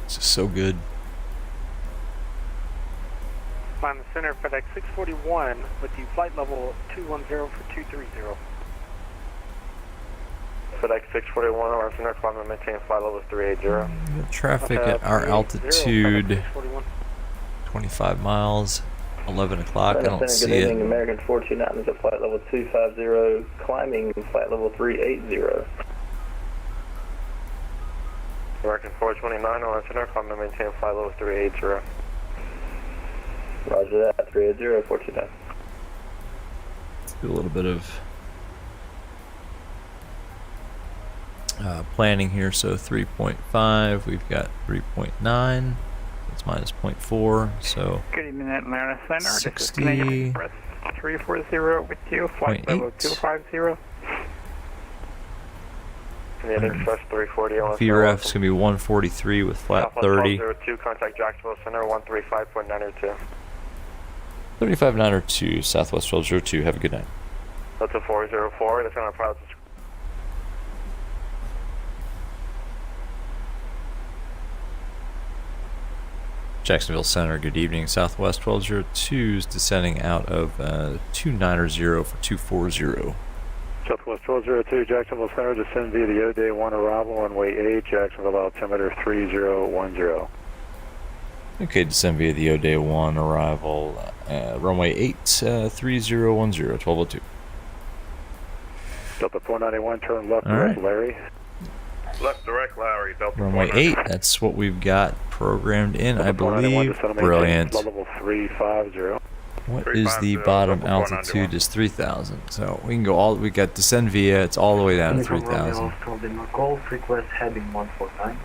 It's just so good. Find the center FedEx 641 with you flight level 210 for 230. FedEx 641, our center, climb and maintain flight level 380. We got traffic at our altitude, 25 miles, 11 o'clock. I don't see it. American 429 is at flight level 250, climbing flight level 380. American 429, our center, climb and maintain flight level 380. Roger that, 380, 429. Let's do a little bit of planning here. So 3.5, we've got 3.9, that's minus 0.4, so Good evening, Atlanta Center. 60, 340 with you, flight level 250. Express 340. VRF's going to be 143 with flat 30. 1202, contact Jacksonville Center 135.902. 35902, Southwest 1202. Have a good night. That's a 404. That's on our pilot's. Jacksonville Center, good evening. Southwest 1202 is descending out of 290 for 240. Southwest 1202, Jacksonville Center, descend via the O'Day 1 arrival, runway 8, Jacksonville altimeter 3010. Okay, descend via the O'Day 1 arrival, runway 8, 3010, 1202. Delta 491, turn left, All direct, right. Larry. Left direct, Lowry, Delta Runway 8, that's what we've got programmed in, I believe. Brilliant. Level 350. What is the bottom altitude? Is 3,000. So we can go all, we got descend via, it's all the way down to 3,000. Golf request heading 149.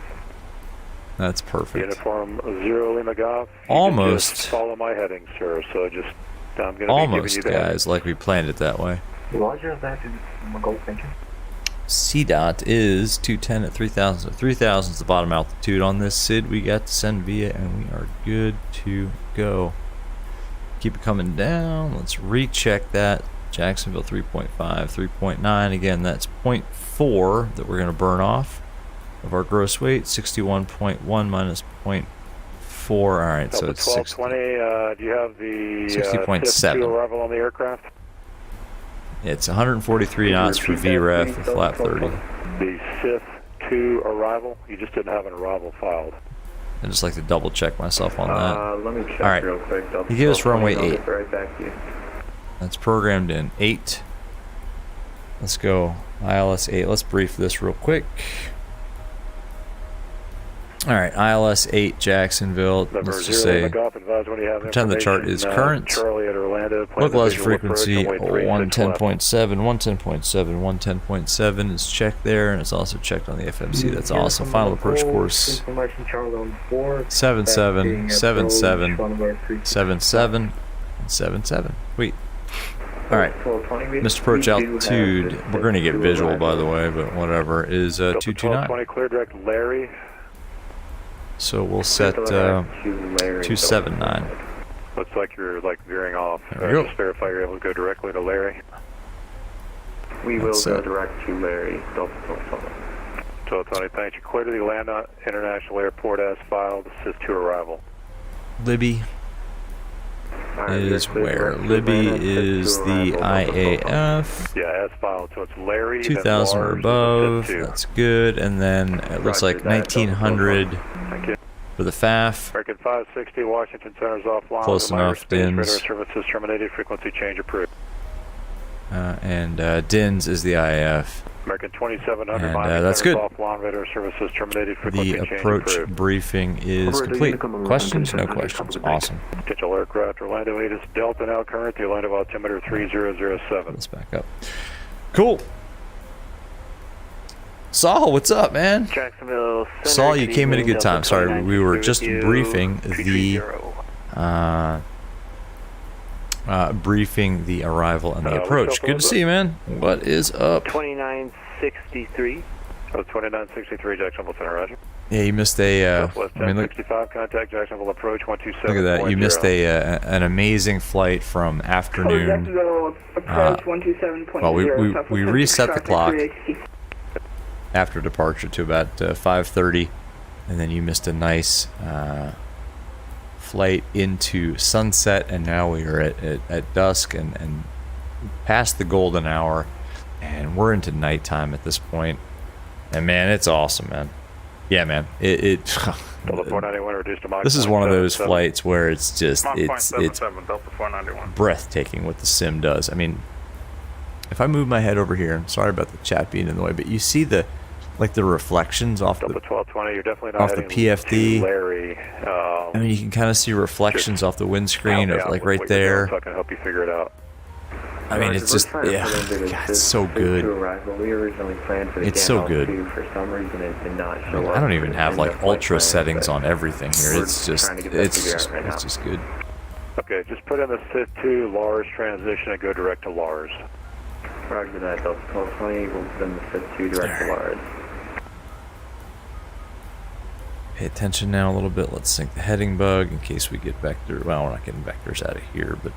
That's perfect. Uniform 0 Lima Golf. Almost. Just follow my heading, sir. So just, I'm going to be giving Almost, you that. guys, like we planned it that way. Roger, that is Golf, thank you. CDOT is 210 at 3,000. So 3,000 is the bottom altitude on this SID. We got descend via, and we are good to go. Keep it coming down. Let's recheck that. Jacksonville 3.5, 3.9. Again, that's 0.4 that we're going to burn off of our gross weight. 61.1 minus 4. All right, so it's 1220. Do you have the 60.7 arrival on the aircraft? It's 143 knots for VREF with flap 30. The SIF 2 arrival. You just didn't have an arrival filed. I just like to double check myself on that. Let me check all right, real quick. you give us runway 8. I'll right back to you. That's programmed in 8. Let's go ILS 8. Let's brief this real quick. All right, ILS 8 Jacksonville. Let's just say pretend the chart is current. Localized frequency 110.7, 110.7, 110.7 is checked there, and it's also checked on the FMC. That's awesome. Final approach course 77, 77, 77, and 77. Wait. All right, Mr. Approach altitude. We're going to get visual, by the way, but whatever. Is 229. Clear direct Larry. So we'll set 279. Looks like you're veering off. Just verify you're able to go directly to Larry. We will go direct to Larry. So Tony, thank you. Clear to the Atlanta International Airport as filed. Assist to arrival. Libby is where? Libby is the IAF. Yeah, as filed. So it's Larry. 2,000 or above. That's good. And then it looks like 1,900 for the FAF. American 560, Washington Center's offline. Close enough. DINS. Radar services terminated. Frequency change approved. And DINS is the IAF. American 2700. And that's good. Offline. Radar services terminated. Frequency The change approach approved. briefing is complete. Questions? No questions. Awesome. Potential aircraft Orlando 8 is Delta now current. The Orlando altimeter 3007. Let's back up. Cool. Saul, what's up, man? Jacksonville. Saul, you came at a good time. Sorry, we were just briefing the arrival and the approach. Good to see you, man. What is up? 2963. 2963 Jacksonville Center, roger. Yeah, you missed a. I mean, look, 65 contact Jacksonville approach 127. look at that. You missed an amazing flight from afternoon. Well, we reset the clock after departure to about 5:30, and then you missed a nice flight into sunset, and now we are at dusk and past the golden hour, and we're into nighttime at this point. And man, it's awesome, man. Yeah, man. This is one of those flights where it's just it's breathtaking what the sim does. I mean, if I move my head over here, I'm sorry about the chat being in the way, but you see the reflections off the PFD. I mean, you can kind of see reflections off the windscreen of like right there. So I can help you figure it out. I mean, it's just, yeah, God, it's so good. It's so good. I don't even have like ultra settings on everything here. It's just good. Okay, just put in the SIF 2 Lars transition and go direct to Lars. Roger that, Delta 1220, we'll put in the SIF 2 direct to Lars. Pay attention now a little bit. Let's sync the heading bug in case we get vector. Well, we're not getting vectors out of here, but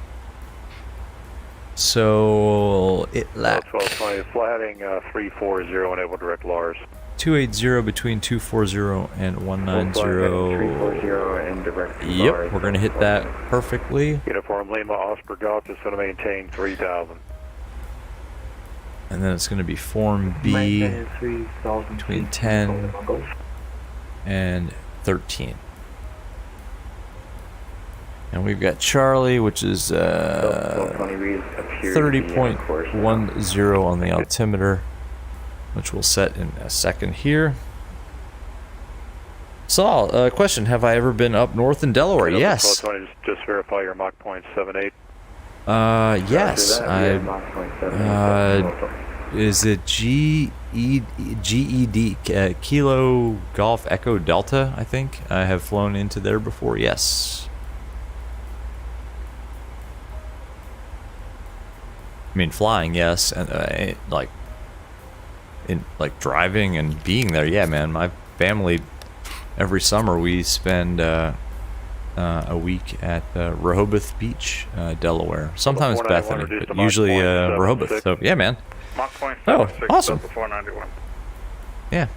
so it lacked 1220, fly heading 340, enable direct Lars. 280 between 240 and 190. 340 and direct to Yep, Lars. we're gonna hit that perfectly. Uniform Lima Oscar Golf is going to maintain 3000. And then it's gonna be Form B between 10 and 13. And we've got Charlie, which is 30.10 on the altimeter, which we'll set in a second here. Saul, question: have I ever been up north in Delaware? Yes. Just verify your Mach point 78. Yes. Is it GED Kilo Golf Echo Delta? I think I have flown into there before. Yes. I mean, flying, yes, and driving and being there, yeah, man. My family, every summer we spend a week at Rehoboth Beach, Delaware. Sometimes Bethany, but usually Rehoboth. So yeah, man. Oh, awesome. Yeah,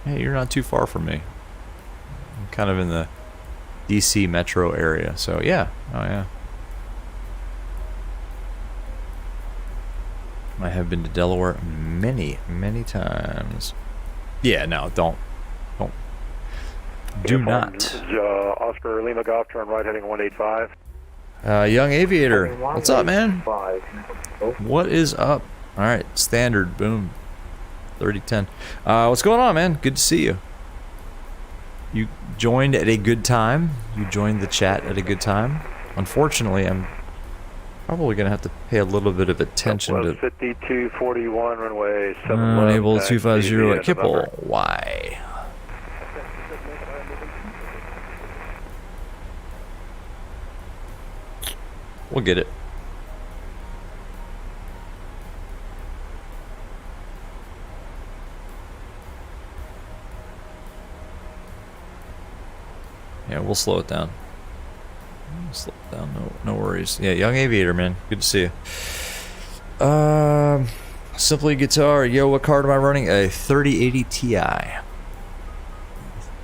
hey, you're not too far from me. I'm kind of in the DC metro area. So yeah, oh yeah. I have been to Delaware many times. Yeah, no, don't. Do not. Oscar Lima Golf, turn right heading 185. Young Aviator, what's up, man? What is up? All right, standard, boom, 3010. What's going on, man? Good to see you. You joined at a good time. You joined the chat at a good time. Unfortunately, I'm probably gonna have to pay a little bit of attention to 5241 runway 7 unable 250 at Kipple. Why? We'll get it. Yeah, we'll slow it down. Slow it down, no worries. Yeah, Young Aviator, man. Good to see you. Simply Guitar. Yo, what card am I running? A 3080 Ti.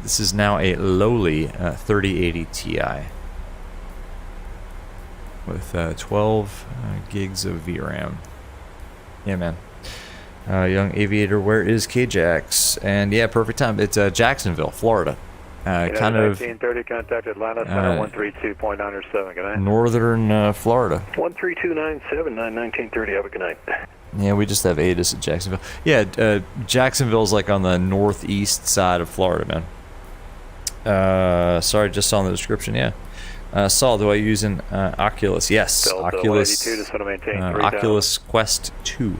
This is now a lowly 3080 Ti. With 12 gigs of VRAM. Yeah, man. Young Aviator, where is Kjax? And yeah, perfect time. It's Jacksonville, Florida. Kind of 1930, contact Atlanta, 132.907. Good night. Northern Florida. 13297, 1930. Have a good night. Yeah, we just have ASUS at Jacksonville. Yeah, Jacksonville's like on the northeast side of Florida, man. Sorry, just saw in the description. Yeah. Saul, do I use an Oculus? Yes, Delta Oculus. 182, just want to maintain Oculus Quest 2.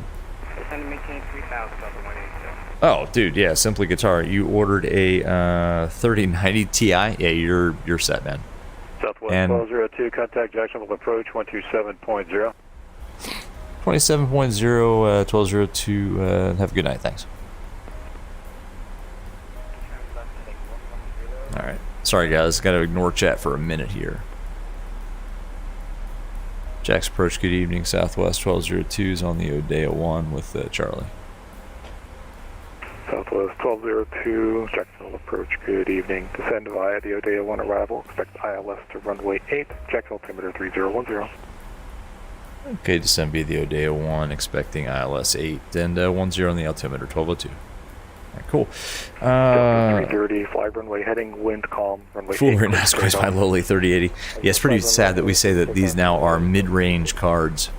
Just want to maintain 3,000, Delta 182. Oh, dude, yeah, Simply Guitar. You ordered a 3090 Ti. Yeah, you're set, man. Southwest And 1202, contact Jacksonville approach 127.0. 27.0, 1202. Have a good night. Thanks. All right. Sorry, guys. Got to ignore chat for a minute here. Jack's approach. Good evening. Southwest 1202 is on the Odeya 1 with Charlie. Southwest 1202, Jacksonville approach. Good evening. Descend via the Odeya 1 arrival. Expect ILS to runway 8. Jacksonville altimeter 3010. Okay, descend via the Odeya 1, expecting ILS 8 and 10 on the altimeter 1202. All right, cool. 330, flag runway heading, wind calm, runway 8. Very nice, squeeze my lowly 3080. Yeah, it's pretty sad that we say that these now are mid-range cards.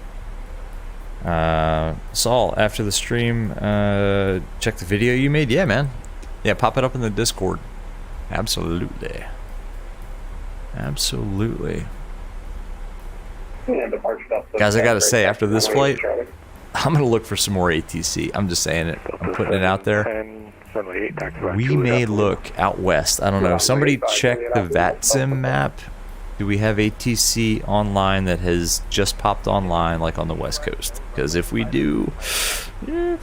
Saul, after the stream, check the video you made. Yeah, man. Yeah, pop it up in the Discord. Absolutely. Absolutely. Guys, I gotta say, after this flight, I'm gonna look for some more ATC. I'm just saying it. I'm putting it out there. We may look out west. I don't know. Somebody check the Vatsim map. Do we have ATC online that has just popped online, like on the west coast? Because if we do, yeah,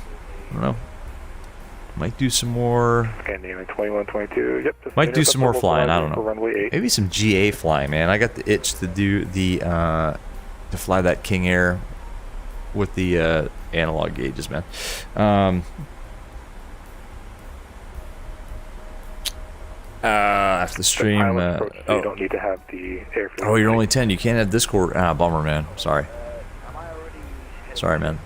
I don't know. Might do some more. Might do some more flying. I don't know. Maybe some GA flying, man. I got the itch to do the to fly that King Air with the analog gauges, man. After the stream, you don't need to have the airfield. Oh, you're only 10. You can't have Discord. Bummer, man. Sorry. Sorry, man.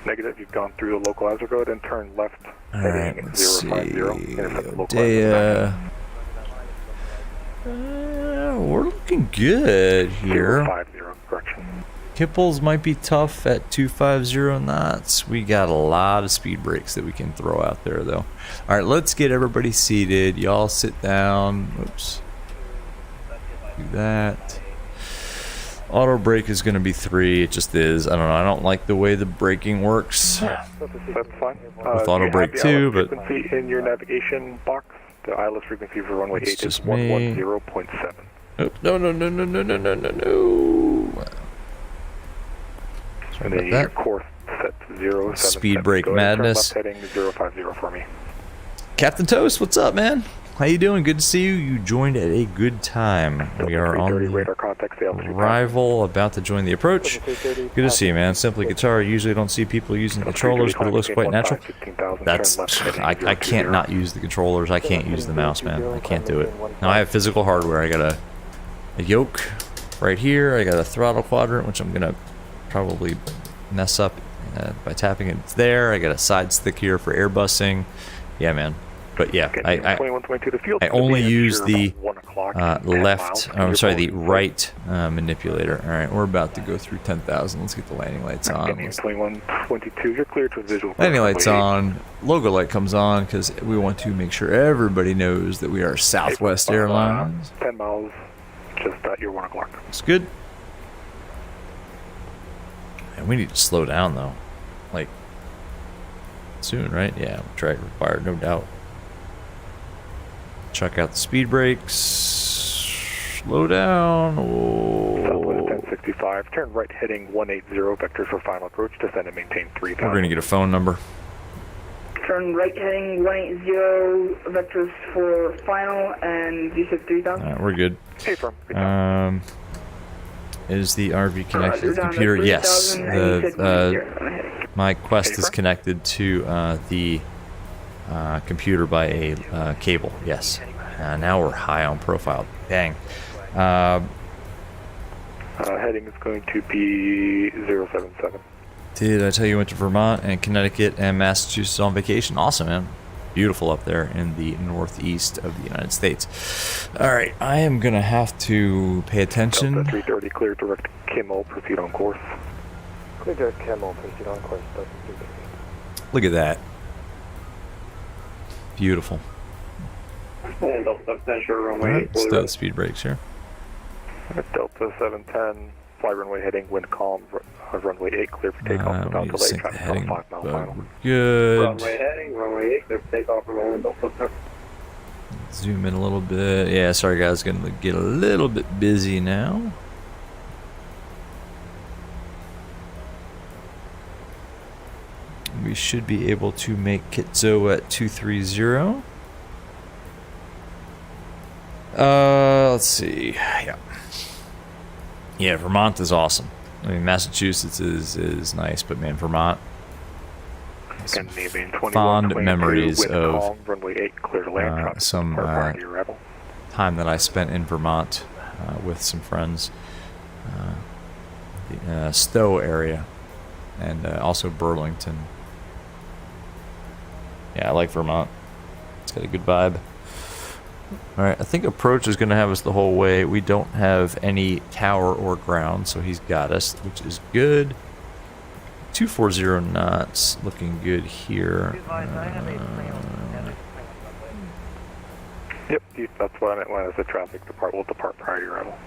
Negative. You've gone through the localizer code and turn left. All right, let's see. We're looking good here. 050, correction. Kipples might be tough at 250 knots. We got a lot of speed brakes that we can throw out there, though. All right, let's get everybody seated. Y'all sit down. Oops. Do that. Auto brake is going to be 3. It just is. I don't know. I don't like the way the braking works. That's fine. With auto brake 2, but frequency in your navigation box. The ILS frequency for runway 8 is 110.7. Oh, no. And then your course set to 077. Speed brake madness. Heading 050 for me. Captain Toast, what's up, man? How you doing? Good to see you. You joined at a good time. We are on the arrival, about to join the approach. Good to see you, man. Simply guitar. Usually don't see people using controllers, but it looks quite natural. That's I can't not use the controllers. I can't use the mouse, man. I can't do it. Now I have physical hardware. I got a yoke right here. I got a throttle quadrant, which I'm gonna probably mess up by tapping it. It's there. I got a side stick here for airbusing. Yeah, man. But yeah, I only use the left, I'm sorry, the right manipulator. All right, we're about to go through 10,000. Let's get the landing lights on. Landing lights on. Logo light comes on because we want to make sure everybody knows that we are Southwest Airlines. 10 miles, just at your 1 o'clock. It's good. And we need to slow down though, like soon, right? Yeah, track required, no doubt. Check out the speed brakes. Slow down. Southwest 1065. Turn right heading 180. Vectors for final approach. Descend and maintain 3000. We're going to get a phone number. Turn right heading 180. Vectors for final, and you said 3000. Alright, we're good. Hey, firm. Is the RV connected to the computer? Yes. My Quest is connected to the computer by a cable. Yes. Now we're high on profile. Dang. Heading is going to be 077. Did I tell you went to Vermont and Connecticut and Massachusetts on vacation? Awesome, man. Beautiful up there in the northeast of the United States. All right, I am gonna have to pay attention. Delta 330, clear direct Kimmel, proceed on course. Clear direct Kimmel, proceed on course. Look at that. Beautiful. Alright, start the speed brakes here. Delta 710, fly runway heading, wind calm, runway 8, clear for takeoff, without delay, traffic heading, 5 mile final. we're good. Runway heading, runway 8, clear for takeoff, rolling Delta. Zoom in a little bit. Yeah, sorry guys, gonna get a little bit busy now. We should be able to make Kitzo at 230. Let's see. Yeah, Vermont is awesome. I mean, Massachusetts is nice, but man, Vermont. Some fond memories of some time that I spent in Vermont with some friends. The Stowe area, and also Burlington. Yeah, I like Vermont. It's got a good vibe. Alright, I think approach is going to have us the whole way. We don't have any tower or ground, so he's got us, which is good. 240 knots, looking good here. Yep, that's what I meant when I said traffic will depart prior to your arrival.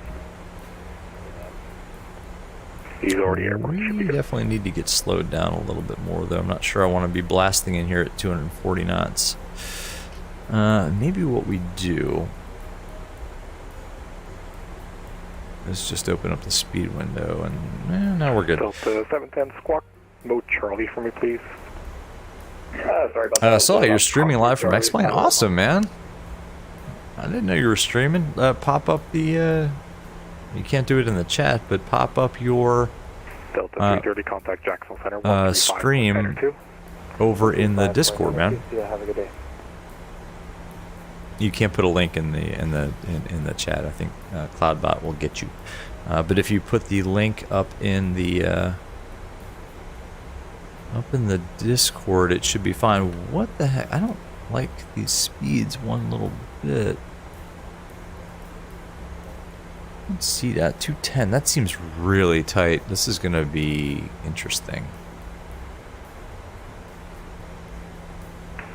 He's already airborne. We definitely need to get slowed down a little bit more, though. I'm not sure I want to be blasting in here at 240 knots. Maybe what we do is just open up the speed window, and now we're good. Delta 710 squawk, mode Charlie for me, please. Sorry about that. I saw you're streaming live from X-Plane. Awesome, man. I didn't know you were streaming. Pop up the... you can't do it in the chat, but pop up your Delta 330, contact Jacksonville Center, stream over in the Discord, man. Yeah, have a good day. You can't put a link in the chat. I think CloudBot will get you. But if you put the link up in the Discord, it should be fine. What the heck? I don't like these speeds one little bit. Let's see that 210. That seems really tight. This is gonna be interesting.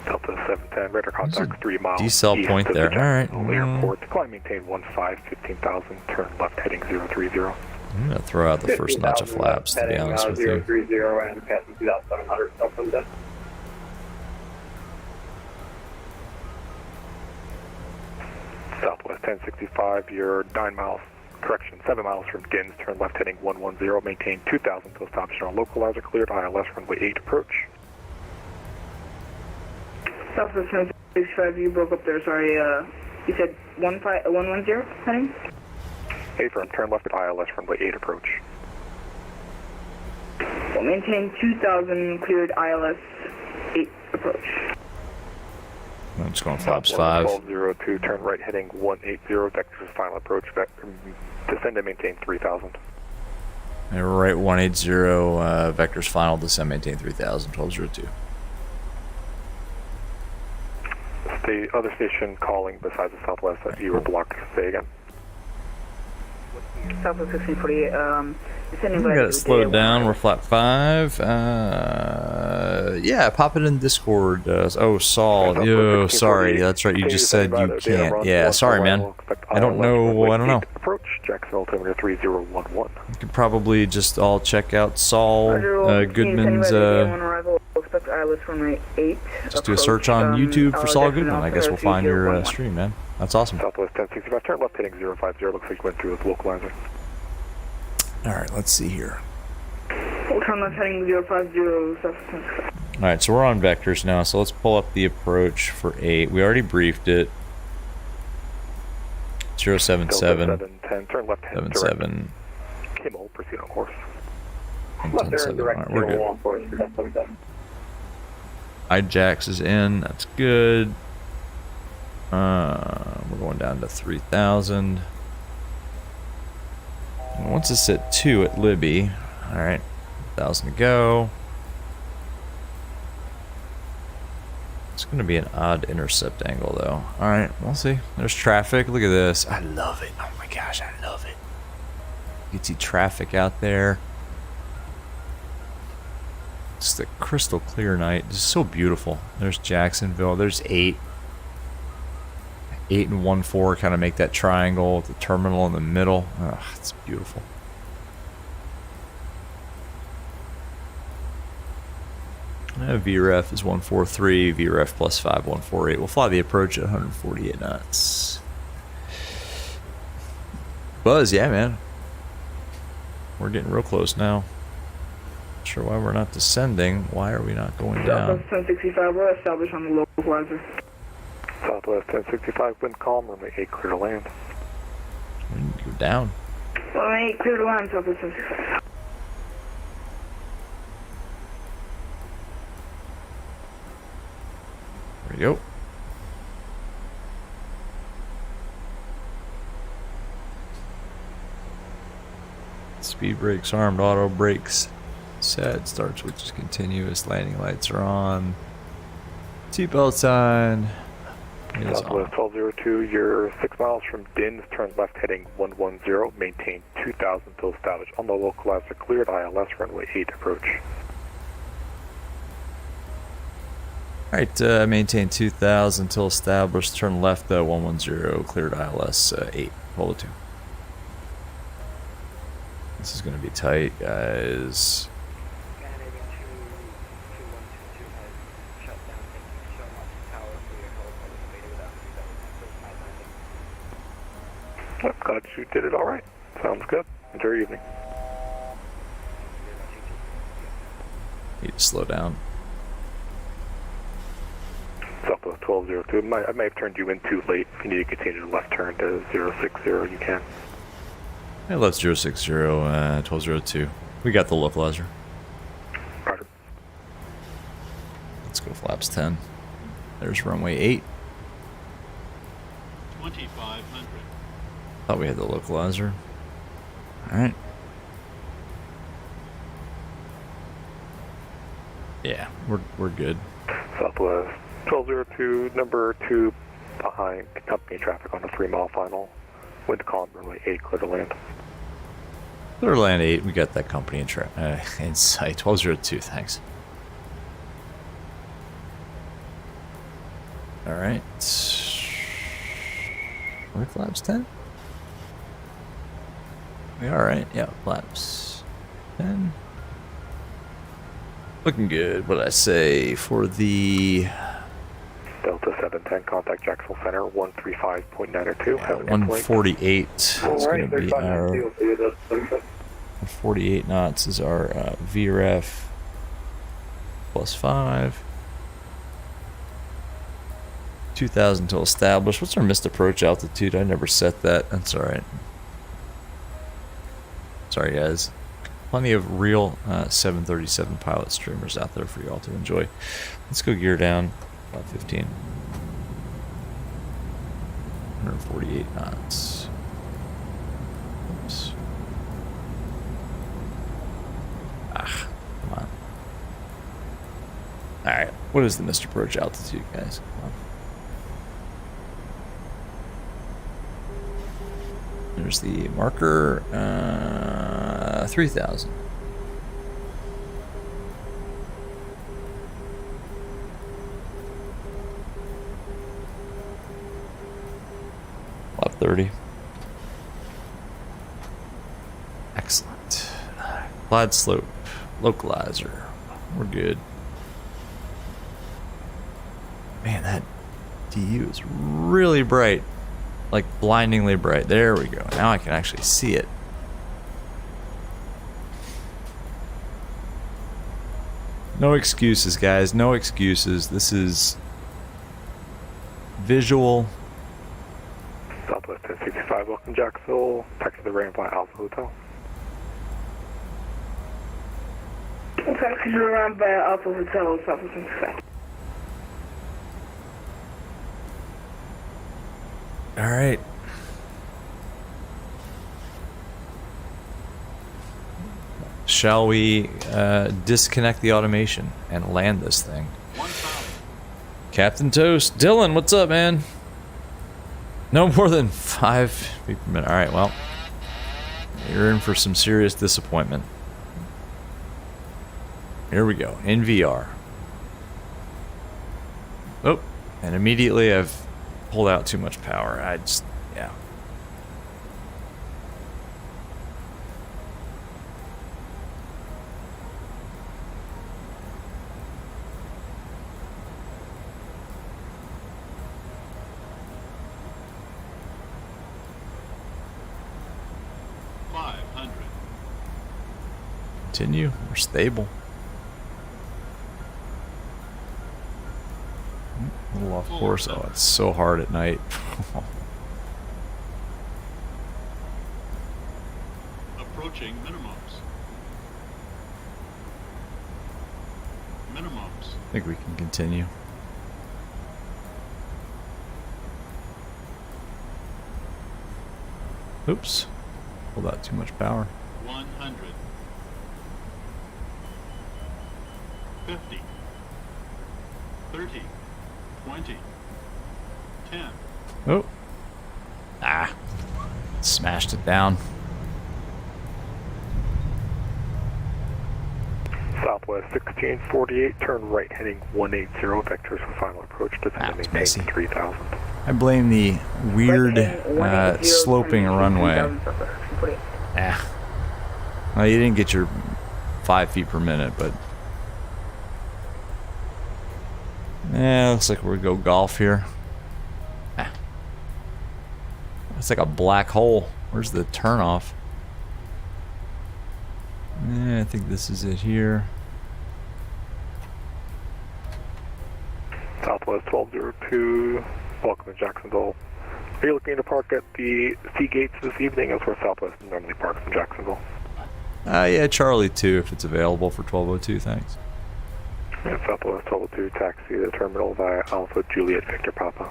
Delta 710, radar contact 3 miles. Decel point there. All right. Airport. Climb maintain 15,000. Turn left heading 030. I'm gonna throw out the first notch of flaps, to be honest with you. 030 and passing 2,700 south from there. Southwest 1065, you're 7 miles from Gins, turn left heading 110, maintain 2,000 till stop on localizer, cleared ILS runway 8 approach. Southwest 65, you broke up there, sorry. You said 110 heading? Affirm, turn left at ILS runway 8 approach. We'll maintain 2000, cleared ILS 8 approach. I'm just going flaps 5. 1202, turn right heading 180, vectors final approach, descend and maintain 3000. Right 180, vectors final, descend, maintain 3000, 1202. The other station calling besides the Southwest that you were blocked. Say again. Southwest 1648, descending We by got it slowed down. We're flap 5. Yeah, pop it in Discord. Oh, Saul. Yo, sorry. That's right. You just said you can't. Yeah, sorry, man. I don't know. I don't know. Approach Jacksonville, altimeter 3011. You could probably just all check out Saul Goodman's. Just do a search on YouTube for Saul Goodman. I guess we'll find your stream, man. That's awesome. Southwest 1065, turn left heading 050. Looks like you went through with localizer. Alright, let's see here. We'll turn left heading 050, Alright, so we're on vectors now, so let's pull up the approach for 8. We already briefed it. 077. 710, turn left heading 77. Kimmel, proceed on course. Left there, direct. We're good. Jax is in, that's good. We're going down to 3000. Once it's at 2 at Libby. Alright, 1,000 to go. It's going to be an odd intercept angle, though. Alright, we'll see. There's traffic. Look at this. I love it. Oh my gosh, I love it. You can see traffic out there. It's the crystal clear night. It's so beautiful. There's Jacksonville. There's 8. 8 and 14 kind of make that triangle with the terminal in the middle. Ugh, it's beautiful. VREF is 143, VREF plus 5, 148. We'll fly the approach at 148 knots. Buzz, yeah, man. We're getting real close now. Not sure why we're not descending. Why are we not going down? Southwest 1065, we're established on the localizer. Southwest 1065, wind calm, runway 8 clear to land. We need to go down. Runway 8 clear to land, Southwest 1065. There we go. Speed brakes armed, auto brakes set, start switch is continuous, landing lights are on, seatbelts on. Southwest 1202, you're 6 miles from Dins, turn left heading 110, maintain 2000 till established on the localizer, cleared ILS, runway 8 approach. Alright, maintain 2000 till established, turn left 110, cleared ILS 8, hold it 2. This is going to be tight, guys. Yep, glad you did it all right. Sounds good. Enjoy your evening. Need to slow down. Southwest 1202. I may have turned you in too late. If you need to continue to left turn to 060, you can. Hey, left 060, 1202. We got the localizer. Roger. Let's go flaps 10. There's runway 8. 2500. Thought we had the localizer. Alright. Yeah, we're good. Southwest 1202, number 2 behind company traffic on the 3-mile final. Wind calm, runway 8, clear to land. Clear to land 8, we got that company in sight. 1202, thanks. Alright. Are we flaps 10? We are, right? Yeah, flaps 10. Looking good. What did I say for the Delta 710, contact Jacksonville Center 135.902. Yeah, 148 is going to be our 148 knots is our VREF plus 5. 2,000 to establish. What's our missed approach altitude? I never set that. That's alright. Sorry, guys. Plenty of real 737 pilot streamers out there for y'all to enjoy. Let's go gear down. About 15. 148 knots. Oops. Ah, come on. Alright, what is the missed approach altitude, guys? Come on. There's the marker, 3,000. Lap 30. Excellent. Glide slope, localizer. We're good. Man, that DU is really bright. Like blindingly bright. There we go. Now I can actually see it. No excuses, guys. No excuses. This is visual. Southwest 1065, welcome Jacksonville. Taxi the Rainfly Alpha Hotel. Taxi to Rainfly Alpha Hotel, Southwest 1065. All right. Shall we disconnect the automation and land this thing? Captain Toast. Dylan, what's up, man? No more than 5 feet per minute. All right, well, you're in for some serious disappointment. Here we go, in VR. Oh, and immediately I've pulled out too much power. I just, yeah. Continue. We're stable. A little off course. Oh, it's so hard at night. Approaching minimums. Minimums. I think we can continue. Oops. Pulled out too much power. 100. 50. 30. 20. 10. Oh. Ah. Smashed it down. Southwest 1648, turn right heading 180, vectors for final approach, descend and maintain 3000. I blame the weird sloping runway. Ah. Well, you didn't get your 5 feet per minute, but looks like we're gonna go golf here. Ah. It's like a black hole. Where's the turnoff? I think this is it here. Southwest 1202, welcome to Jacksonville. Are you looking to park at the Sea Gates this evening? That's where Southwest normally parks in Jacksonville. Yeah, Charlie 2 if it's available for 1202, thanks. Yeah, Southwest 1202, taxi to the terminal via Alpha Juliet Victor Papa.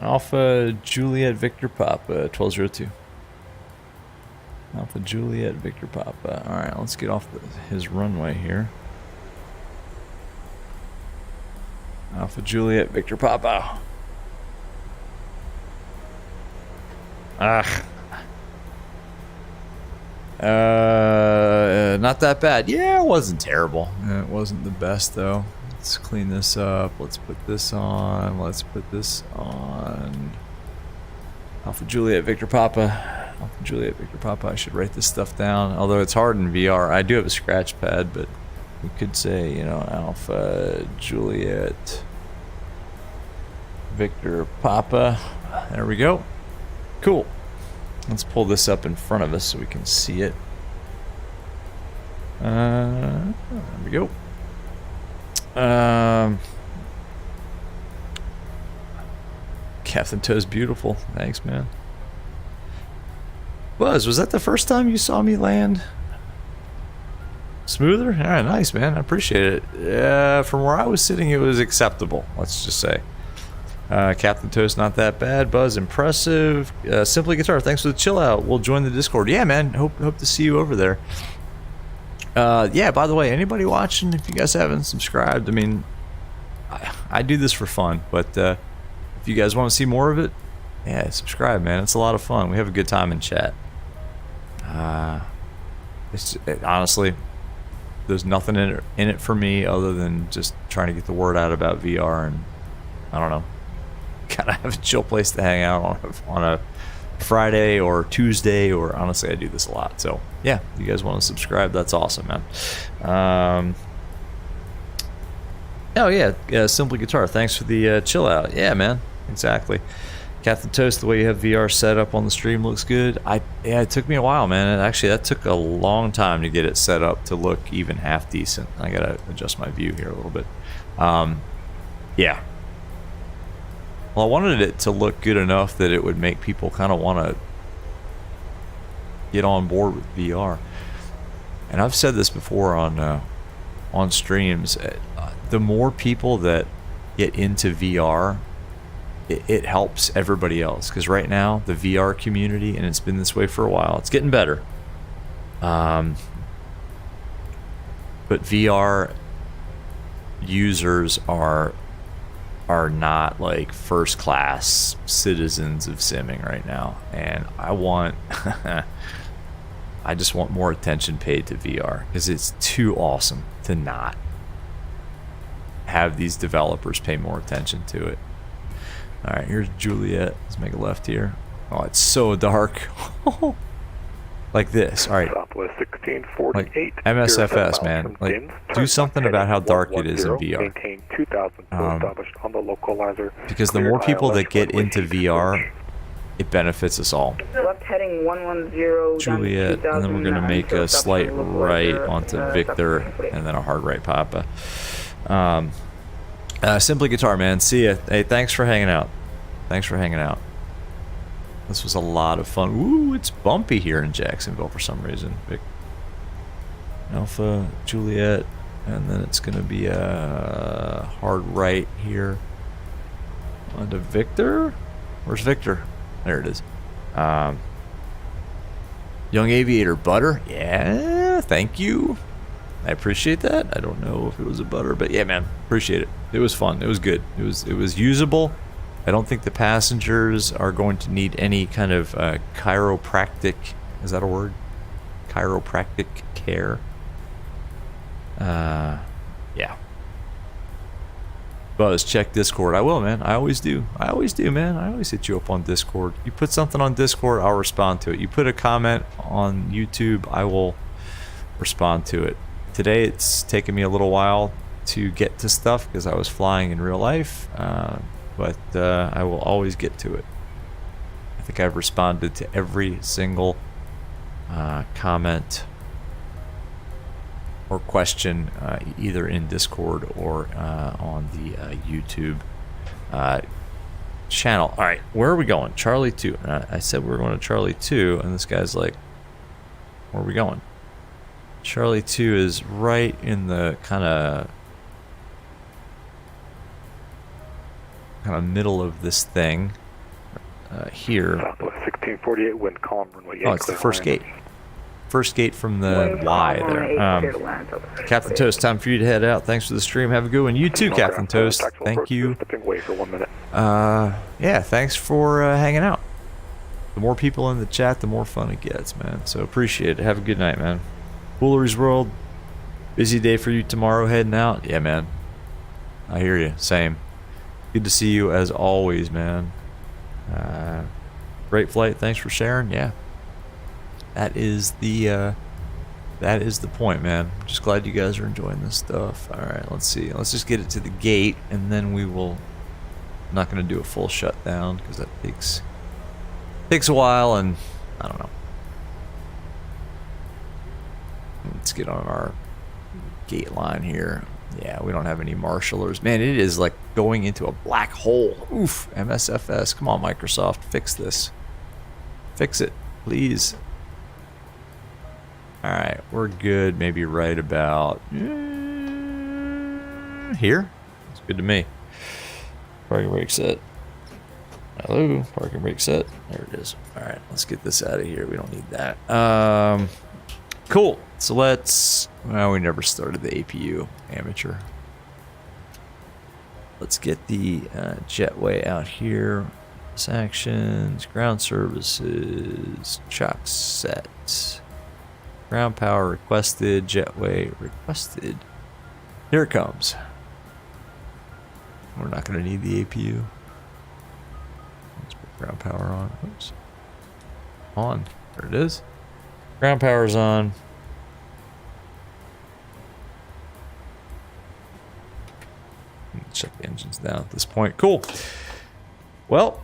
Alpha Juliet Victor Papa, 1202. Alpha Juliet Victor Papa. Alright, let's get off his runway here. Alpha Juliet Victor Papa. Not that bad. Yeah, it wasn't terrible. It wasn't the best though. Let's clean this up. Let's put this on. Let's put this on. Alpha Juliet Victor Papa. Alpha Juliet Victor Papa. I should write this stuff down. Although it's hard in VR. I do have a scratch pad, but we could say, you know, Alpha Juliet Victor Papa. There we go. Cool. Let's pull this up in front of us so we can see it. There we go. Captain Toe's beautiful. Thanks, man. Buzz, was that the first time you saw me land? Smoother? All right, nice, man. I appreciate it. From where I was sitting, it was acceptable. Let's just say. Captain Toast, not that bad. Buzz, impressive. Simply Guitar, thanks for the chill out. We'll join the Discord. Yeah, man. Hope to see you over there. Yeah, by the way, anybody watching, if you guys haven't subscribed, I mean, I do this for fun, but if you guys want to see more of it, yeah, subscribe, man. It's a lot of fun. We have a good time in chat. Honestly, there's nothing in it for me other than just trying to get the word out about VR, and I don't know, kind of have a chill place to hang out on a Friday or Tuesday, or honestly, I do this a lot. So yeah, if you guys want to subscribe, that's awesome, man. Oh yeah, Simply Guitar, thanks for the chill out. Yeah, man, exactly. Captain Toast, the way you have VR set up on the stream looks good. Yeah, it took me a while, man. And actually, that took a long time to get it set up to look even half decent. I gotta adjust my view here a little bit. Yeah. Well, I wanted it to look good enough that it would make people kind of want to get on board with VR. And I've said this before on streams. The more people that get into VR, it helps everybody else, because right now the VR community, and it's been this way for a while, it's getting better, but VR users are not like first class citizens of simming right now, and I want I just want more attention paid to VR, because it's too awesome to not have these developers pay more attention to it. Alright, here's Juliet. Let's make a left here. Oh, it's so dark. Like this. Alright. Southwest 1648. Like MSFS, man. Like, do something about how dark it is in VR. Maintain 2000 established on the localizer. Because the more people that get into VR, it benefits us all. Left heading 110. Juliet, and then we're going to make a slight right onto Victor, and then a hard right Papa. Simply Guitar, man. See ya. Hey, thanks for hanging out. Thanks for hanging out. This was a lot of fun. Ooh, it's bumpy here in Jacksonville for some reason. Alpha, Juliet, and then it's going to be a hard right here onto Victor. Where's Victor? There it is. Young Aviator, butter. Yeah, thank you. I appreciate that. I don't know if it was a butter, but yeah, man, appreciate it. It was fun. It was good. It was usable. I don't think the passengers are going to need any kind of chiropractic, is that a word? Chiropractic care. Yeah. Buzz, check Discord. I will, man. I always do. I always do, man. I always hit you up on Discord. You put something on Discord, I'll respond to it. You put a comment on YouTube, I will respond to it. Today it's taken me a little while to get to stuff because I was flying in real life, but I will always get to it. I think I've responded to every single comment or question either in Discord or on the YouTube channel. Alright, where are we going? Charlie 2. I said we were going to Charlie 2, and this guy's like, where are we going? Charlie 2 is right in the kind of middle of this thing here. Southwest 1648, wind calm, runway 8. Oh, it's the first gate. First gate from the Y there. Captain Toast, time for you to head out. Thanks for the stream. Have a good one. You too, Captain Toast. Thank you. Yeah, thanks for hanging out. The more people in the chat, the more fun it gets, man. So appreciate it. Have a good night, man. Foolery's World. Busy day for you tomorrow heading out. Yeah, man. I hear you. Same. Good to see you as always, man. Great flight. Thanks for sharing. Yeah. That is the point, man. Just glad you guys are enjoying this stuff. Alright, let's see. Let's just get it to the gate, and then we will... I'm not going to do a full shutdown, because that takes a while, and I don't know. Let's get on our gate line here. Yeah, we don't have any marshalers. Man, it is like going into a black hole. Oof, MSFS. Come on, Microsoft, fix this. Fix it, please. All right, we're good. Maybe right about here. It's good to me. Parking brake set. Hello, parking brake set. There it is. All right, let's get this out of here. We don't need that. Cool. So let's. Well, we never started the APU. Amateur. Let's get the jetway out here. Actions, ground services, chock set. Ground power requested, jetway requested. Here it comes. We're not going to need the APU. Let's put ground power on. Oops. On. There it is. Ground power's on. Shut the engines down at this point. Cool. Well,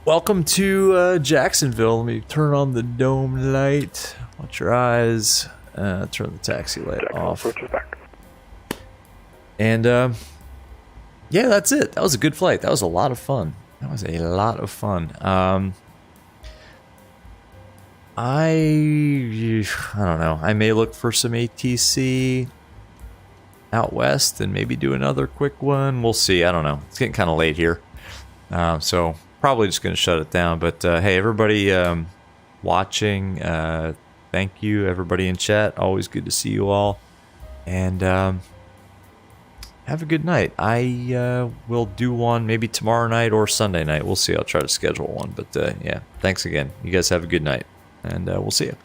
welcome to Jacksonville. Let me turn on the dome light. Watch your eyes. Turn the taxi light off. And yeah, that's it. That was a good flight. That was a lot of fun. That was a lot of fun. I don't know. I may look for some ATC out west and maybe do another quick one. We'll see. I don't know. It's getting kind of late here. So probably just going to shut it down. But hey, everybody watching, thank you. Everybody in chat. Always good to see you all. And have a good night. I will do one maybe tomorrow night or Sunday night. We'll see. I'll try to schedule one. But yeah, thanks again. You guys have a good night. And we'll see you.